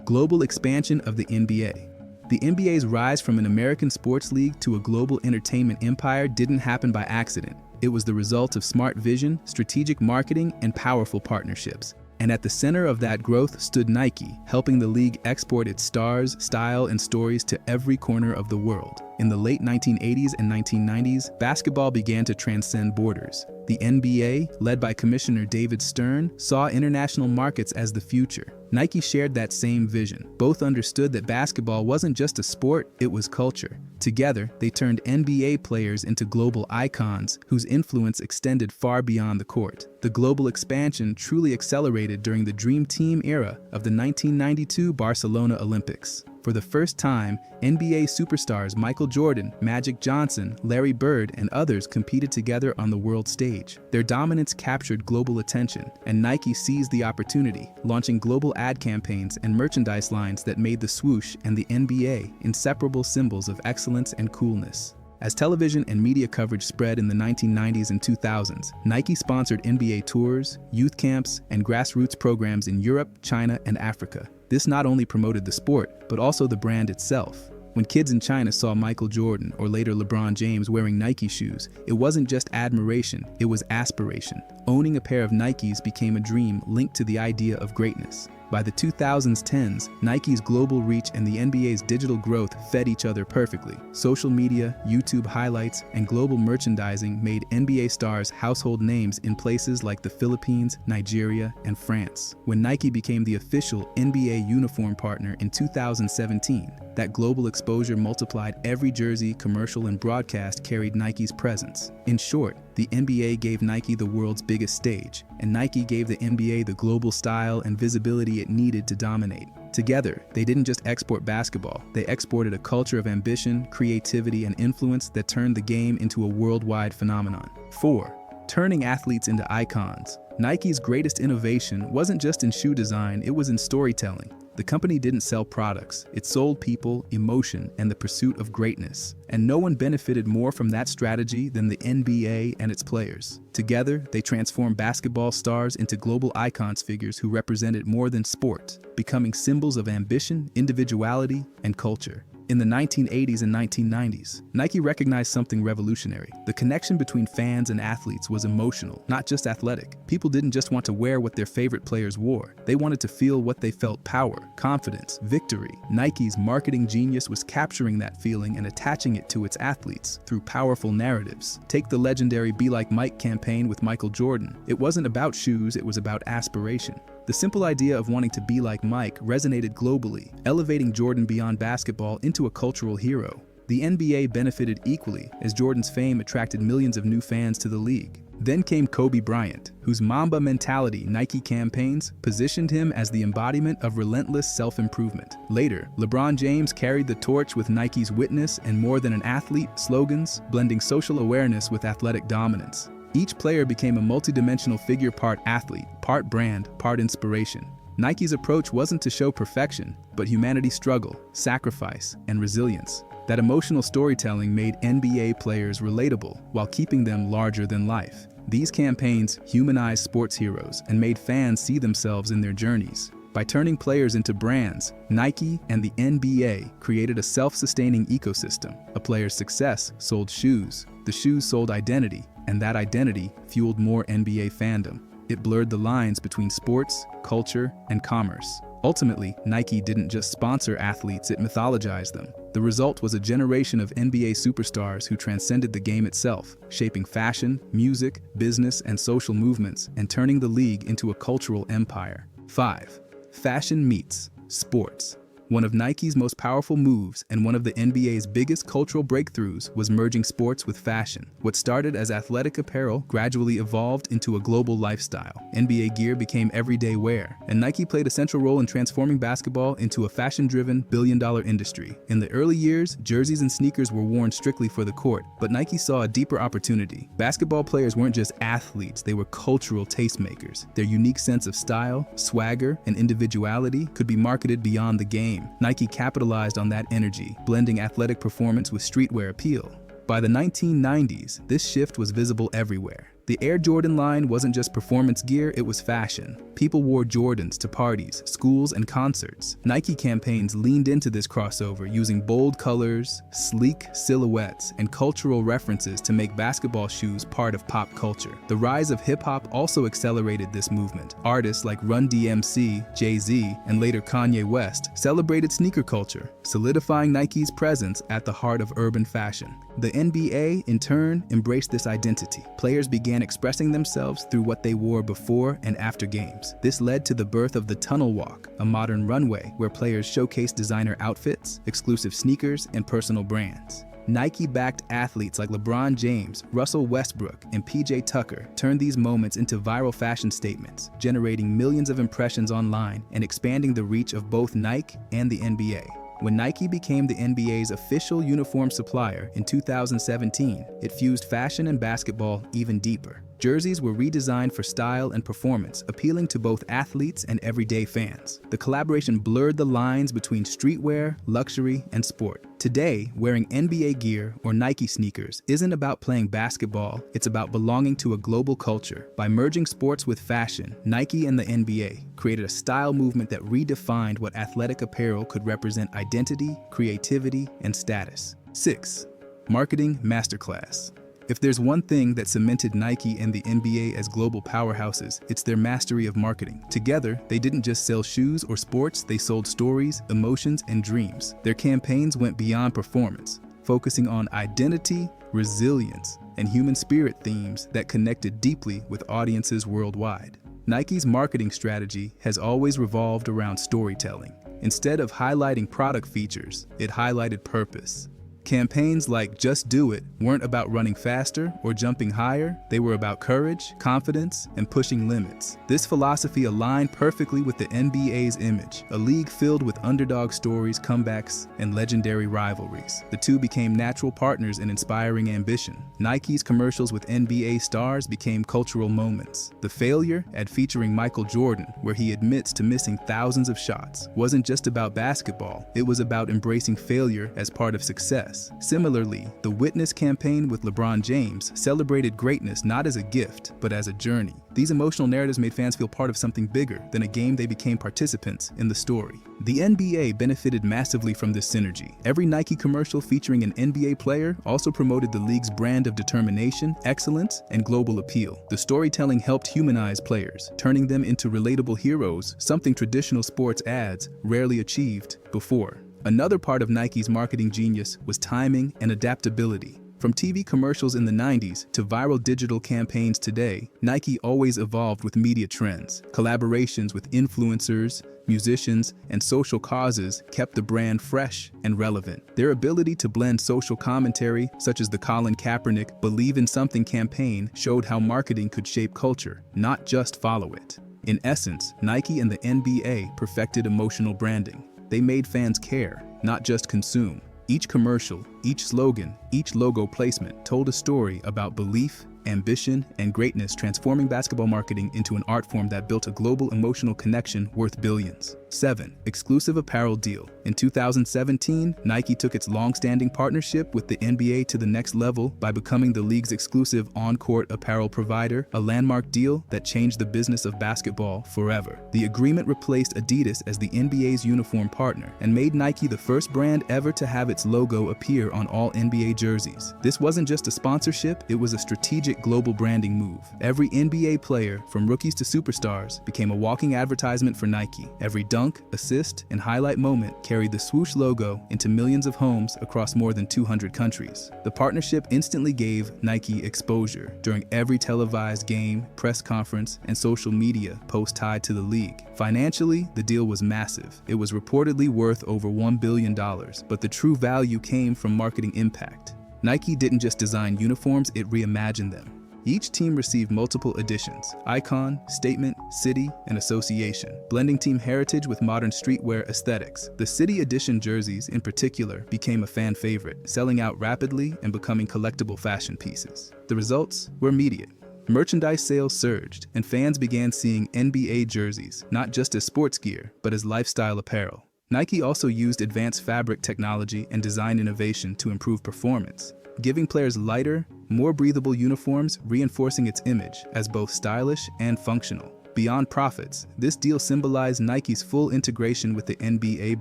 Global expansion of the NBA. The NBA's rise from an American sports league to a global entertainment empire didn't happen by accident. It was the result of smart vision, strategic marketing, and powerful partnerships. And at the center of that growth stood Nike, helping the league export its stars, style, and stories to every corner of the world. In the late 1980s and 1990s, basketball began to transcend borders. The NBA, led by Commissioner David Stern, saw international markets as the future. Nike shared that same vision. Both understood that basketball wasn't just a sport, it was culture. Together, they turned NBA players into global icons whose influence extended far beyond the court. The global expansion truly accelerated during the Dream Team era of the 1992 Barcelona Olympics. For the first time, NBA superstars Michael Jordan, Magic Johnson, Larry Bird, and others competed together on the world stage. Their dominance captured global attention, and Nike seized the opportunity, launching global ad campaigns and merchandise lines that made the swoosh and the NBA inseparable symbols of excellence and coolness. As television and media coverage spread in the 1990s and 2000s, Nike sponsored NBA tours, youth camps, and grassroots programs in Europe, China, and Africa. This not only promoted the sport, but also the brand itself. When kids in China saw Michael Jordan or later LeBron James wearing Nike shoes, it wasn't just admiration, it was aspiration. Owning a pair of Nikes became a dream linked to the idea of greatness. By the 2010s, Nike's global reach and the NBA's digital growth fed each other perfectly. Social media, YouTube highlights, and global merchandising made NBA stars household names in places like the Philippines, Nigeria, and France. When Nike became the official NBA uniform partner in 2017, that global exposure multiplied. Every jersey, commercial, and broadcast carried Nike's presence. In short, the NBA gave Nike the world's biggest stage, and Nike gave the NBA the global style and visibility it needed to dominate. Together, they didn't just export basketball, they exported a culture of ambition, creativity, and influence that turned the game into a worldwide phenomenon. 4. Turning athletes into icons. Nike's greatest innovation wasn't just in shoe design, it was in storytelling. The company didn't sell products, it sold people, emotion, and the pursuit of greatness. And no one benefited more from that strategy than the NBA and its players. Together, they transformed basketball stars into global icons, figures who represented more than sport, becoming symbols of ambition, individuality, and culture. In the 1980s and 1990s, Nike recognized something revolutionary. The connection between fans and athletes was emotional, not just athletic. People didn't just want to wear what their favorite players wore. They wanted to feel what they felt: power, confidence, victory. Nike's marketing genius was capturing that feeling and attaching it to its athletes through powerful narratives. Take the legendary Be Like Mike campaign with Michael Jordan. It wasn't about shoes, it was about aspiration. The simple idea of wanting to be like Mike resonated globally, elevating Jordan beyond basketball into a cultural hero. The NBA benefited equally, as Jordan's fame attracted millions of new fans to the league. Then came Kobe Bryant, whose Mamba mentality Nike campaigns positioned him as the embodiment of relentless self-improvement. Later, LeBron James carried the torch with Nike's Witness and More Than an Athlete slogans, blending social awareness with athletic dominance. Each player became a multidimensional figure, part athlete, part brand, part inspiration. Nike's approach wasn't to show perfection, but humanity's struggle, sacrifice, and resilience. That emotional storytelling made NBA players relatable while keeping them larger than life. These campaigns humanized sports heroes and made fans see themselves in their journeys. By turning players into brands, Nike and the NBA created a self-sustaining ecosystem. A player's success sold shoes, the shoes sold identity, and that identity fueled more NBA fandom. It blurred the lines between sports, culture, and commerce. Ultimately, Nike didn't just sponsor athletes, it mythologized them. The result was a generation of NBA superstars who transcended the game itself, shaping fashion, music, business, and social movements, and turning the league into a cultural empire. 5. Fashion meets sports. One of Nike's most powerful moves and one of the NBA's biggest cultural breakthroughs was merging sports with fashion. What started as athletic apparel gradually evolved into a global lifestyle. NBA gear became everyday wear, and Nike played a central role in transforming basketball into a fashion-driven, billion-dollar industry. In the early years, jerseys and sneakers were worn strictly for the court, but Nike saw a deeper opportunity. Basketball players weren't just athletes, they were cultural tastemakers. Their unique sense of style, swagger, and individuality could be marketed beyond the game. Nike capitalized on that energy, blending athletic performance with streetwear appeal. By the 1990s, this shift was visible everywhere. The Air Jordan line wasn't just performance gear, it was fashion. People wore Jordans to parties, schools, and concerts. Nike campaigns leaned into this crossover, using bold colors, sleek silhouettes, and cultural references to make basketball shoes part of pop culture. The rise of hip-hop also accelerated this movement. Artists like Run DMC, Jay-Z, and later Kanye West celebrated sneaker culture, solidifying Nike's presence at the heart of urban fashion. The NBA, in turn, embraced this identity. Players began expressing themselves through what they wore before and after games. This led to the birth of the tunnel walk, a modern runway where players showcase designer outfits, exclusive sneakers, and personal brands. Nike-backed athletes like LeBron James, Russell Westbrook, and PJ Tucker turned these moments into viral fashion statements, generating millions of impressions online and expanding the reach of both Nike and the NBA. When Nike became the NBA's official uniform supplier in 2017, it fused fashion and basketball even deeper. Jerseys were redesigned for style and performance, appealing to both athletes and everyday fans. The collaboration blurred the lines between streetwear, luxury, and sport. Today, wearing NBA gear or Nike sneakers isn't about playing basketball, it's about belonging to a global culture. By merging sports with fashion, Nike and the NBA created a style movement that redefined what athletic apparel could represent: identity, creativity, and status. 6. Marketing masterclass. If there's one thing that cemented Nike and the NBA as global powerhouses, it's their mastery of marketing. Together, they didn't just sell shoes or sports, they sold stories, emotions, and dreams. Their campaigns went beyond performance, focusing on identity, resilience, and human spirit themes that connected deeply with audiences worldwide. Nike's marketing strategy has always revolved around storytelling. Instead of highlighting product features, it highlighted purpose. Campaigns like Just Do It weren't about running faster or jumping higher, they were about courage, confidence, and pushing limits. This philosophy aligned perfectly with the NBA's image, a league filled with underdog stories, comebacks, and legendary rivalries. The two became natural partners in inspiring ambition. Nike's commercials with NBA stars became cultural moments. The Failure ad featuring Michael Jordan, where he admits to missing thousands of shots, wasn't just about basketball, it was about embracing failure as part of success. Similarly, the Witness campaign with LeBron James celebrated greatness not as a gift, but as a journey. These emotional narratives made fans feel part of something bigger than a game; they became participants in the story. The NBA benefited massively from this synergy. Every Nike commercial featuring an NBA player also promoted the league's brand of determination, excellence, and global appeal. The storytelling helped humanize players, turning them into relatable heroes, something traditional sports ads rarely achieved before. Another part of Nike's marketing genius was timing and adaptability. From TV commercials in the 90s to viral digital campaigns today, Nike always evolved with media trends. Collaborations with influencers, musicians, and social causes kept the brand fresh and relevant. Their ability to blend social commentary, such as the Colin Kaepernick "Believe in Something" campaign, showed how marketing could shape culture, not just follow it. In essence, Nike and the NBA perfected emotional branding. They made fans care, not just consume. Each commercial, each slogan, each logo placement told a story about belief, ambition, and greatness, transforming basketball marketing into an art form that built a global emotional connection worth billions. 7. Exclusive apparel deal. In 2017, Nike took its long-standing partnership with the NBA to the next level by becoming the league's exclusive on-court apparel provider, a landmark deal that changed the business of basketball forever. The agreement replaced Adidas as the NBA's uniform partner and made Nike the first brand ever to have its logo appear on all NBA jerseys. This wasn't just a sponsorship, it was a strategic global branding move. Every NBA player, from rookies to superstars, became a walking advertisement for Nike. Every dunk, dunk, assist, and highlight moment carried the swoosh logo into millions of homes across more than 200 countries. The partnership instantly gave Nike exposure during every televised game, press conference, and social media post tied to the league. Financially, the deal was massive. It was reportedly worth over $1 billion, but the true value came from marketing impact. Nike didn't just design uniforms, it reimagined them. Each team received multiple editions: icon, statement, city, and association, blending team heritage with modern streetwear aesthetics. The city edition jerseys, in particular, became a fan favorite, selling out rapidly and becoming collectible fashion pieces. The results were immediate. Merchandise sales surged, and fans began seeing NBA jerseys, not just as sports gear, but as lifestyle apparel. Nike also used advanced fabric technology and design innovation to improve performance, giving players lighter, more breathable uniforms, reinforcing its image as both stylish and functional. Beyond profits, this deal symbolized Nike's full integration with the NBA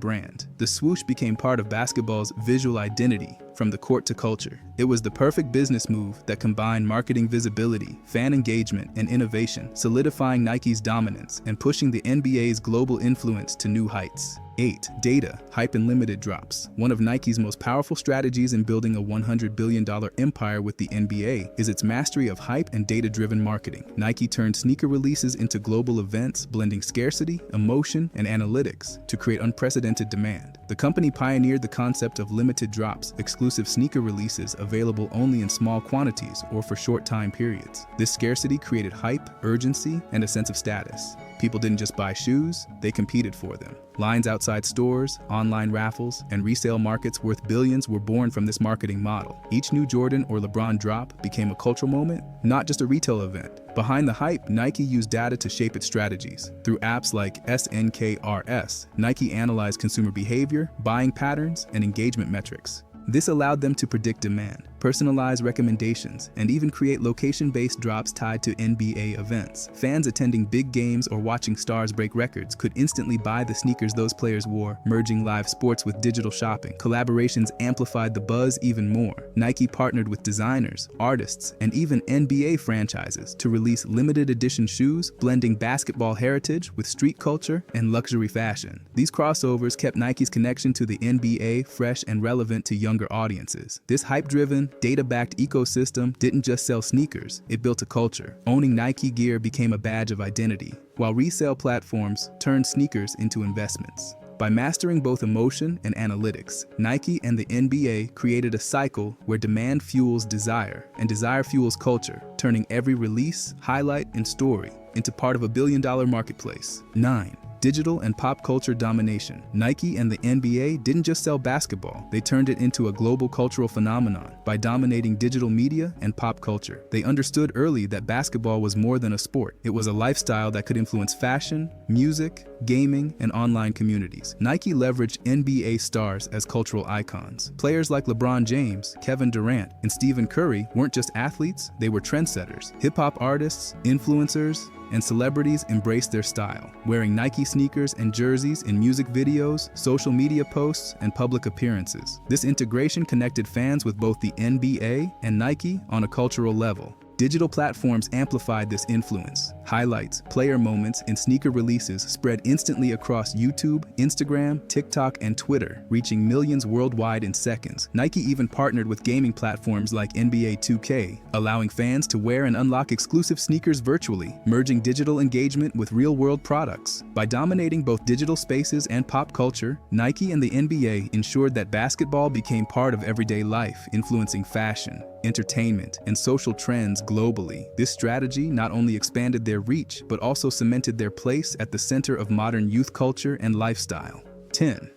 brand. The swoosh became part of basketball's visual identity, from the court to culture. It was the perfect business move that combined marketing visibility, fan engagement, and innovation, solidifying Nike's dominance and pushing the NBA's global influence to new heights. 8. Data, hype, and limited drops. One of Nike's most powerful strategies in building a $100 billion empire with the NBA is its mastery of hype and data-driven marketing. Nike turned sneaker releases into global events, blending scarcity, emotion, and analytics to create unprecedented demand. The company pioneered the concept of limited drops, exclusive sneaker releases available only in small quantities or for short time periods. This scarcity created hype, urgency, and a sense of status. People didn't just buy shoes, they competed for them. Lines outside stores, online raffles, and resale markets worth billions were born from this marketing model. Each new Jordan or LeBron drop became a cultural moment, not just a retail event. Behind the hype, Nike used data to shape its strategies. Through apps like SNKRS, Nike analyzed consumer behavior, buying patterns, and engagement metrics. This allowed them to predict demand, personalize recommendations, and even create location-based drops tied to NBA events. Fans attending big games or watching stars break records could instantly buy the sneakers those players wore, merging live sports with digital shopping. Collaborations amplified the buzz even more. Nike partnered with designers, artists, and even NBA franchises to release limited edition shoes, blending basketball heritage with street culture and luxury fashion. These crossovers kept Nike's connection to the NBA fresh and relevant to younger audiences. This hype-driven, data-backed ecosystem didn't just sell sneakers, it built a culture. Owning Nike gear became a badge of identity, while resale platforms turned sneakers into investments. By mastering both emotion and analytics, Nike and the NBA created a cycle where demand fuels desire and desire fuels culture, turning every release, highlight, and story into part of a billion-dollar marketplace. 9. Digital and pop culture domination. Nike and the NBA didn't just sell basketball, they turned it into a global cultural phenomenon by dominating digital media and pop culture. They understood early that basketball was more than a sport. It was a lifestyle that could influence fashion, music, gaming, and online communities. Nike leveraged NBA stars as cultural icons. Players like LeBron James, Kevin Durant, and Stephen Curry weren't just athletes, they were trendsetters. Hip-hop artists, influencers, and celebrities embraced their style, wearing Nike sneakers and jerseys in music videos, social media posts, and public appearances. This integration connected fans with both the NBA and Nike on a cultural level. Digital platforms amplified this influence. Highlights, player moments, and sneaker releases spread instantly across YouTube, Instagram, TikTok, and Twitter, reaching millions worldwide in seconds. Nike even partnered with gaming platforms like NBA 2K, allowing fans to wear and unlock exclusive sneakers virtually, merging digital engagement with real-world products. By dominating both digital spaces and pop culture, Nike and the NBA ensured that basketball became part of everyday life, influencing fashion, entertainment, and social trends globally. This strategy not only expanded their reach, but also cemented their place at the center of modern youth culture and lifestyle. 10.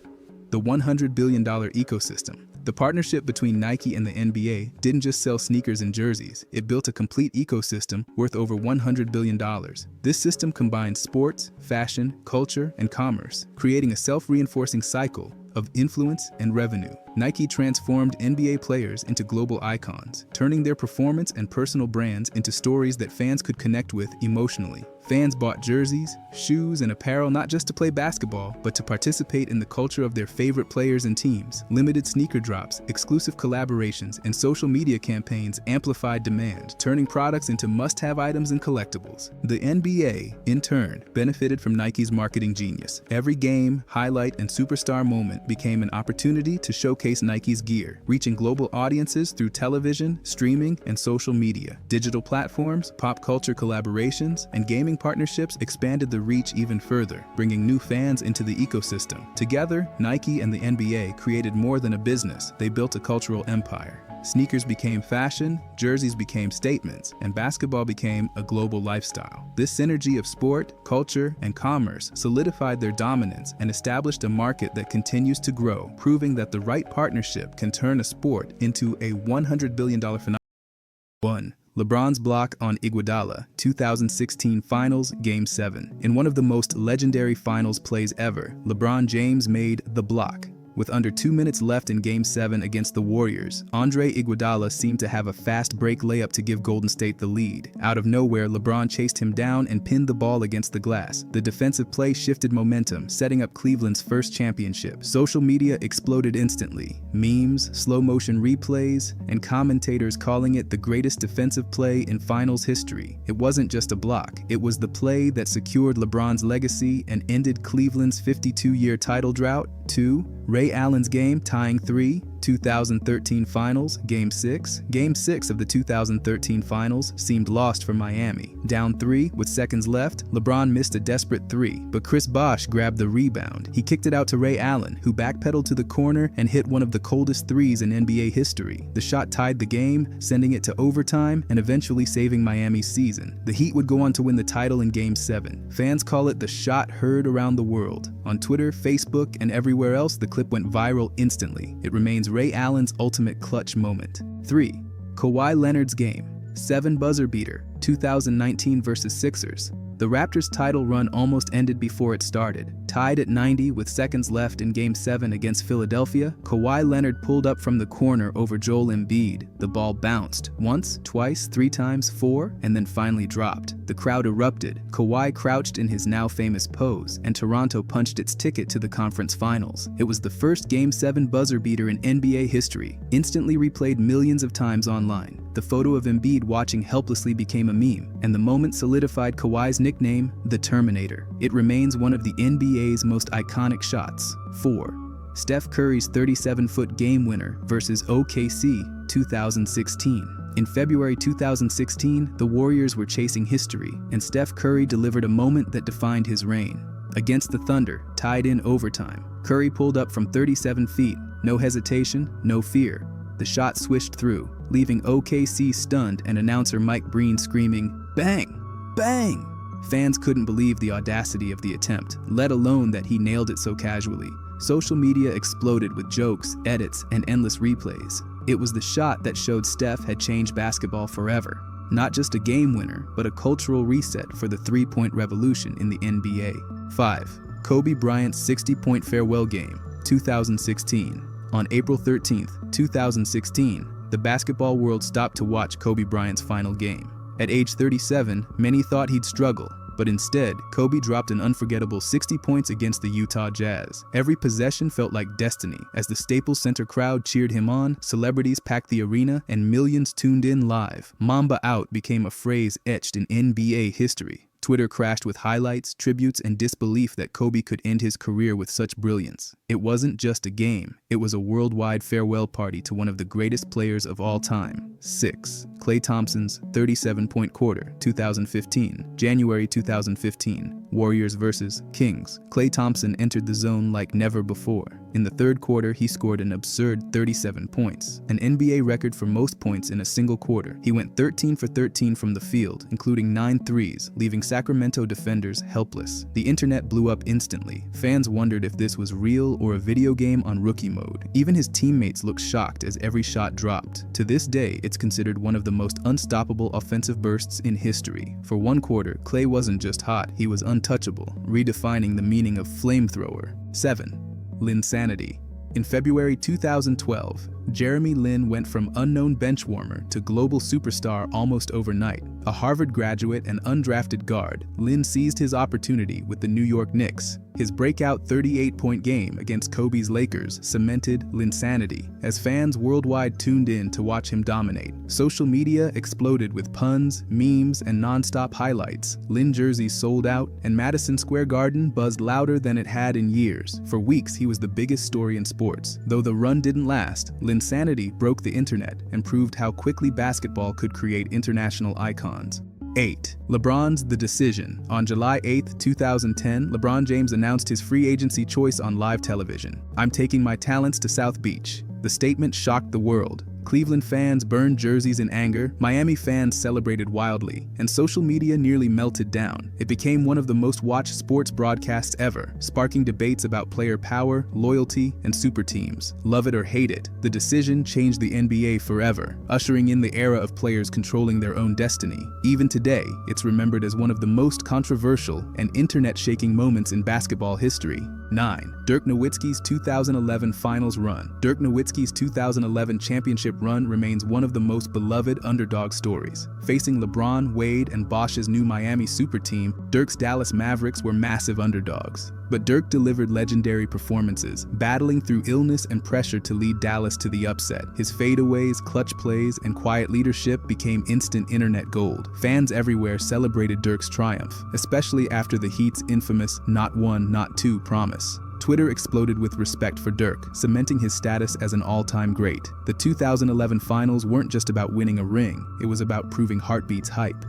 The $100 billion ecosystem. The partnership between Nike and the NBA didn't just sell sneakers and jerseys, it built a complete ecosystem worth over $100 billion. This system combines sports, fashion, culture, and commerce, creating a self-reinforcing cycle of influence and revenue. Nike transformed NBA players into global icons, turning their performance and personal brands into stories that fans could connect with emotionally. Fans bought jerseys, shoes, and apparel not just to play basketball, but to participate in the culture of their favorite players and teams. Limited sneaker drops, exclusive collaborations, and social media campaigns amplified demand, turning products into must-have items and collectibles. The NBA, in turn, benefited from Nike's marketing genius. Every game, highlight, and superstar moment became an opportunity to showcase Nike's gear, reaching global audiences through television, streaming, and social media. Digital platforms, pop culture collaborations, and gaming partnerships expanded the reach even further, bringing new fans into the ecosystem. Together, Nike and the NBA created more than a business. They built a cultural empire. Sneakers became fashion, jerseys became statements, and basketball became a global lifestyle. This synergy of sport, culture, and commerce solidified their dominance and established a market that continues to grow, proving that the right partnership can turn a sport into a $100 billion phenomenon. 1. LeBron's block on Iguodala, 2016 Finals, Game 7. In one of the most legendary finals plays ever, LeBron James made the block. With under 2 minutes left in Game 7 against the Warriors, Andre Iguodala seemed to have a fast break layup to give Golden State the lead. Out of nowhere, LeBron chased him down and pinned the ball against the glass. The defensive play shifted momentum, setting up Cleveland's first championship. Social media exploded instantly. Memes, slow-motion replays, and commentators calling it the greatest defensive play in finals history. It wasn't just a block. It was the play that secured LeBron's legacy and ended Cleveland's 52-year title drought. 2. Ray Allen's game tying 3, 2013 Finals, Game 6. Game 6 of the 2013 Finals seemed lost for Miami. Down 3 with seconds left, LeBron missed a desperate 3, but Chris Bosh grabbed the rebound. He kicked it out to Ray Allen, who backpedaled to the corner and hit one of the coldest threes in NBA history. The shot tied the game, sending it to overtime and eventually saving Miami's season. The Heat would go on to win the title in Game 7. Fans call it the shot heard around the world. On Twitter, Facebook, and everywhere else, the clip went viral instantly. It remains Ray Allen's ultimate clutch moment. 3. Kawhi Leonard's game, 7 buzzer beater, 2019 vs. Sixers. The Raptors' title run almost ended before it started. Tied at 90 with seconds left in Game 7 against Philadelphia, Kawhi Leonard pulled up from the corner over Joel Embiid. The ball bounced once, twice, 3 times, 4, and then finally dropped. The crowd erupted. Kawhi crouched in his now famous pose, and Toronto punched its ticket to the conference finals. It was the first Game 7 buzzer beater in NBA history, instantly replayed millions of times online. The photo of Embiid watching helplessly became a meme, and the moment solidified Kawhi's nickname, the Terminator. It remains one of the NBA's most iconic shots. 4. Steph Curry's 37-foot game winner versus OKC, 2016. In February 2016, the Warriors were chasing history, and Steph Curry delivered a moment that defined his reign. Against the Thunder, tied in overtime, Curry pulled up from 37 feet, no hesitation, no fear. The shot swished through, leaving OKC stunned and announcer Mike Breen screaming, "Bang! Bang!" Fans couldn't believe the audacity of the attempt, let alone that he nailed it so casually. Social media exploded with jokes, edits, and endless replays. It was the shot that showed Steph had changed basketball forever. Not just a game winner, but a cultural reset for the three-point revolution in the NBA. 5. Kobe Bryant's 60-point farewell game, 2016. On April 13, 2016, the basketball world stopped to watch Kobe Bryant's final game. At age 37, many thought he'd struggle, but instead, Kobe dropped an unforgettable 60 points against the Utah Jazz. Every possession felt like destiny. As the Staples Center crowd cheered him on, celebrities packed the arena, and millions tuned in live. "Mamba out" became a phrase etched in NBA history. Twitter crashed with highlights, tributes, and disbelief that Kobe could end his career with such brilliance. It wasn't just a game, it was a worldwide farewell party to one of the greatest players of all time. 6. Klay Thompson's 37-point quarter, 2015. January 2015, Warriors vs. Kings. Klay Thompson entered the zone like never before. In the third quarter, he scored an absurd 37 points, an NBA record for most points in a single quarter. He went 13 for 13 from the field, including 9 threes, leaving Sacramento defenders helpless. The internet blew up instantly. Fans wondered if this was real or a video game on rookie mode. Even his teammates looked shocked as every shot dropped. To this day, it's considered one of the most unstoppable offensive bursts in history. For one quarter, Klay wasn't just hot, he was untouchable, redefining the meaning of flamethrower. 7. Linsanity. In February 2012, Jeremy Lin went from unknown benchwarmer to global superstar almost overnight. A Harvard graduate and undrafted guard, Lin seized his opportunity with the New York Knicks. His breakout 38-point game against Kobe's Lakers cemented Linsanity as fans worldwide tuned in to watch him dominate. Social media exploded with puns, memes, and non-stop highlights. Lin jerseys sold out, and Madison Square Garden buzzed louder than it had in years. For weeks, he was the biggest story in sports. Though the run didn't last, Linsanity broke the internet and proved how quickly basketball could create international icons. 8. LeBron's The Decision. On July 8, 2010, LeBron James announced his free agency choice on live television. "I'm taking my talents to South Beach." The statement shocked the world. Cleveland fans burned jerseys in anger, Miami fans celebrated wildly, and social media nearly melted down. It became one of the most watched sports broadcasts ever, sparking debates about player power, loyalty, and super teams. Love it or hate it, The Decision changed the NBA forever, ushering in the era of players controlling their own destiny. Even today, it's remembered as one of the most controversial and internet-shaking moments in basketball history. 9. Dirk Nowitzki's 2011 Finals run. Dirk Nowitzki's 2011 championship run remains one of the most beloved underdog stories. Facing LeBron, Wade, and Bosh's new Miami super team, Dirk's Dallas Mavericks were massive underdogs. But Dirk delivered legendary performances, battling through illness and pressure to lead Dallas to the upset. His fadeaways, clutch plays, and quiet leadership became instant internet gold. Fans everywhere celebrated Dirk's triumph, especially after the Heat's infamous "not one, not two" promise. Twitter exploded with respect for Dirk, cementing his status as an all-time great. The 2011 Finals weren't just about winning a ring, it was about proving Heartbeat's hype.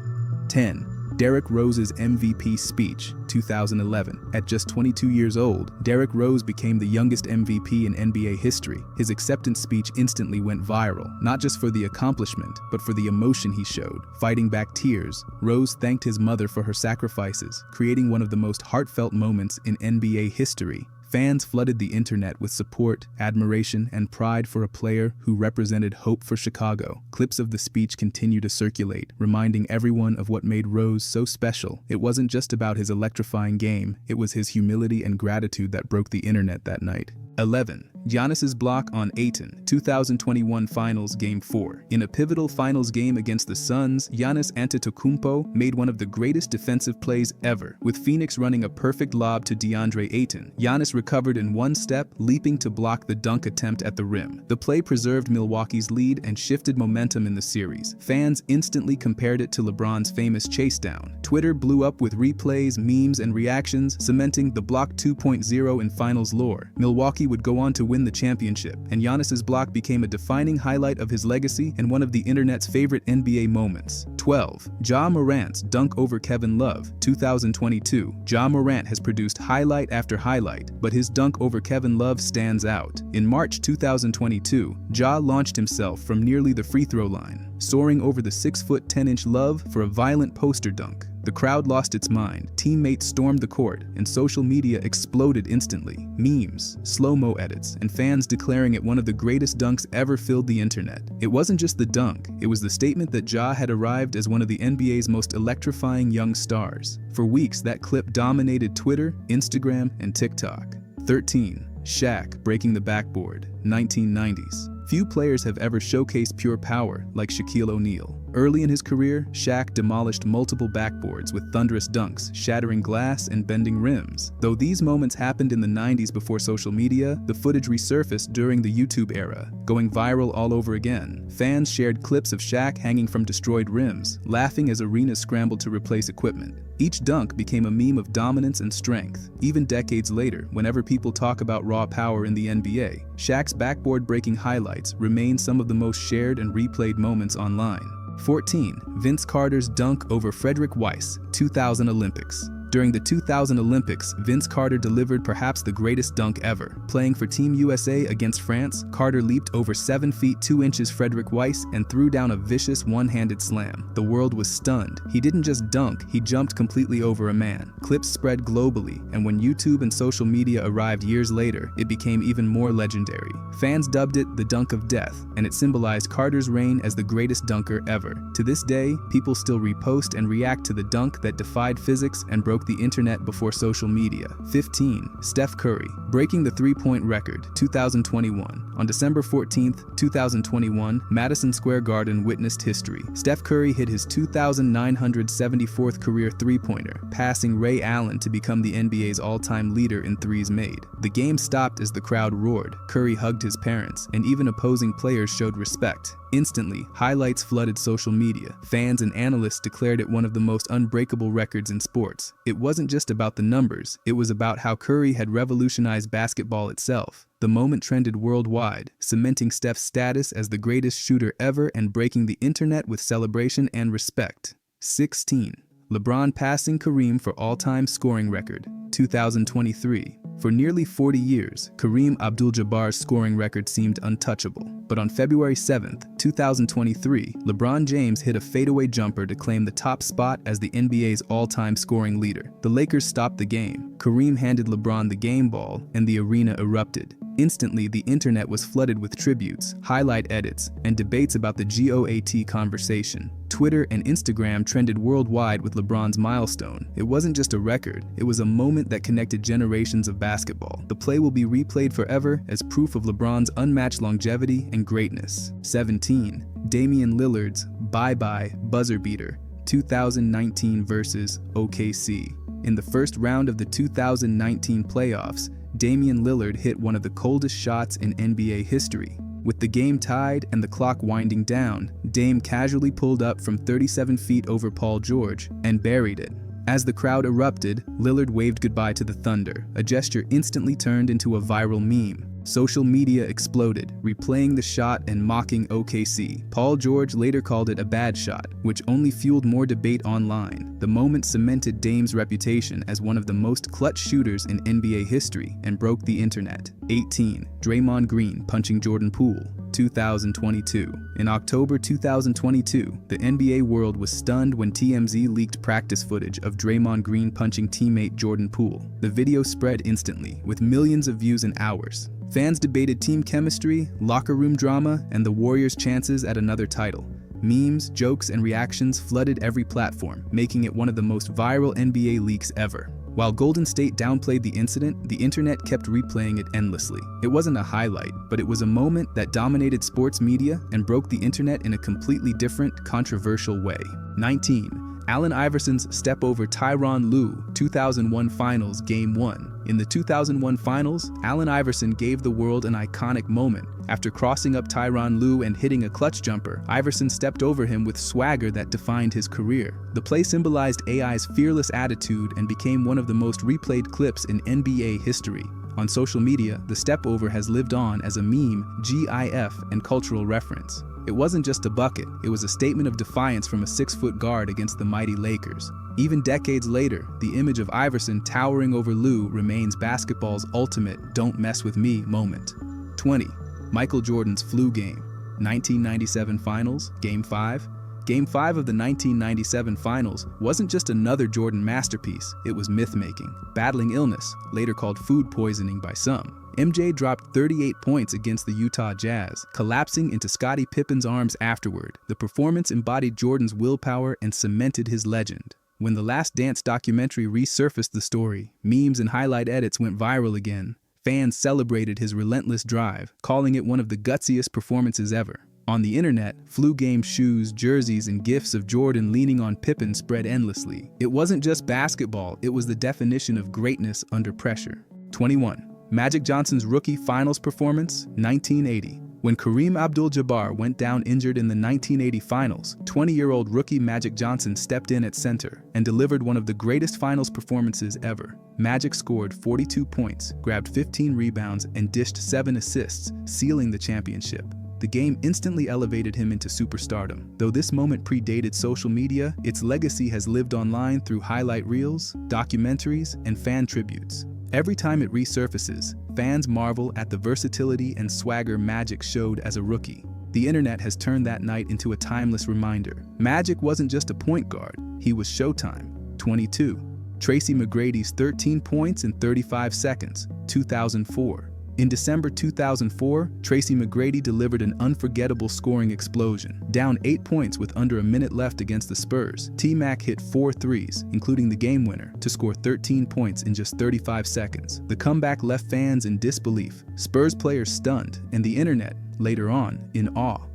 10. Derrick Rose's MVP speech, 2011. At just 22 years old, Derrick Rose became the youngest MVP in NBA history. His acceptance speech instantly went viral, not just for the accomplishment, but for the emotion he showed. Fighting back tears, Rose thanked his mother for her sacrifices, creating one of the most heartfelt moments in NBA history. Fans flooded the internet with support, admiration, and pride for a player who represented hope for Chicago. Clips of the speech continue to circulate, reminding everyone of what made Rose so special. It wasn't just about his electrifying game, it was his humility and gratitude that broke the internet that night. 11. Giannis's block on Ayton, 2021 Finals Game 4. In a pivotal Finals game against the Suns, Giannis Antetokounmpo made one of the greatest defensive plays ever. With Phoenix running a perfect lob to DeAndre Ayton, Giannis recovered in one step, leaping to block the dunk attempt at the rim. The play preserved Milwaukee's lead and shifted momentum in the series. Fans instantly compared it to LeBron's famous chase down. Twitter blew up with replays, memes, and reactions, cementing the block 2.0 in Finals lore. Milwaukee would go on to win the championship, and Giannis's block became a defining highlight of his legacy and one of the internet's favorite NBA moments. 12. Ja Morant's dunk over Kevin Love, 2022. Ja Morant has produced highlight after highlight, but his dunk over Kevin Love stands out. In March 2022, Ja launched himself from nearly the free throw line, soaring over the 6'10" Love for a violent poster dunk. The crowd lost its mind, teammates stormed the court, and social media exploded instantly. Memes, slow-mo edits, and fans declaring it one of the greatest dunks ever filled the internet. It wasn't just the dunk, it was the statement that Ja had arrived as one of the NBA's most electrifying young stars. For weeks, that clip dominated Twitter, Instagram, and TikTok. 13. Shaq breaking the backboard, 1990s. Few players have ever showcased pure power like Shaquille O'Neal. Early in his career, Shaq demolished multiple backboards with thunderous dunks, shattering glass and bending rims. Though these moments happened in the 90s before social media, the footage resurfaced during the YouTube era, going viral all over again. Fans shared clips of Shaq hanging from destroyed rims, laughing as arenas scrambled to replace equipment. Each dunk became a meme of dominance and strength. Even decades later, whenever people talk about raw power in the NBA, Shaq's backboard-breaking highlights remain some of the most shared and replayed moments online. 14. Vince Carter's dunk over Frederick Weiss, 2000 Olympics. During the 2000 Olympics, Vince Carter delivered perhaps the greatest dunk ever. Playing for Team USA against France, Carter leaped over 7 feet 2 inches Frederick Weiss and threw down a vicious one-handed slam. The world was stunned. He didn't just dunk, he jumped completely over a man. Clips spread globally, and when YouTube and social media arrived years later, it became even more legendary. Fans dubbed it the Dunk of Death, and it symbolized Carter's reign as the greatest dunker ever. To this day, people still repost and react to the dunk that defied physics and broke broke the internet before social media. 15. Steph Curry, breaking the three-point record, 2021. On December 14, 2021, Madison Square Garden witnessed history. Steph Curry hit his 2,974th career three-pointer, passing Ray Allen to become the NBA's all-time leader in threes made. The game stopped as the crowd roared. Curry hugged his parents, and even opposing players showed respect. Instantly, highlights flooded social media. Fans and analysts declared it one of the most unbreakable records in sports. It wasn't just about the numbers, it was about how Curry had revolutionized basketball itself. The moment trended worldwide, cementing Steph's status as the greatest shooter ever and breaking the internet with celebration and respect. 16. LeBron passing Kareem for all-time scoring record, 2023. For nearly 40 years, Kareem Abdul-Jabbar's scoring record seemed untouchable. But on February 7, 2023, LeBron James hit a fadeaway jumper to claim the top spot as the NBA's all-time scoring leader. The Lakers stopped the game. Kareem handed LeBron the game ball, and the arena erupted. Instantly, the internet was flooded with tributes, highlight edits, and debates about the GOAT conversation. Twitter and Instagram trended worldwide with LeBron's milestone. It wasn't just a record, it was a moment that connected generations of basketball. The play will be replayed forever as proof of LeBron's unmatched longevity and greatness. 17. Damian Lillard's bye-bye buzzer beater, 2019 versus OKC. In the first round of the 2019 playoffs, Damian Lillard hit one of the coldest shots in NBA history. With the game tied and the clock winding down, Dame casually pulled up from 37 feet over Paul George and buried it. As the crowd erupted, Lillard waved goodbye to the Thunder, a gesture instantly turned into a viral meme. Social media exploded, replaying the shot and mocking OKC. Paul George later called it a bad shot, which only fueled more debate online. The moment cemented Dame's reputation as one of the most clutch shooters in NBA history and broke the internet. 18. Draymond Green punching Jordan Poole, 2022. In October 2022, the NBA world was stunned when TMZ leaked practice footage of Draymond Green punching teammate Jordan Poole. The video spread instantly, with millions of views in hours. Fans debated team chemistry, locker room drama, and the Warriors' chances at another title. Memes, jokes, and reactions flooded every platform, making it one of the most viral NBA leaks ever. While Golden State downplayed the incident, the internet kept replaying it endlessly. It wasn't a highlight, but it was a moment that dominated sports media and broke the internet in a completely different, controversial way. 19. Allen Iverson's step over Tyronn Lue, 2001 Finals Game 1. In the 2001 Finals, Allen Iverson gave the world an iconic moment. After crossing up Tyronn Lue and hitting a clutch jumper, Iverson stepped over him with swagger that defined his career. The play symbolized AI's fearless attitude and became one of the most replayed clips in NBA history. On social media, the step-over has lived on as a meme, GIF, and cultural reference. It wasn't just a bucket, it was a statement of defiance from a 6-foot guard against the mighty Lakers. Even decades later, the image of Iverson towering over Lue remains basketball's ultimate "don't mess with me" moment. 20. Michael Jordan's flu game. 1997 Finals, Game 5. Game 5 of the 1997 Finals wasn't just another Jordan masterpiece, it was myth-making. Battling illness, later called food poisoning by some, MJ dropped 38 points against the Utah Jazz, collapsing into Scottie Pippen's arms afterward. The performance embodied Jordan's willpower and cemented his legend. When The Last Dance documentary resurfaced the story, memes and highlight edits went viral again. Fans celebrated his relentless drive, calling it one of the gutsiest performances ever. On the internet, flu game shoes, jerseys, and gifs of Jordan leaning on Pippen spread endlessly. It wasn't just basketball, it was the definition of greatness under pressure. 21. Magic Johnson's rookie finals performance, 1980. When Kareem Abdul-Jabbar went down injured in the 1980 finals, 20-year-old rookie Magic Johnson stepped in at center and delivered one of the greatest finals performances ever. Magic scored 42 points, grabbed 15 rebounds, and dished 7 assists, sealing the championship. The game instantly elevated him into superstardom. Though this moment predated social media, its legacy has lived online through highlight reels, documentaries, and fan tributes. Every time it resurfaces, fans marvel at the versatility and swagger Magic showed as a rookie. The internet has turned that night into a timeless reminder. Magic wasn't just a point guard, he was Showtime. 22. Tracy McGrady's 13 points in 35 seconds, 2004. In December 2004, Tracy McGrady delivered an unforgettable scoring explosion. Down 8 points with under a minute left against the Spurs, T-Mac hit 4 threes, including the game winner, to score 13 points in just 35 seconds. The comeback left fans in disbelief, Spurs players stunned, and the internet, later on, in awe.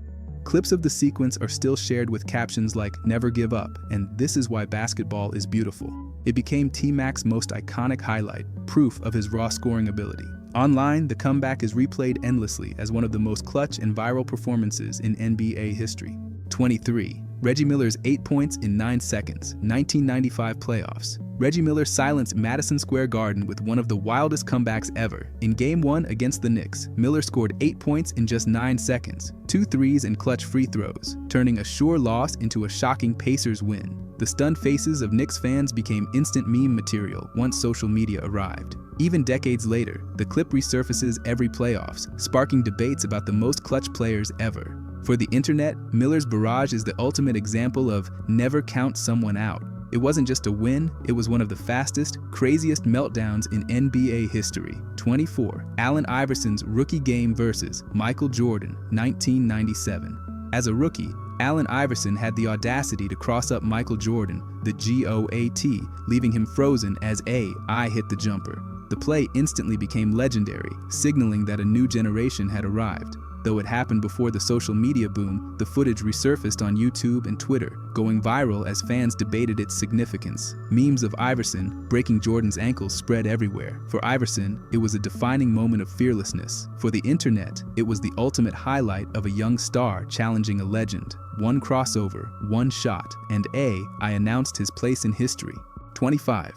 Clips of the sequence are still shared with captions like "Never give up" and "This is why basketball is beautiful." It became T-Mac's most iconic highlight, proof of his raw scoring ability. Online, the comeback is replayed endlessly as one of the most clutch and viral performances in NBA history. 23. Reggie Miller's 8 points in 9 seconds, 1995 playoffs. Reggie Miller silenced Madison Square Garden with one of the wildest comebacks ever. In Game 1 against the Knicks, Miller scored 8 points in just 9 seconds, 2 threes and clutch free throws, turning a sure loss into a shocking Pacers win. The stunned faces of Knicks fans became instant meme material once social media arrived. Even decades later, the clip resurfaces every playoffs, sparking debates about the most clutch players ever. For the internet, Miller's barrage is the ultimate example of never count someone out. It wasn't just a win, it was one of the fastest, craziest meltdowns in NBA history. 24. Allen Iverson's rookie game versus Michael Jordan, 1997. As a rookie, Allen Iverson had the audacity to cross up Michael Jordan, the GOAT, leaving him frozen as I hit the jumper. The play instantly became legendary, signaling that a new generation had arrived. Though it happened before the social media boom, the footage resurfaced on YouTube and Twitter, going viral as fans debated its significance. Memes of Iverson breaking Jordan's ankles spread everywhere. For Iverson, it was a defining moment of fearlessness. For the internet, it was the ultimate highlight of a young star challenging a legend. One crossover, one shot, and I announced his place in history. 25.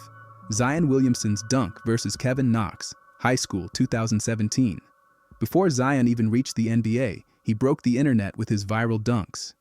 Zion Williamson's dunk versus Kevin Knox, high school 2017. Before Zion even reached the NBA, he broke the internet with his viral dunks.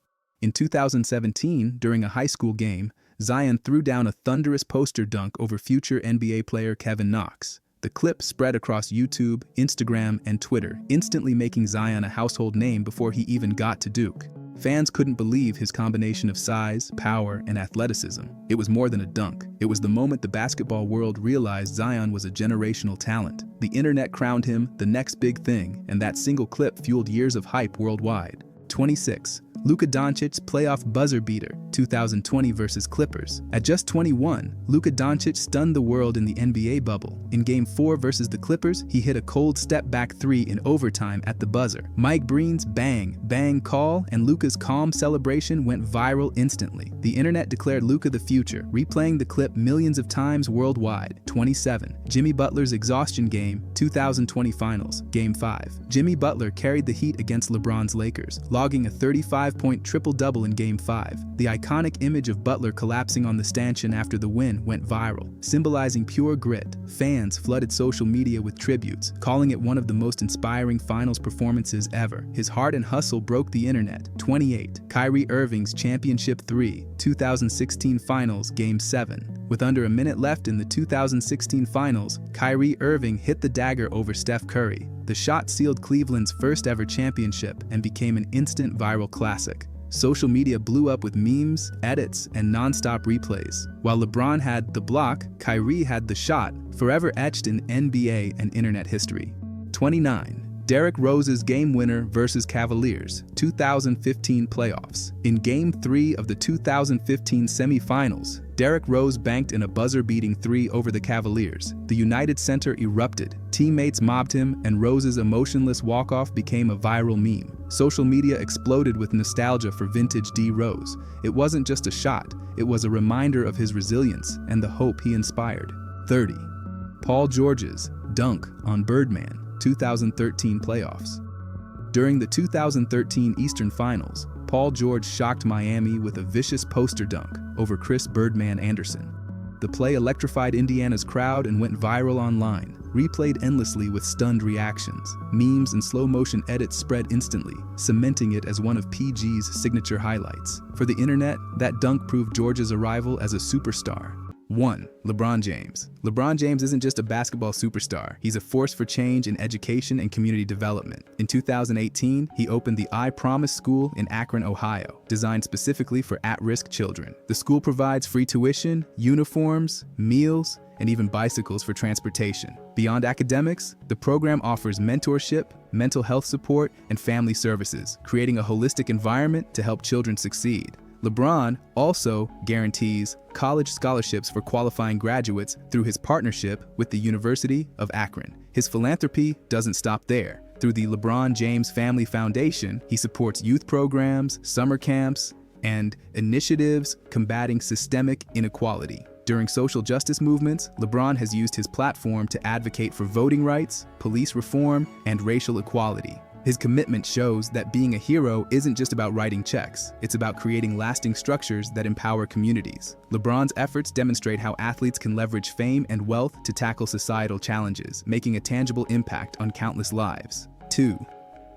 In 2017, during a high school game, Zion threw down a thunderous poster dunk over future NBA player Kevin Knox. The clip spread across YouTube, Instagram, and Twitter, instantly making Zion a household name before he even got to Duke. Fans couldn't believe his combination of size, power, and athleticism. It was more than a dunk. It was the moment the basketball world realized Zion was a generational talent. The internet crowned him the next big thing, and that single clip fueled years of hype worldwide. 26. Luka Doncic's playoff buzzer beater, 2020 versus Clippers. At just 21, Luka Doncic stunned the world in the NBA bubble. In Game 4 versus the Clippers, he hit a cold step-back 3 in overtime at the buzzer. Mike Breen's bang, bang call and Luka's calm celebration went viral instantly. The internet declared Luka the future, replaying the clip millions of times worldwide. 27. Jimmy Butler's exhaustion game, 2020 Finals, Game 5. Jimmy Butler carried the Heat against LeBron's Lakers, logging a 35-point triple-double in Game 5. The iconic image of Butler collapsing on the stanchion after the win went viral, symbolizing pure grit. Fans flooded social media with tributes, calling it one of the most inspiring finals performances ever. His heart and hustle broke the internet. 28. Kyrie Irving's Championship 3, 2016 Finals, Game 7. With under a minute left in the 2016 Finals, Kyrie Irving hit the dagger over Steph Curry. The shot sealed Cleveland's first ever championship and became an instant viral classic. Social media blew up with memes, edits, and non-stop replays. While LeBron had the block, Kyrie had the shot, forever etched in NBA and internet history. 29. Derrick Rose's game winner versus Cavaliers, 2015 playoffs. In Game 3 of the 2015 semifinals, Derrick Rose banked in a buzzer-beating 3 over the Cavaliers. The United Center erupted, teammates mobbed him, and Rose's emotionless walk-off became a viral meme. Social media exploded with nostalgia for vintage D. Rose. It wasn't just a shot, it was a reminder of his resilience and the hope he inspired. 30. Paul George's dunk on Birdman, 2013 playoffs. During the 2013 Eastern Finals, Paul George shocked Miami with a vicious poster dunk over Chris "Birdman" Anderson. The play electrified Indiana's crowd and went viral online, replayed endlessly with stunned reactions. Memes and slow-motion edits spread instantly, cementing it as one of PG's signature highlights. For the internet, that dunk proved George's arrival as a superstar. 1. LeBron James. LeBron James isn't just a basketball superstar. He's a force for change in education and community development. In 2018, he opened the I Promise School in Akron, Ohio, designed specifically for at-risk children. The school provides free tuition, uniforms, meals, and even bicycles for transportation. Beyond academics, the program offers mentorship, mental health support, and family services, creating a holistic environment to help children succeed. LeBron also guarantees college scholarships for qualifying graduates through his partnership with the University of Akron. His philanthropy doesn't stop there. Through the LeBron James Family Foundation, he supports youth programs, summer camps, and initiatives combating systemic inequality. During social justice movements, LeBron has used his platform to advocate for voting rights, police reform, and racial equality. His commitment shows that being a hero isn't just about writing checks, it's about creating lasting structures that empower communities. LeBron's efforts demonstrate how athletes can leverage fame and wealth to tackle societal challenges, making a tangible impact on countless lives. 2.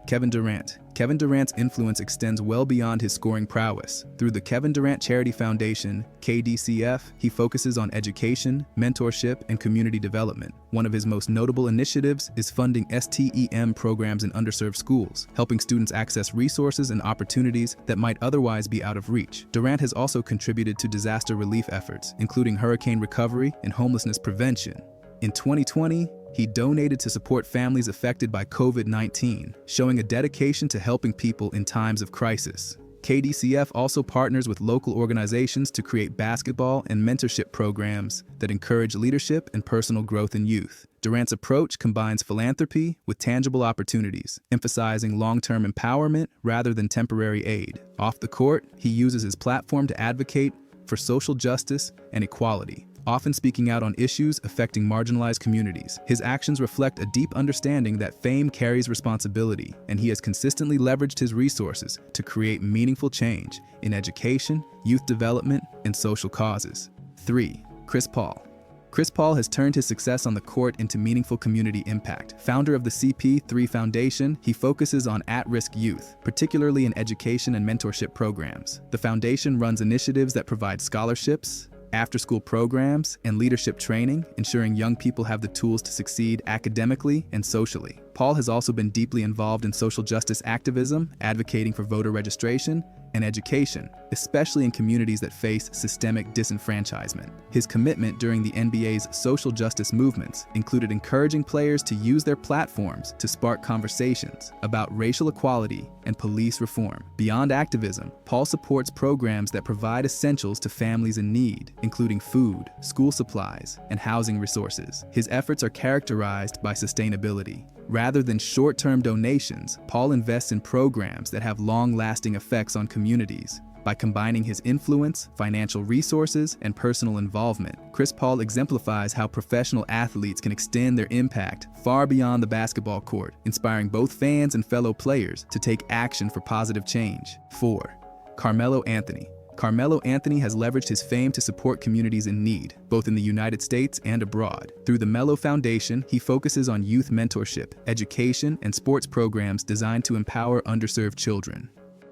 Kevin Durant. Kevin Durant's influence extends well beyond his scoring prowess. Through the Kevin Durant Charity Foundation, KDCF, he focuses on education, mentorship, and community development. One of his most notable initiatives is funding STEM programs in underserved schools, helping students access resources and opportunities that might otherwise be out of reach. Durant has also contributed to disaster relief efforts, including hurricane recovery and homelessness prevention. In 2020, he donated to support families affected by COVID-19, showing a dedication to helping people in times of crisis. KDCF also partners with local organizations to create basketball and mentorship programs that encourage leadership and personal growth in youth. Durant's approach combines philanthropy with tangible opportunities, emphasizing long-term empowerment rather than temporary aid. Off the court, he uses his platform to advocate for social justice and equality, often speaking out on issues affecting marginalized communities. His actions reflect a deep understanding that fame carries responsibility, and he has consistently leveraged his resources to create meaningful change in education, youth development, and social causes. 3. Chris Paul. Chris Paul has turned his success on the court into meaningful community impact. Founder of the CP3 Foundation, he focuses on at-risk youth, particularly in education and mentorship programs. The foundation runs initiatives that provide scholarships, after-school programs, and leadership training, ensuring young people have the tools to succeed academically and socially. Paul has also been deeply involved in social justice activism, advocating for voter registration and education, especially in communities that face systemic disenfranchisement. His commitment during the NBA's social justice movements included encouraging players to use their platforms to spark conversations about racial equality and police reform. Beyond activism, Paul supports programs that provide essentials to families in need, including food, school supplies, and housing resources. His efforts are characterized by sustainability. Rather than short-term donations, Paul invests in programs that have long-lasting effects on communities. By combining his influence, financial resources, and personal involvement, Chris Paul exemplifies how professional athletes can extend their impact far beyond the basketball court, inspiring both fans and fellow players to take action for positive change. 4. Carmelo Anthony. Carmelo Anthony has leveraged his fame to support communities in need, both in the United States and abroad. Through the Melo Foundation, he focuses on youth mentorship, education, and sports programs designed to empower underserved children.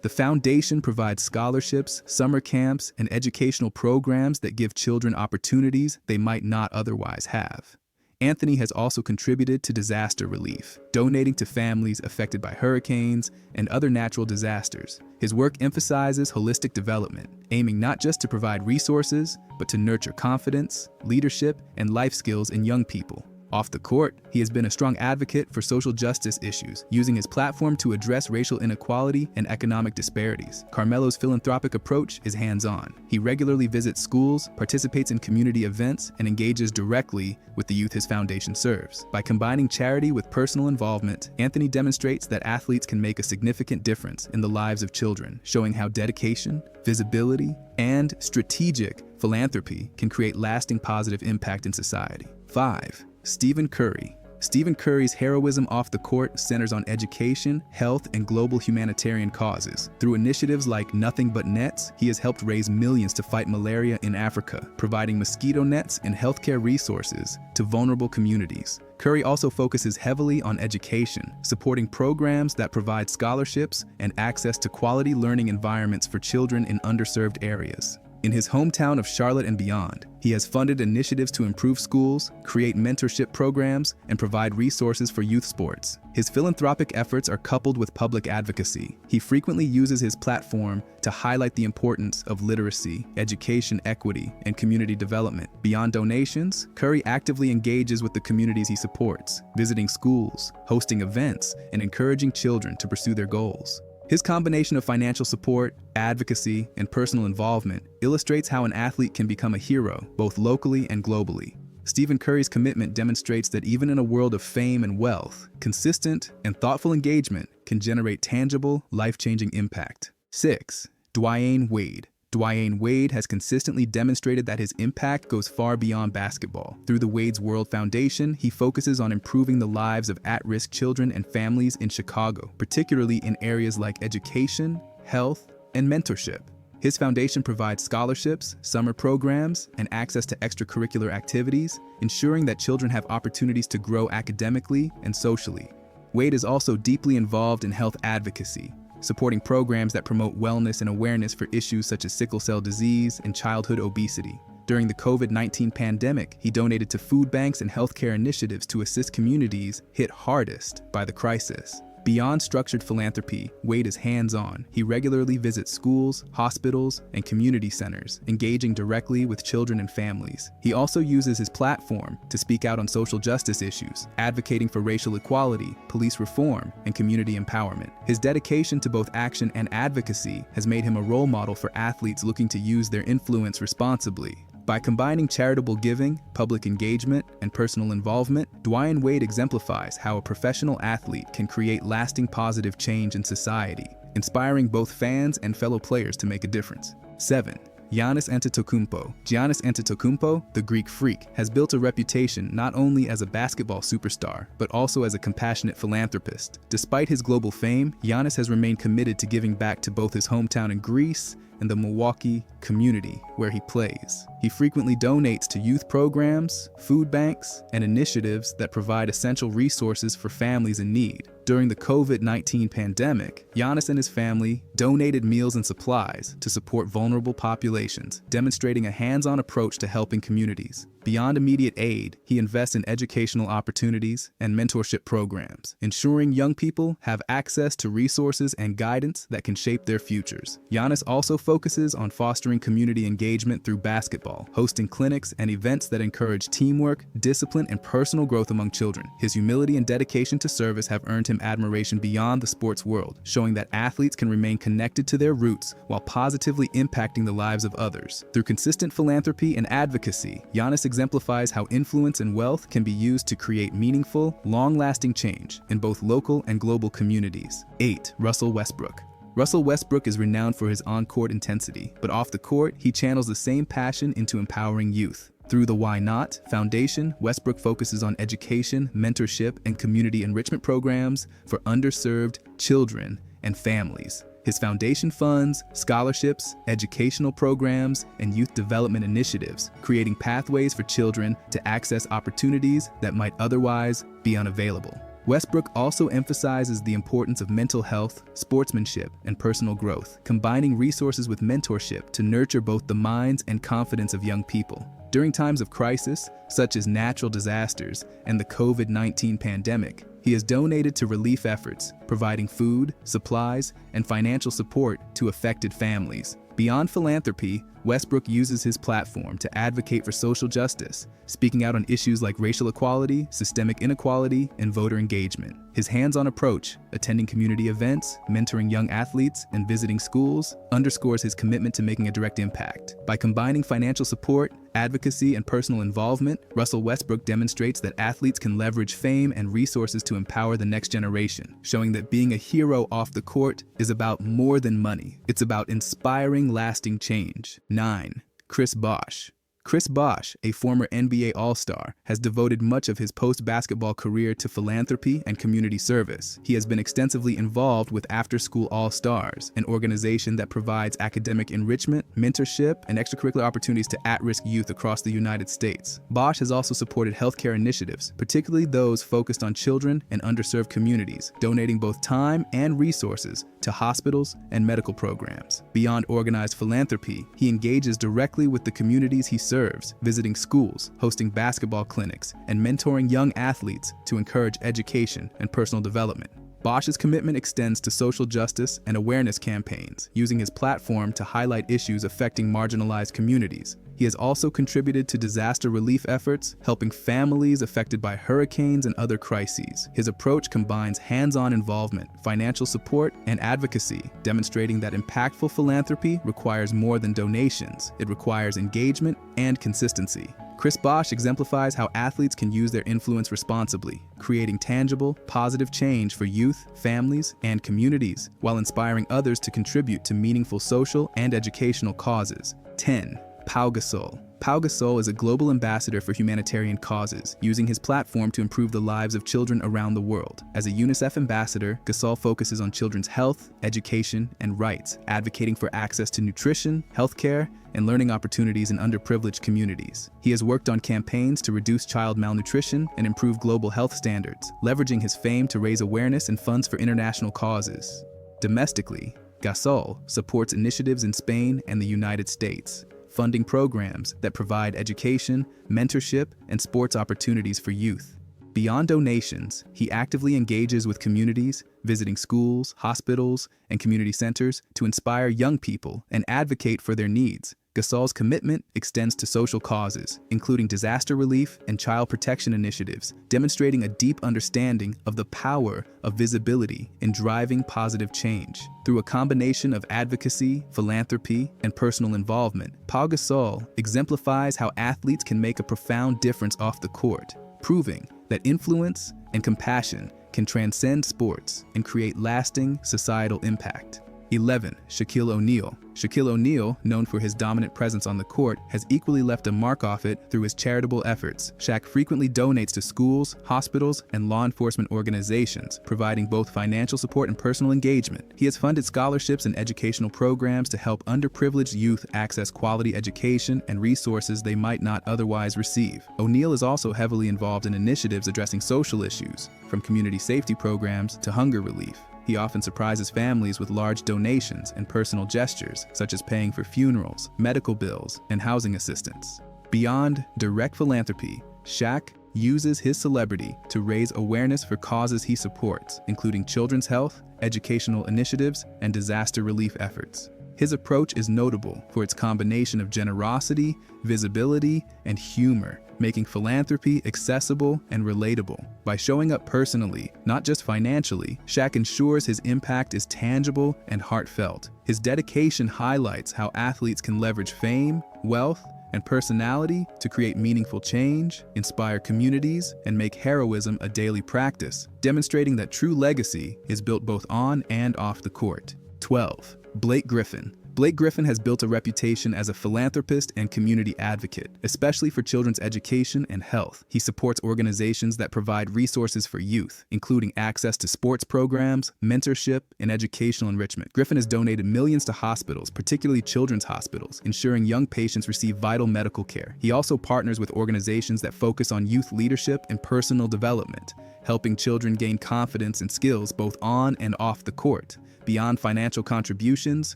The foundation provides scholarships, summer camps, and educational programs that give children opportunities they might not otherwise have. Anthony has also contributed to disaster relief, donating to families affected by hurricanes and other natural disasters. His work emphasizes holistic development, aiming not just to provide resources, but to nurture confidence, leadership, and life skills in young people. Off the court, he has been a strong advocate for social justice issues, using his platform to address racial inequality and economic disparities. Carmelo's philanthropic approach is hands-on. He regularly visits schools, participates in community events, and engages directly with the youth his foundation serves. By combining charity with personal involvement, Anthony demonstrates that athletes can make a significant difference in the lives of children, showing how dedication, visibility, and strategic philanthropy can create lasting positive impact in society. 5. Stephen Curry. Stephen Curry's heroism off the court centers on education, health, and global humanitarian causes. Through initiatives like Nothing But Nets, he has helped raise millions to fight malaria in Africa, providing mosquito nets and healthcare resources to vulnerable communities. Curry also focuses heavily on education, supporting programs that provide scholarships and access to quality learning environments for children in underserved areas. In his hometown of Charlotte and beyond, he has funded initiatives to improve schools, create mentorship programs, and provide resources for youth sports. His philanthropic efforts are coupled with public advocacy. He frequently uses his platform to highlight the importance of literacy, education equity, and community development. Beyond donations, Curry actively engages with the communities he supports, visiting schools, hosting events, and encouraging children to pursue their goals. His combination of financial support, advocacy, and personal involvement illustrates how an athlete can become a hero, both locally and globally. Stephen Curry's commitment demonstrates that even in a world of fame and wealth, consistent and thoughtful engagement can generate tangible, life-changing impact. 6. Dwyane Wade. Dwyane Wade has consistently demonstrated that his impact goes far beyond basketball. Through the Wade's World Foundation, he focuses on improving the lives of at-risk children and families in Chicago, particularly in areas like education, health, and mentorship. His foundation provides scholarships, summer programs, and access to extracurricular activities, ensuring that children have opportunities to grow academically and socially. Wade is also deeply involved in health advocacy, supporting programs that promote wellness and awareness for issues such as sickle cell disease and childhood obesity. During the COVID-19 pandemic, he donated to food banks and healthcare initiatives to assist communities hit hardest by the crisis. Beyond structured philanthropy, Wade is hands-on. He regularly visits schools, hospitals, and community centers, engaging directly with children and families. He also uses his platform to speak out on social justice issues, advocating for racial equality, police reform, and community empowerment. His dedication to both action and advocacy has made him a role model for athletes looking to use their influence responsibly. By combining charitable giving, public engagement, and personal involvement, Dwyane Wade exemplifies how a professional athlete can create lasting positive change in society, inspiring both fans and fellow players to make a difference. 7. Giannis Antetokounmpo. Giannis Antetokounmpo, the Greek freak, has built a reputation not only as a basketball superstar, but also as a compassionate philanthropist. Despite his global fame, Giannis has remained committed to giving back to both his hometown in Greece and the Milwaukee community where he plays. He frequently donates to youth programs, food banks, and initiatives that provide essential resources for families in need. During the COVID-19 pandemic, Giannis and his family donated meals and supplies to support vulnerable populations, demonstrating a hands-on approach to helping communities. Beyond immediate aid, he invests in educational opportunities and mentorship programs, ensuring young people have access to resources and guidance that can shape their futures. Giannis also focuses on fostering community engagement through basketball, hosting clinics and events that encourage teamwork, discipline, and personal growth among children. His humility and dedication to service have earned him admiration beyond the sports world, showing that athletes can remain connected to their roots while positively impacting the lives of others. Through consistent philanthropy and advocacy, Giannis exemplifies how influence and wealth can be used to create meaningful, long-lasting change in both local and global communities. 8. Russell Westbrook. Russell Westbrook is renowned for his on-court intensity, but off the court, he channels the same passion into empowering youth. Through the Why Not Foundation, Westbrook focuses on education, mentorship, and community enrichment programs for underserved children and families. His foundation funds scholarships, educational programs, and youth development initiatives, creating pathways for children to access opportunities that might otherwise be unavailable. Westbrook also emphasizes the importance of mental health, sportsmanship, and personal growth, combining resources with mentorship to nurture both the minds and confidence of young people. During times of crisis, such as natural disasters and the COVID-19 pandemic, he has donated to relief efforts, providing food, supplies, and financial support to affected families. Beyond philanthropy, Westbrook uses his platform to advocate for social justice, speaking out on issues like racial equality, systemic inequality, and voter engagement. His hands-on approach, attending community events, mentoring young athletes, and visiting schools, underscores his commitment to making a direct impact. By combining financial support, advocacy, and personal involvement, Russell Westbrook demonstrates that athletes can leverage fame and resources to empower the next generation, showing that being a hero off the court is about more than money. It's about inspiring lasting change. 9. Chris Bosh. Chris Bosh, a former NBA All-Star, has devoted much of his post-basketball career to philanthropy and community service. He has been extensively involved with After School All-Stars, an organization that provides academic enrichment, mentorship, and extracurricular opportunities to at-risk youth across the United States. Bosh has also supported healthcare initiatives, particularly those focused on children and underserved communities, donating both time and resources to hospitals and medical programs. Beyond organized philanthropy, he engages directly with the communities he serves, visiting schools, hosting basketball clinics, and mentoring young athletes to encourage education and personal development. Bosh's commitment extends to social justice and awareness campaigns, using his platform to highlight issues affecting marginalized communities. He has also contributed to disaster relief efforts, helping families affected by hurricanes and other crises. His approach combines hands-on involvement, financial support, and advocacy, demonstrating that impactful philanthropy requires more than donations. It requires engagement and consistency. Chris Bosh exemplifies how athletes can use their influence responsibly, creating tangible, positive change for youth, families, and communities, while inspiring others to contribute to meaningful social and educational causes. 10. Pau Gasol. Pau Gasol is a global ambassador for humanitarian causes, using his platform to improve the lives of children around the world. As a UNICEF ambassador, Gasol focuses on children's health, education, and rights, advocating for access to nutrition, healthcare, and learning opportunities in underprivileged communities. He has worked on campaigns to reduce child malnutrition and improve global health standards, leveraging his fame to raise awareness and funds for international causes. Domestically, Gasol supports initiatives in Spain and the United States, funding programs that provide education, mentorship, and sports opportunities for youth. Beyond donations, he actively engages with communities, visiting schools, hospitals, and community centers to inspire young people and advocate for their needs. Gasol's commitment extends to social causes, including disaster relief and child protection initiatives, demonstrating a deep understanding of the power of visibility in driving positive change. Through a combination of advocacy, philanthropy, and personal involvement, Pau Gasol exemplifies how athletes can make a profound difference off the court, proving that influence and compassion can transcend sports and create lasting societal impact. 11. Shaquille O'Neal. Shaquille O'Neal, known for his dominant presence on the court, has equally left a mark off it through his charitable efforts. Shaq frequently donates to schools, hospitals, and law enforcement organizations, providing both financial support and personal engagement. He has funded scholarships and educational programs to help underprivileged youth access quality education and resources they might not otherwise receive. O'Neal is also heavily involved in initiatives addressing social issues, from community safety programs to hunger relief. He often surprises families with large donations and personal gestures, such as paying for funerals, medical bills, and housing assistance. Beyond direct philanthropy, Shaq uses his celebrity to raise awareness for causes he supports, including children's health, educational initiatives, and disaster relief efforts. His approach is notable for its combination of generosity, visibility, and humor, making philanthropy accessible and relatable. By showing up personally, not just financially, Shaq ensures his impact is tangible and heartfelt. His dedication highlights how athletes can leverage fame, wealth, and personality to create meaningful change, inspire communities, and make heroism a daily practice, demonstrating that true legacy is built both on and off the court. 12. Blake Griffin. Blake Griffin has built a reputation as a philanthropist and community advocate, especially for children's education and health. He supports organizations that provide resources for youth, including access to sports programs, mentorship, and educational enrichment. Griffin has donated millions to hospitals, particularly children's hospitals, ensuring young patients receive vital medical care. He also partners with organizations that focus on youth leadership and personal development, helping children gain confidence and skills both on and off the court. Beyond financial contributions,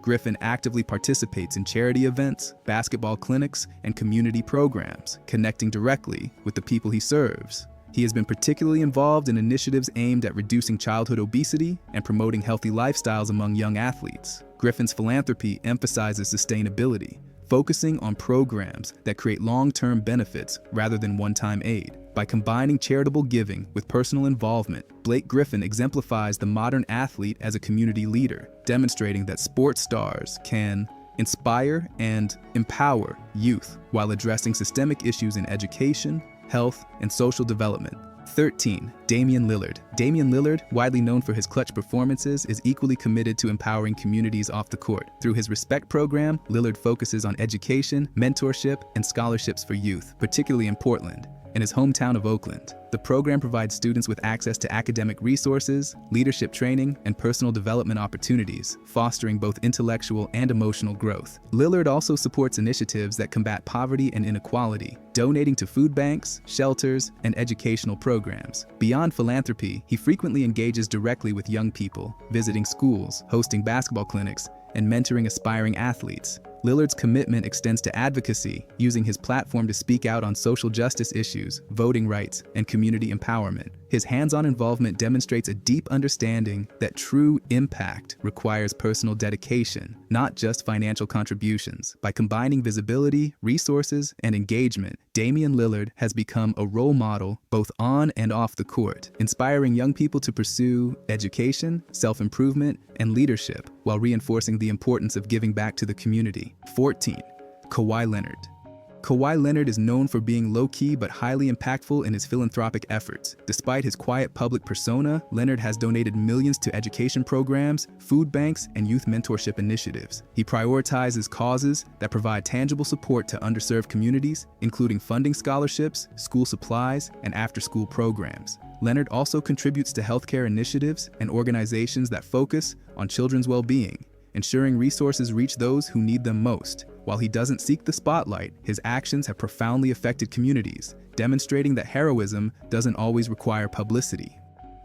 Griffin actively participates in charity events, basketball clinics, and community programs, connecting directly with the people he serves. He has been particularly involved in initiatives aimed at reducing childhood obesity and promoting healthy lifestyles among young athletes. Griffin's philanthropy emphasizes sustainability, focusing on programs that create long-term benefits rather than one-time aid. By combining charitable giving with personal involvement, Blake Griffin exemplifies the modern athlete as a community leader, demonstrating that sports stars can inspire and empower youth while addressing systemic issues in education, health, and social development. 13. Damian Lillard. Damian Lillard, widely known for his clutch performances, is equally committed to empowering communities off the court. Through his Respect program, Lillard focuses on education, mentorship, and scholarships for youth, particularly in Portland, in his hometown of Oakland. The program provides students with access to academic resources, leadership training, and personal development opportunities, fostering both intellectual and emotional growth. Lillard also supports initiatives that combat poverty and inequality, donating to food banks, shelters, and educational programs. Beyond philanthropy, he frequently engages directly with young people, visiting schools, hosting basketball clinics, and mentoring aspiring athletes. Lillard's commitment extends to advocacy, using his platform to speak out on social justice issues, voting rights, and community empowerment. His hands-on involvement demonstrates a deep understanding that true impact requires personal dedication, not just financial contributions. By combining visibility, resources, and engagement, Damian Lillard has become a role model both on and off the court, inspiring young people to pursue education, self-improvement, and leadership, while reinforcing the importance of giving back to the community. 14. Kawhi Leonard. Kawhi Leonard is known for being low-key but highly impactful in his philanthropic efforts. Despite his quiet public persona, Leonard has donated millions to education programs, food banks, and youth mentorship initiatives. He prioritizes causes that provide tangible support to underserved communities, including funding scholarships, school supplies, and after-school programs. Leonard also contributes to healthcare initiatives and organizations that focus on children's well-being, ensuring resources reach those who need them most. While he doesn't seek the spotlight, his actions have profoundly affected communities, demonstrating that heroism doesn't always require publicity.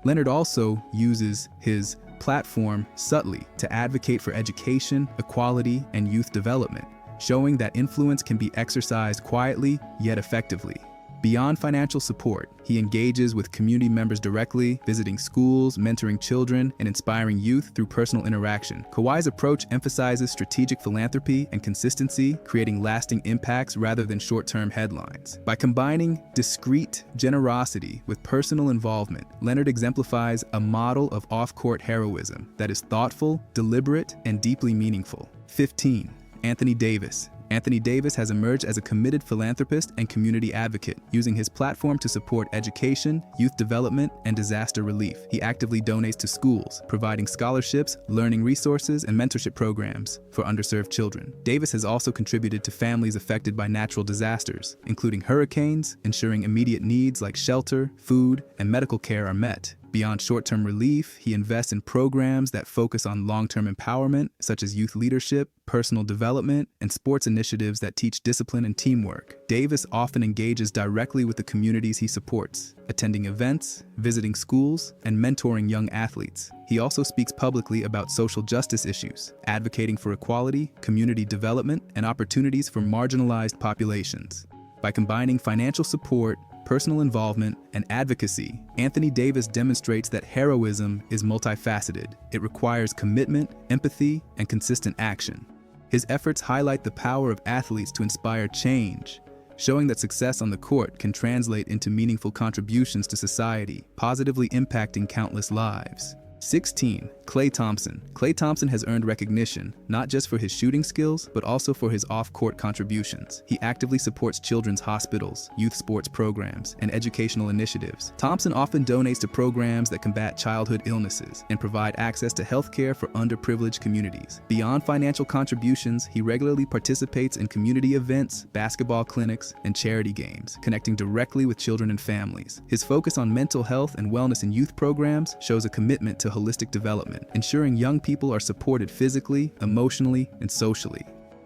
Leonard also uses his platform subtly to advocate for education, equality, and youth development, showing that influence can be exercised quietly yet effectively. Beyond financial support, he engages with community members directly, visiting schools, mentoring children, and inspiring youth through personal interaction. Kawhi's approach emphasizes strategic philanthropy and consistency, creating lasting impacts rather than short-term headlines. By combining discreet generosity with personal involvement, Leonard exemplifies a model of off-court heroism that is thoughtful, deliberate, and deeply meaningful. 15. Anthony Davis. Anthony Davis has emerged as a committed philanthropist and community advocate, using his platform to support education, youth development, and disaster relief. He actively donates to schools, providing scholarships, learning resources, and mentorship programs for underserved children. Davis has also contributed to families affected by natural disasters, including hurricanes, ensuring immediate needs like shelter, food, and medical care are met. Beyond short-term relief, he invests in programs that focus on long-term empowerment, such as youth leadership, personal development, and sports initiatives that teach discipline and teamwork. Davis often engages directly with the communities he supports, attending events, visiting schools, and mentoring young athletes. He also speaks publicly about social justice issues, advocating for equality, community development, and opportunities for marginalized populations. By combining financial support, personal involvement, and advocacy, Anthony Davis demonstrates that heroism is multifaceted. It requires commitment, empathy, and consistent action. His efforts highlight the power of athletes to inspire change, showing that success on the court can translate into meaningful contributions to society, positively impacting countless lives. 16. Klay Thompson. Klay Thompson has earned recognition, not just for his shooting skills, but also for his off-court contributions. He actively supports children's hospitals, youth sports programs, and educational initiatives. Thompson often donates to programs that combat childhood illnesses and provide access to healthcare for underprivileged communities. Beyond financial contributions, he regularly participates in community events, basketball clinics, and charity games, connecting directly with children and families. His focus on mental health and wellness in youth programs shows a commitment to holistic development, ensuring young people are supported physically, emotionally, and socially.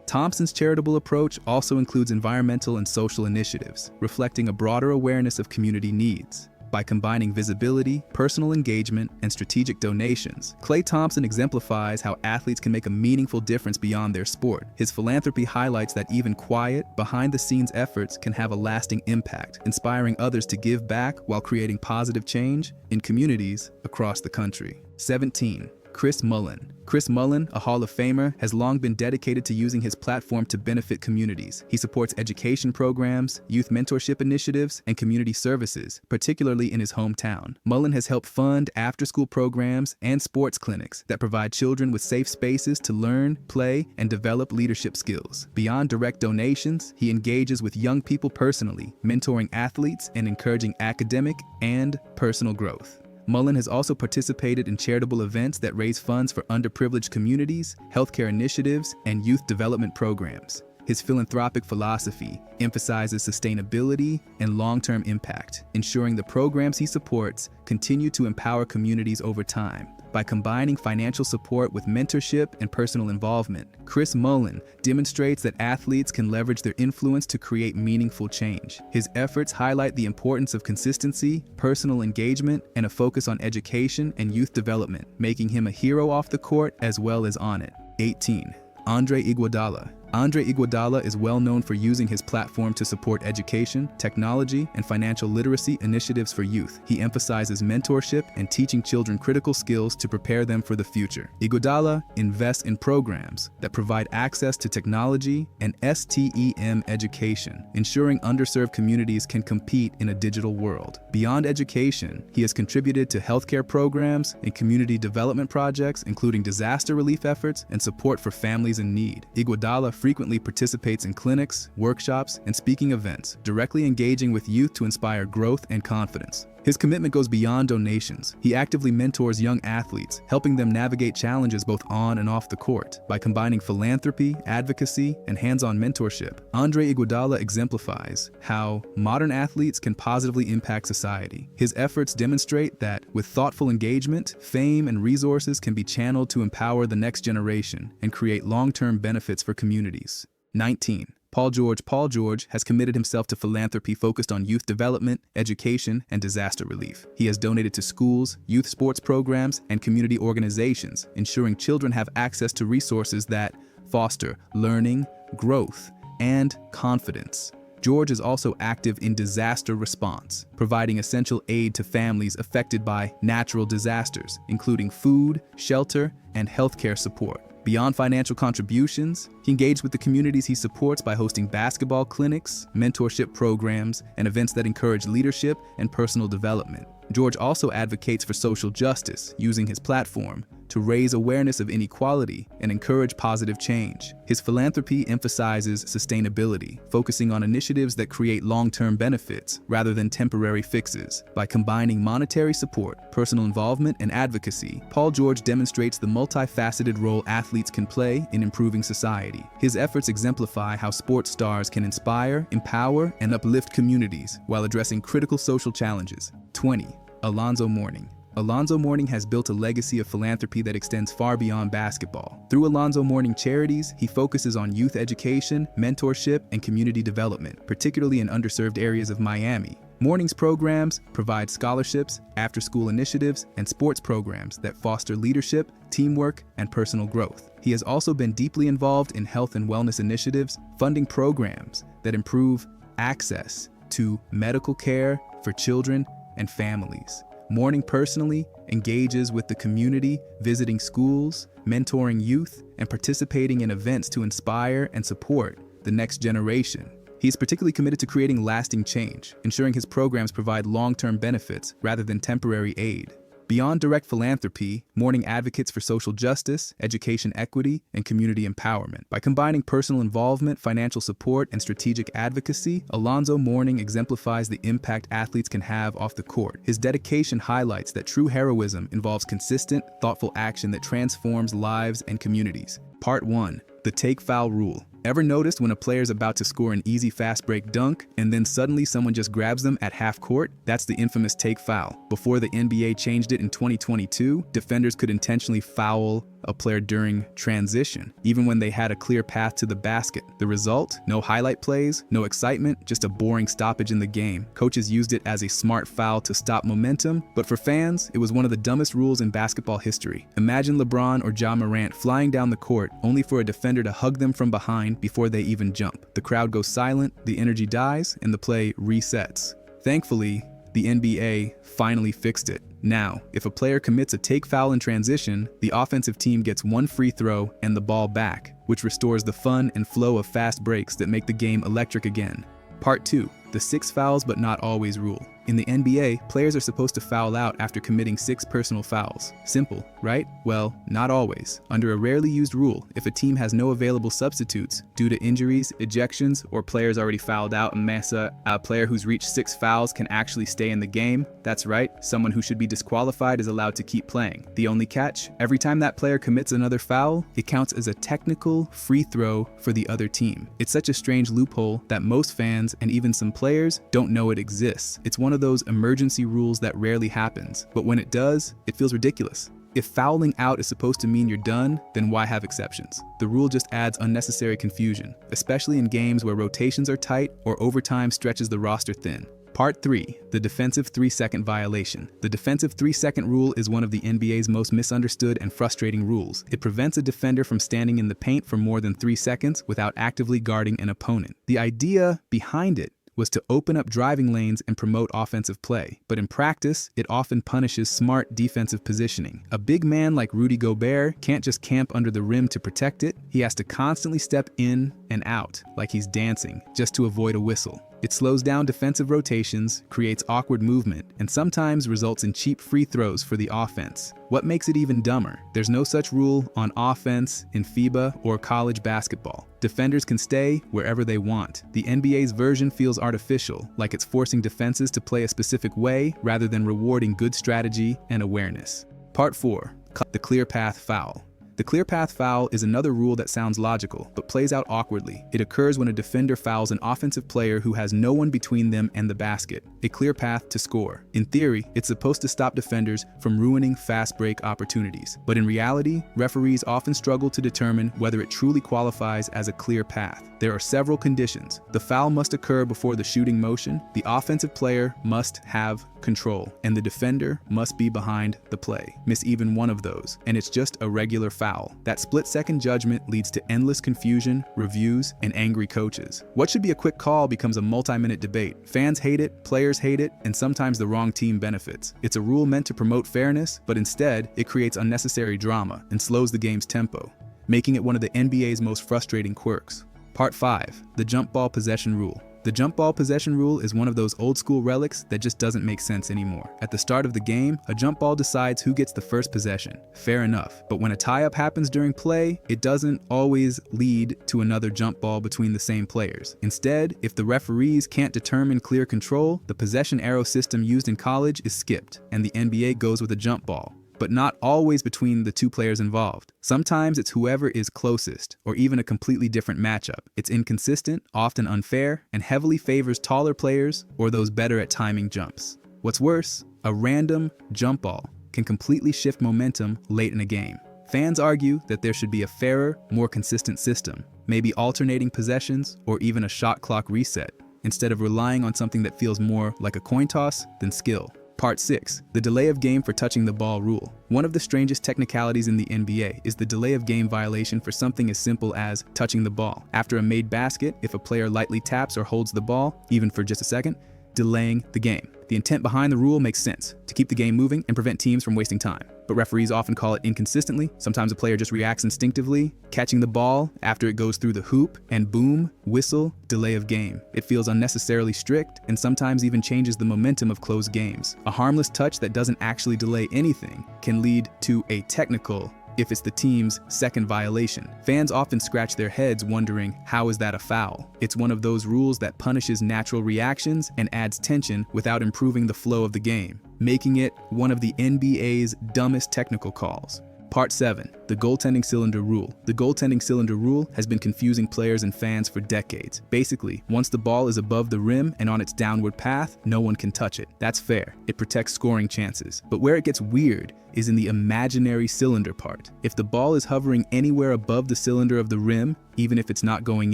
Thompson's charitable approach also includes environmental and social initiatives, reflecting a broader awareness of community needs. By combining visibility, personal engagement, and strategic donations, Klay Thompson exemplifies how athletes can make a meaningful difference beyond their sport. His philanthropy highlights that even quiet, behind-the-scenes efforts can have a lasting impact, inspiring others to give back while creating positive change in communities across the country. 17. Chris Mullin. Chris Mullin, a Hall of Famer, has long been dedicated to using his platform to benefit communities. He supports education programs, youth mentorship initiatives, and community services, particularly in his hometown. Mullin has helped fund after-school programs and sports clinics that provide children with safe spaces to learn, play, and develop leadership skills. Beyond direct donations, he engages with young people personally, mentoring athletes and encouraging academic and personal growth. Mullin has also participated in charitable events that raise funds for underprivileged communities, healthcare initiatives, and youth development programs. His philanthropic philosophy emphasizes sustainability and long-term impact, ensuring the programs he supports continue to empower communities over time. By combining financial support with mentorship and personal involvement, Chris Mullin demonstrates that athletes can leverage their influence to create meaningful change. His efforts highlight the importance of consistency, personal engagement, and a focus on education and youth development, making him a hero off the court as well as on it. 18. Andre Iguodala. Andre Iguodala is well known for using his platform to support education, technology, and financial literacy initiatives for youth. He emphasizes mentorship and teaching children critical skills to prepare them for the future. Iguodala invests in programs that provide access to technology and STEM education, ensuring underserved communities can compete in a digital world. Beyond education, he has contributed to healthcare programs and community development projects, including disaster relief efforts and support for families in need. Iguodala frequently participates in clinics, workshops, and speaking events, directly engaging with youth to inspire growth and confidence. His commitment goes beyond donations. He actively mentors young athletes, helping them navigate challenges both on and off the court. By combining philanthropy, advocacy, and hands-on mentorship, Andre Iguodala exemplifies how modern athletes can positively impact society. His efforts demonstrate that, with thoughtful engagement, fame and resources can be channeled to empower the next generation and create long-term benefits for communities. 19. Paul George. Paul George has committed himself to philanthropy focused on youth development, education, and disaster relief. He has donated to schools, youth sports programs, and community organizations, ensuring children have access to resources that foster learning, growth, and confidence. George is also active in disaster response, providing essential aid to families affected by natural disasters, including food, shelter, and healthcare support. Beyond financial contributions, he engaged with the communities he supports by hosting basketball clinics, mentorship programs, and events that encourage leadership and personal development. George also advocates for social justice, using his platform to raise awareness of inequality and encourage positive change. His philanthropy emphasizes sustainability, focusing on initiatives that create long-term benefits rather than temporary fixes. By combining monetary support, personal involvement, and advocacy, Paul George demonstrates the multifaceted role athletes can play in improving society. His efforts exemplify how sports stars can inspire, empower, and uplift communities while addressing critical social challenges. 20. Alonzo Mourning. Alonzo Mourning has built a legacy of philanthropy that extends far beyond basketball. Through Alonzo Mourning Charities, he focuses on youth education, mentorship, and community development, particularly in underserved areas of Miami. Mourning's programs provide scholarships, after-school initiatives, and sports programs that foster leadership, teamwork, and personal growth. He has also been deeply involved in health and wellness initiatives, funding programs that improve access to medical care for children and families. Mourning personally engages with the community, visiting schools, mentoring youth, and participating in events to inspire and support the next generation. He is particularly committed to creating lasting change, ensuring his programs provide long-term benefits rather than temporary aid. Beyond direct philanthropy, Mourning advocates for social justice, education equity, and community empowerment. By combining personal involvement, financial support, and strategic advocacy, Alonzo Mourning exemplifies the impact athletes can have off the court. His dedication highlights that true heroism involves consistent, thoughtful action that transforms lives and communities. Part 1. The Take Foul Rule. Ever noticed when a player's about to score an easy fast break dunk and then suddenly someone just grabs them at half court? That's the infamous take foul. Before the NBA changed it in 2022, defenders could intentionally foul a player during transition, even when they had a clear path to the basket. The result? No highlight plays, no excitement, just a boring stoppage in the game. Coaches used it as a smart foul to stop momentum, but for fans, it was one of the dumbest rules in basketball history. Imagine LeBron or Ja Morant flying down the court only for a defender to hug them from behind before they even jump. The crowd goes silent, the energy dies, and the play resets. Thankfully, the NBA finally fixed it. Now, if a player commits a take foul in transition, the offensive team gets one free throw and the ball back, which restores the fun and flow of fast breaks that make the game electric again. Part 2. The 6 fouls but not always rule. In the NBA, players are supposed to foul out after committing 6 personal fouls. Simple, right? Well, not always. Under a rarely used rule, if a team has no available substitutes due to injuries, ejections, or players already fouled out and Mesa, a player who's reached 6 fouls can actually stay in the game. That's right, someone who should be disqualified is allowed to keep playing. The only catch? Every time that player commits another foul, it counts as a technical free throw for the other team. It's such a strange loophole that most fans and even some players don't know it exists. It's one of those emergency rules that rarely happens, but when it does, it feels ridiculous. If fouling out is supposed to mean you're done, then why have exceptions? The rule just adds unnecessary confusion, especially in games where rotations are tight or overtime stretches the roster thin. Part 3. The defensive 3-second violation. The defensive 3-second rule is one of the NBA's most misunderstood and frustrating rules. It prevents a defender from standing in the paint for more than 3 seconds without actively guarding an opponent. The idea behind it was to open up driving lanes and promote offensive play, but in practice, it often punishes smart defensive positioning. A big man like Rudy Gobert can't just camp under the rim to protect it. He has to constantly step in and out like he's dancing just to avoid a whistle. It slows down defensive rotations, creates awkward movement, and sometimes results in cheap free throws for the offense. What makes it even dumber? There's no such rule on offense in FIBA or college basketball. Defenders can stay wherever they want. The NBA's version feels artificial, like it's forcing defenses to play a specific way rather than rewarding good strategy and awareness. Part 4. The clear path foul. The clear path foul is another rule that sounds logical, but plays out awkwardly. It occurs when a defender fouls an offensive player who has no one between them and the basket, a clear path to score. In theory, it's supposed to stop defenders from ruining fast break opportunities. But in reality, referees often struggle to determine whether it truly qualifies as a clear path. There are several conditions. The foul must occur before the shooting motion, the offensive player must have control, and the defender must be behind the play. Miss even one of those, and it's just a regular foul. That split-second judgment leads to endless confusion, reviews, and angry coaches. What should be a quick call becomes a multi-minute debate. Fans hate it, players hate it, and sometimes the wrong team benefits. It's a rule meant to promote fairness, but instead, it creates unnecessary drama and slows the game's tempo, making it one of the NBA's most frustrating quirks. Part 5. The jump ball possession rule. The jump ball possession rule is one of those old school relics that just doesn't make sense anymore. At the start of the game, a jump ball decides who gets the first possession. Fair enough. But when a tie-up happens during play, it doesn't always lead to another jump ball between the same players. Instead, if the referees can't determine clear control, the possession arrow system used in college is skipped, and the NBA goes with a jump ball. But not always between the two players involved. Sometimes it's whoever is closest, or even a completely different matchup. It's inconsistent, often unfair, and heavily favors taller players or those better at timing jumps. What's worse, a random jump ball can completely shift momentum late in a game. Fans argue that there should be a fairer, more consistent system, maybe alternating possessions or even a shot clock reset, instead of relying on something that feels more like a coin toss than skill. Part 6. The delay of game for touching the ball rule. One of the strangest technicalities in the NBA is the delay of game violation for something as simple as touching the ball. After a made basket, if a player lightly taps or holds the ball, even for just a second, delaying the game. The intent behind the rule makes sense, to keep the game moving and prevent teams from wasting time. But referees often call it inconsistently. Sometimes a player just reacts instinctively, catching the ball after it goes through the hoop, and boom, whistle, delay of game. It feels unnecessarily strict and sometimes even changes the momentum of close games. A harmless touch that doesn't actually delay anything can lead to a technical if it's the team's second violation. Fans often scratch their heads wondering, how is that a foul? It's one of those rules that punishes natural reactions and adds tension without improving the flow of the game, making it one of the NBA's dumbest technical calls. Part 7. The goaltending cylinder rule. The goaltending cylinder rule has been confusing players and fans for decades. Basically, once the ball is above the rim and on its downward path, no one can touch it. That's fair. It protects scoring chances. But where it gets weird is in the imaginary cylinder part. If the ball is hovering anywhere above the cylinder of the rim, even if it's not going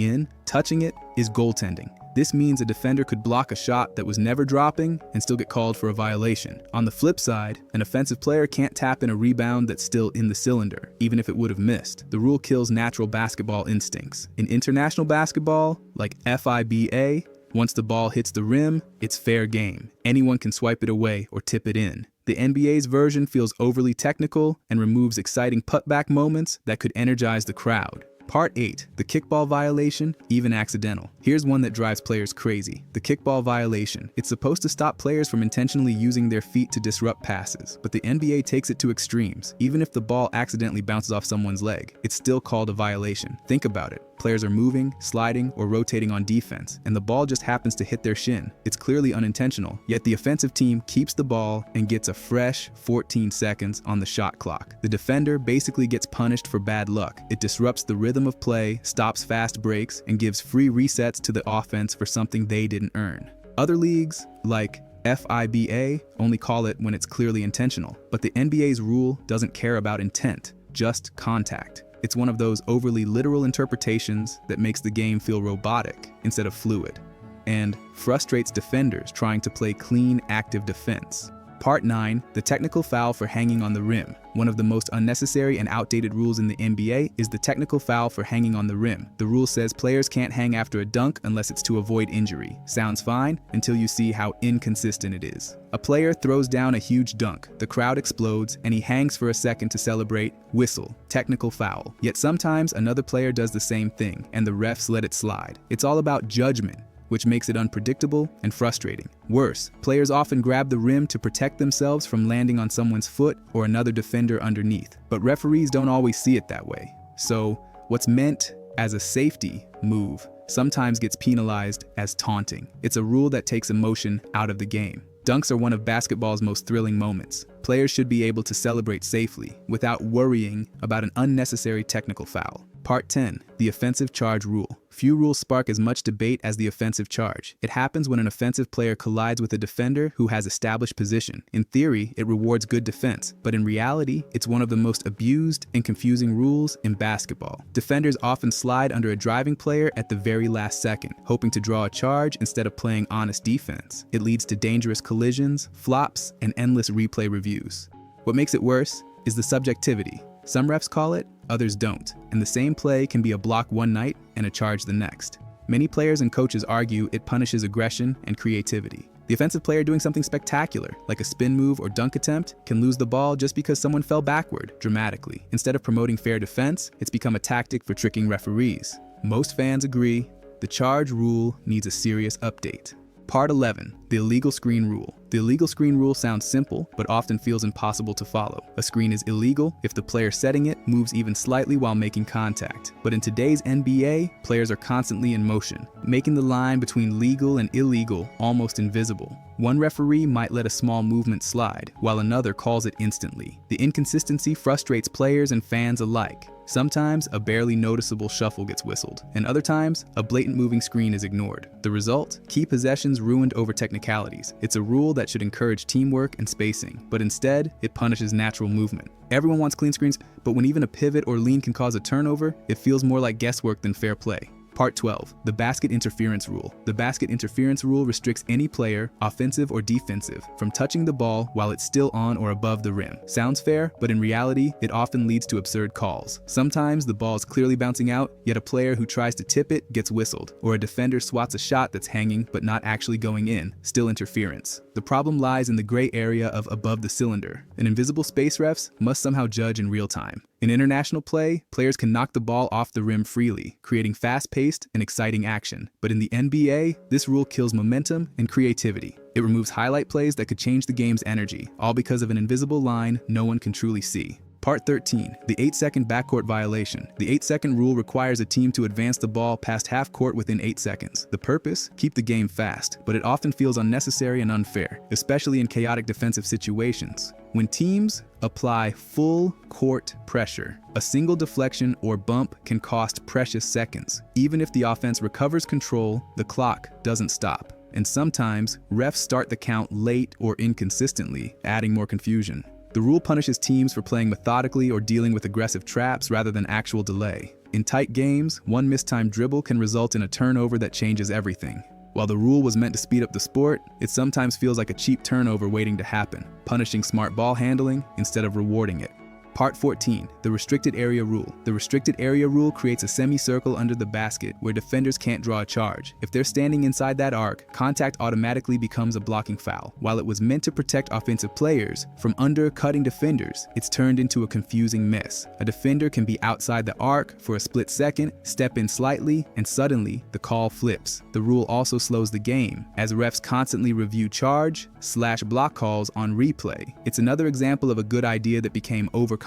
in, touching it is goaltending. This means a defender could block a shot that was never dropping and still get called for a violation. On the flip side, an offensive player can't tap in a rebound that's still in the cylinder, even if it would have missed. The rule kills natural basketball instincts. In international basketball, like FIBA, once the ball hits the rim, it's fair game. Anyone can swipe it away or tip it in. The NBA's version feels overly technical and removes exciting putback moments that could energize the crowd. Part 8. The kickball violation, even accidental. Here's one that drives players crazy. The kickball violation. It's supposed to stop players from intentionally using their feet to disrupt passes, but the NBA takes it to extremes. Even if the ball accidentally bounces off someone's leg, it's still called a violation. Think about it. Players are moving, sliding, or rotating on defense, and the ball just happens to hit their shin. It's clearly unintentional, yet the offensive team keeps the ball and gets a fresh 14 seconds on the shot clock. The defender basically gets punished for bad luck. It disrupts the rhythm of play, stops fast breaks, and gives free resets to the offense for something they didn't earn. Other leagues, like FIBA, only call it when it's clearly intentional, but the NBA's rule doesn't care about intent, just contact. It's one of those overly literal interpretations that makes the game feel robotic instead of fluid, and frustrates defenders trying to play clean, active defense. Part 9. The technical foul for hanging on the rim. One of the most unnecessary and outdated rules in the NBA is the technical foul for hanging on the rim. The rule says players can't hang after a dunk unless it's to avoid injury. Sounds fine until you see how inconsistent it is. A player throws down a huge dunk, the crowd explodes, and he hangs for a second to celebrate. Whistle. Technical foul. Yet sometimes another player does the same thing, and the refs let it slide. It's all about judgment, which makes it unpredictable and frustrating. Worse, players often grab the rim to protect themselves from landing on someone's foot or another defender underneath. But referees don't always see it that way. So, what's meant as a safety move sometimes gets penalized as taunting. It's a rule that takes emotion out of the game. Dunks are one of basketball's most thrilling moments. Players should be able to celebrate safely without worrying about an unnecessary technical foul. Part 10. The offensive charge rule. Few rules spark as much debate as the offensive charge. It happens when an offensive player collides with a defender who has established position. In theory, it rewards good defense, but in reality, it's one of the most abused and confusing rules in basketball. Defenders often slide under a driving player at the very last second, hoping to draw a charge instead of playing honest defense. It leads to dangerous collisions, flops, and endless replay reviews. What makes it worse is the subjectivity. Some refs call it, others don't, and the same play can be a block one night and a charge the next. Many players and coaches argue it punishes aggression and creativity. The offensive player doing something spectacular, like a spin move or dunk attempt, can lose the ball just because someone fell backward dramatically. Instead of promoting fair defense, it's become a tactic for tricking referees. Most fans agree the charge rule needs a serious update. Part 11. The illegal screen rule. The illegal screen rule sounds simple, but often feels impossible to follow. A screen is illegal if the player setting it moves even slightly while making contact. But in today's NBA, players are constantly in motion, making the line between legal and illegal almost invisible. One referee might let a small movement slide, while another calls it instantly. The inconsistency frustrates players and fans alike. Sometimes a barely noticeable shuffle gets whistled, and other times a blatant moving screen is ignored. The result? Key possessions ruined over technicalities. It's a rule that should encourage teamwork and spacing, but instead, it punishes natural movement. Everyone wants clean screens, but when even a pivot or lean can cause a turnover, it feels more like guesswork than fair play. Part 12. The basket interference rule. The basket interference rule restricts any player, offensive or defensive, from touching the ball while it's still on or above the rim. Sounds fair, but in reality, it often leads to absurd calls. Sometimes the ball is clearly bouncing out, yet a player who tries to tip it gets whistled, or a defender swats a shot that's hanging but not actually going in, still interference. The problem lies in the gray area of above the cylinder. An invisible space refs must somehow judge in real time. In international play, players can knock the ball off the rim freely, creating fast-paced and exciting action. But in the NBA, this rule kills momentum and creativity. It removes highlight plays that could change the game's energy, all because of an invisible line no one can truly see. Part 13. The 8-second backcourt violation. The 8-second rule requires a team to advance the ball past half court within 8 seconds. The purpose? Keep the game fast, but it often feels unnecessary and unfair, especially in chaotic defensive situations. When teams apply full court pressure, a single deflection or bump can cost precious seconds. Even if the offense recovers control, the clock doesn't stop. And sometimes, refs start the count late or inconsistently, adding more confusion. The rule punishes teams for playing methodically or dealing with aggressive traps rather than actual delay. In tight games, one mistimed dribble can result in a turnover that changes everything. While the rule was meant to speed up the sport, it sometimes feels like a cheap turnover waiting to happen, punishing smart ball handling instead of rewarding it. Part 14, the restricted area rule. The restricted area rule creates a semicircle under the basket where defenders can't draw a charge. If they're standing inside that arc, contact automatically becomes a blocking foul. While it was meant to protect offensive players from undercutting defenders, it's turned into a confusing mess. A defender can be outside the arc for a split second, step in slightly, and suddenly the call flips. The rule also slows the game, as refs constantly review charge/block calls on replay. It's another example of a good idea that became overcomplicated.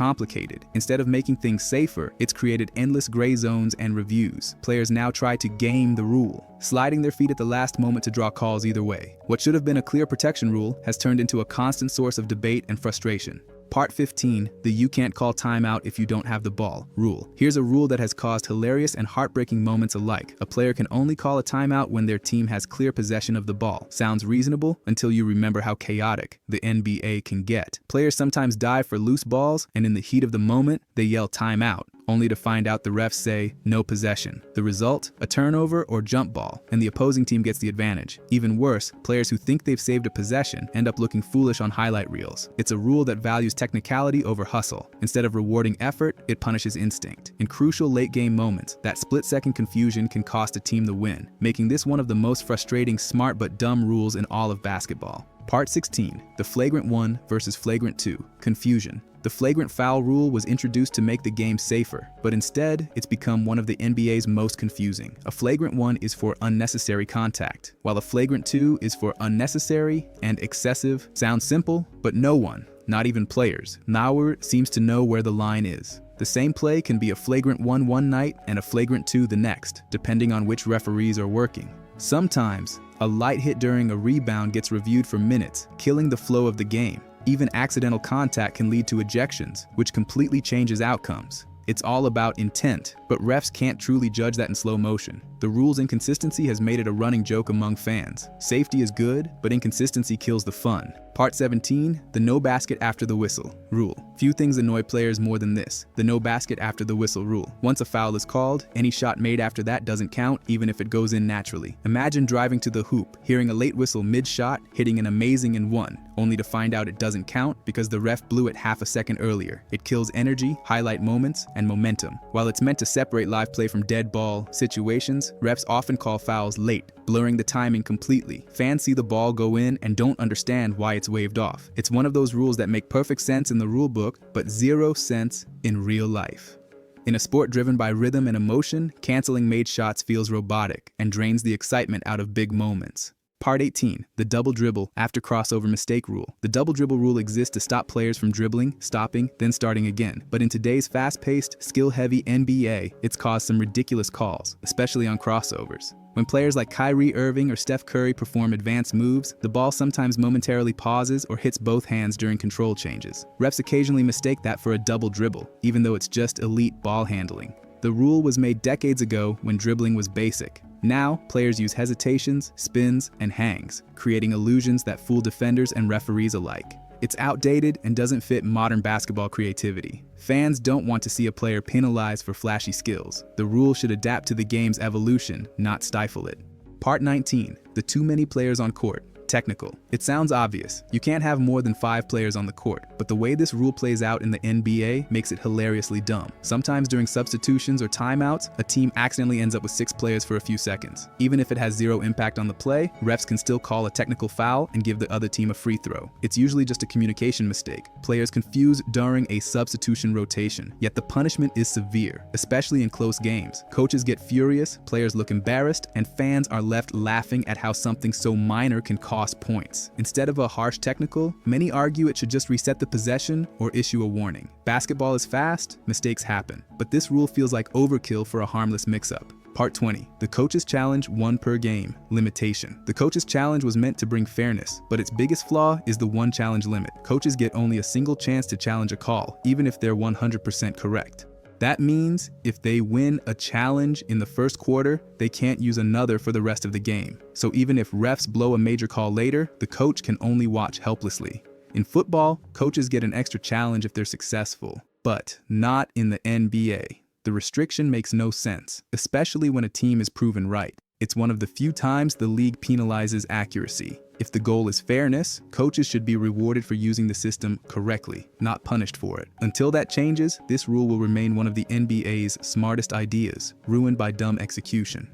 Instead of making things safer, it's created endless gray zones and reviews. Players now try to game the rule, sliding their feet at the last moment to draw calls either way. What should have been a clear protection rule has turned into a constant source of debate and frustration. Part 15, the you can't call timeout if you don't have the ball rule. Here's a rule that has caused hilarious and heartbreaking moments alike. A player can only call a timeout when their team has clear possession of the ball. Sounds reasonable until you remember how chaotic the NBA can get. Players sometimes dive for loose balls, and in the heat of the moment, they yell timeout, only to find out the refs say no possession. The result? A turnover or jump ball, and the opposing team gets the advantage. Even worse, players who think they've saved a possession end up looking foolish on highlight reels. It's a rule that values technicality over hustle. Instead of rewarding effort, it punishes instinct. In crucial late-game moments, that split-second confusion can cost a team the win, making this one of the most frustrating smart but dumb rules in all of basketball. Part 16, the flagrant 1 versus flagrant 2, confusion. The flagrant foul rule was introduced to make the game safer, but instead, it's become one of the NBA's most confusing. A flagrant 1 is for unnecessary contact, while a flagrant 2 is for unnecessary and excessive. Sounds simple, but no one, not even players, now seems to know where the line is. The same play can be a flagrant 1 one night and a flagrant 2 the next, depending on which referees are working. Sometimes, a light hit during a rebound gets reviewed for minutes, killing the flow of the game. Even accidental contact can lead to ejections, which completely changes outcomes. It's all about intent, but refs can't truly judge that in slow motion. The rule's inconsistency has made it a running joke among fans. Safety is good, but inconsistency kills the fun. Part 17, the no basket after the whistle rule. Few things annoy players more than this, the no basket after the whistle rule. Once a foul is called, any shot made after that doesn't count, even if it goes in naturally. Imagine driving to the hoop, hearing a late whistle mid-shot, hitting an amazing and one, only to find out it doesn't count because the ref blew it half a second earlier. It kills energy, highlight moments, and momentum. While it's meant to separate live play from dead ball situations, refs often call fouls late, blurring the timing completely. Fans see the ball go in and don't understand why it's waved off. It's one of those rules that make perfect sense in the rule book, but 0 sense in real life. In a sport driven by rhythm and emotion, canceling made shots feels robotic and drains the excitement out of big moments. Part 18, the double dribble after crossover mistake rule. The double dribble rule exists to stop players from dribbling, stopping, then starting again. But in today's fast-paced, skill-heavy NBA, it's caused some ridiculous calls, especially on crossovers. When players like Kyrie Irving or Steph Curry perform advanced moves, the ball sometimes momentarily pauses or hits both hands during control changes. Refs occasionally mistake that for a double dribble, even though it's just elite ball handling. The rule was made decades ago when dribbling was basic. Now, players use hesitations, spins, and hangs, creating illusions that fool defenders and referees alike. It's outdated and doesn't fit modern basketball creativity. Fans don't want to see a player penalized for flashy skills. The rule should adapt to the game's evolution, not stifle it. Part 19, the too many players on court. Technical. It sounds obvious. You can't have more than 5 players on the court, but the way this rule plays out in the NBA makes it hilariously dumb. Sometimes during substitutions or timeouts, a team accidentally ends up with 6 players for a few seconds. Even if it has 0 impact on the play, refs can still call a technical foul and give the other team a free throw. It's usually just a communication mistake. Players confuse during a substitution rotation, yet the punishment is severe, especially in close games. Coaches get furious, players look embarrassed, and fans are left laughing at how something so minor can cost points. Instead of a harsh technical, many argue it should just reset the possession or issue a warning. Basketball is fast, mistakes happen, but this rule feels like overkill for a harmless mix-up. Part 20, the coach's challenge 1 per game, limitation. The coach's challenge was meant to bring fairness, but its biggest flaw is the 1 challenge limit. Coaches get only a single chance to challenge a call, even if they're 100% correct. That means if they win a challenge in the first quarter, they can't use another for the rest of the game. So even if refs blow a major call later, the coach can only watch helplessly. In football, coaches get an extra challenge if they're successful, but not in the NBA. The restriction makes no sense, especially when a team is proven right. It's one of the few times the league penalizes accuracy. If the goal is fairness, coaches should be rewarded for using the system correctly, not punished for it. Until that changes, this rule will remain one of the NBA's smartest ideas, ruined by dumb execution.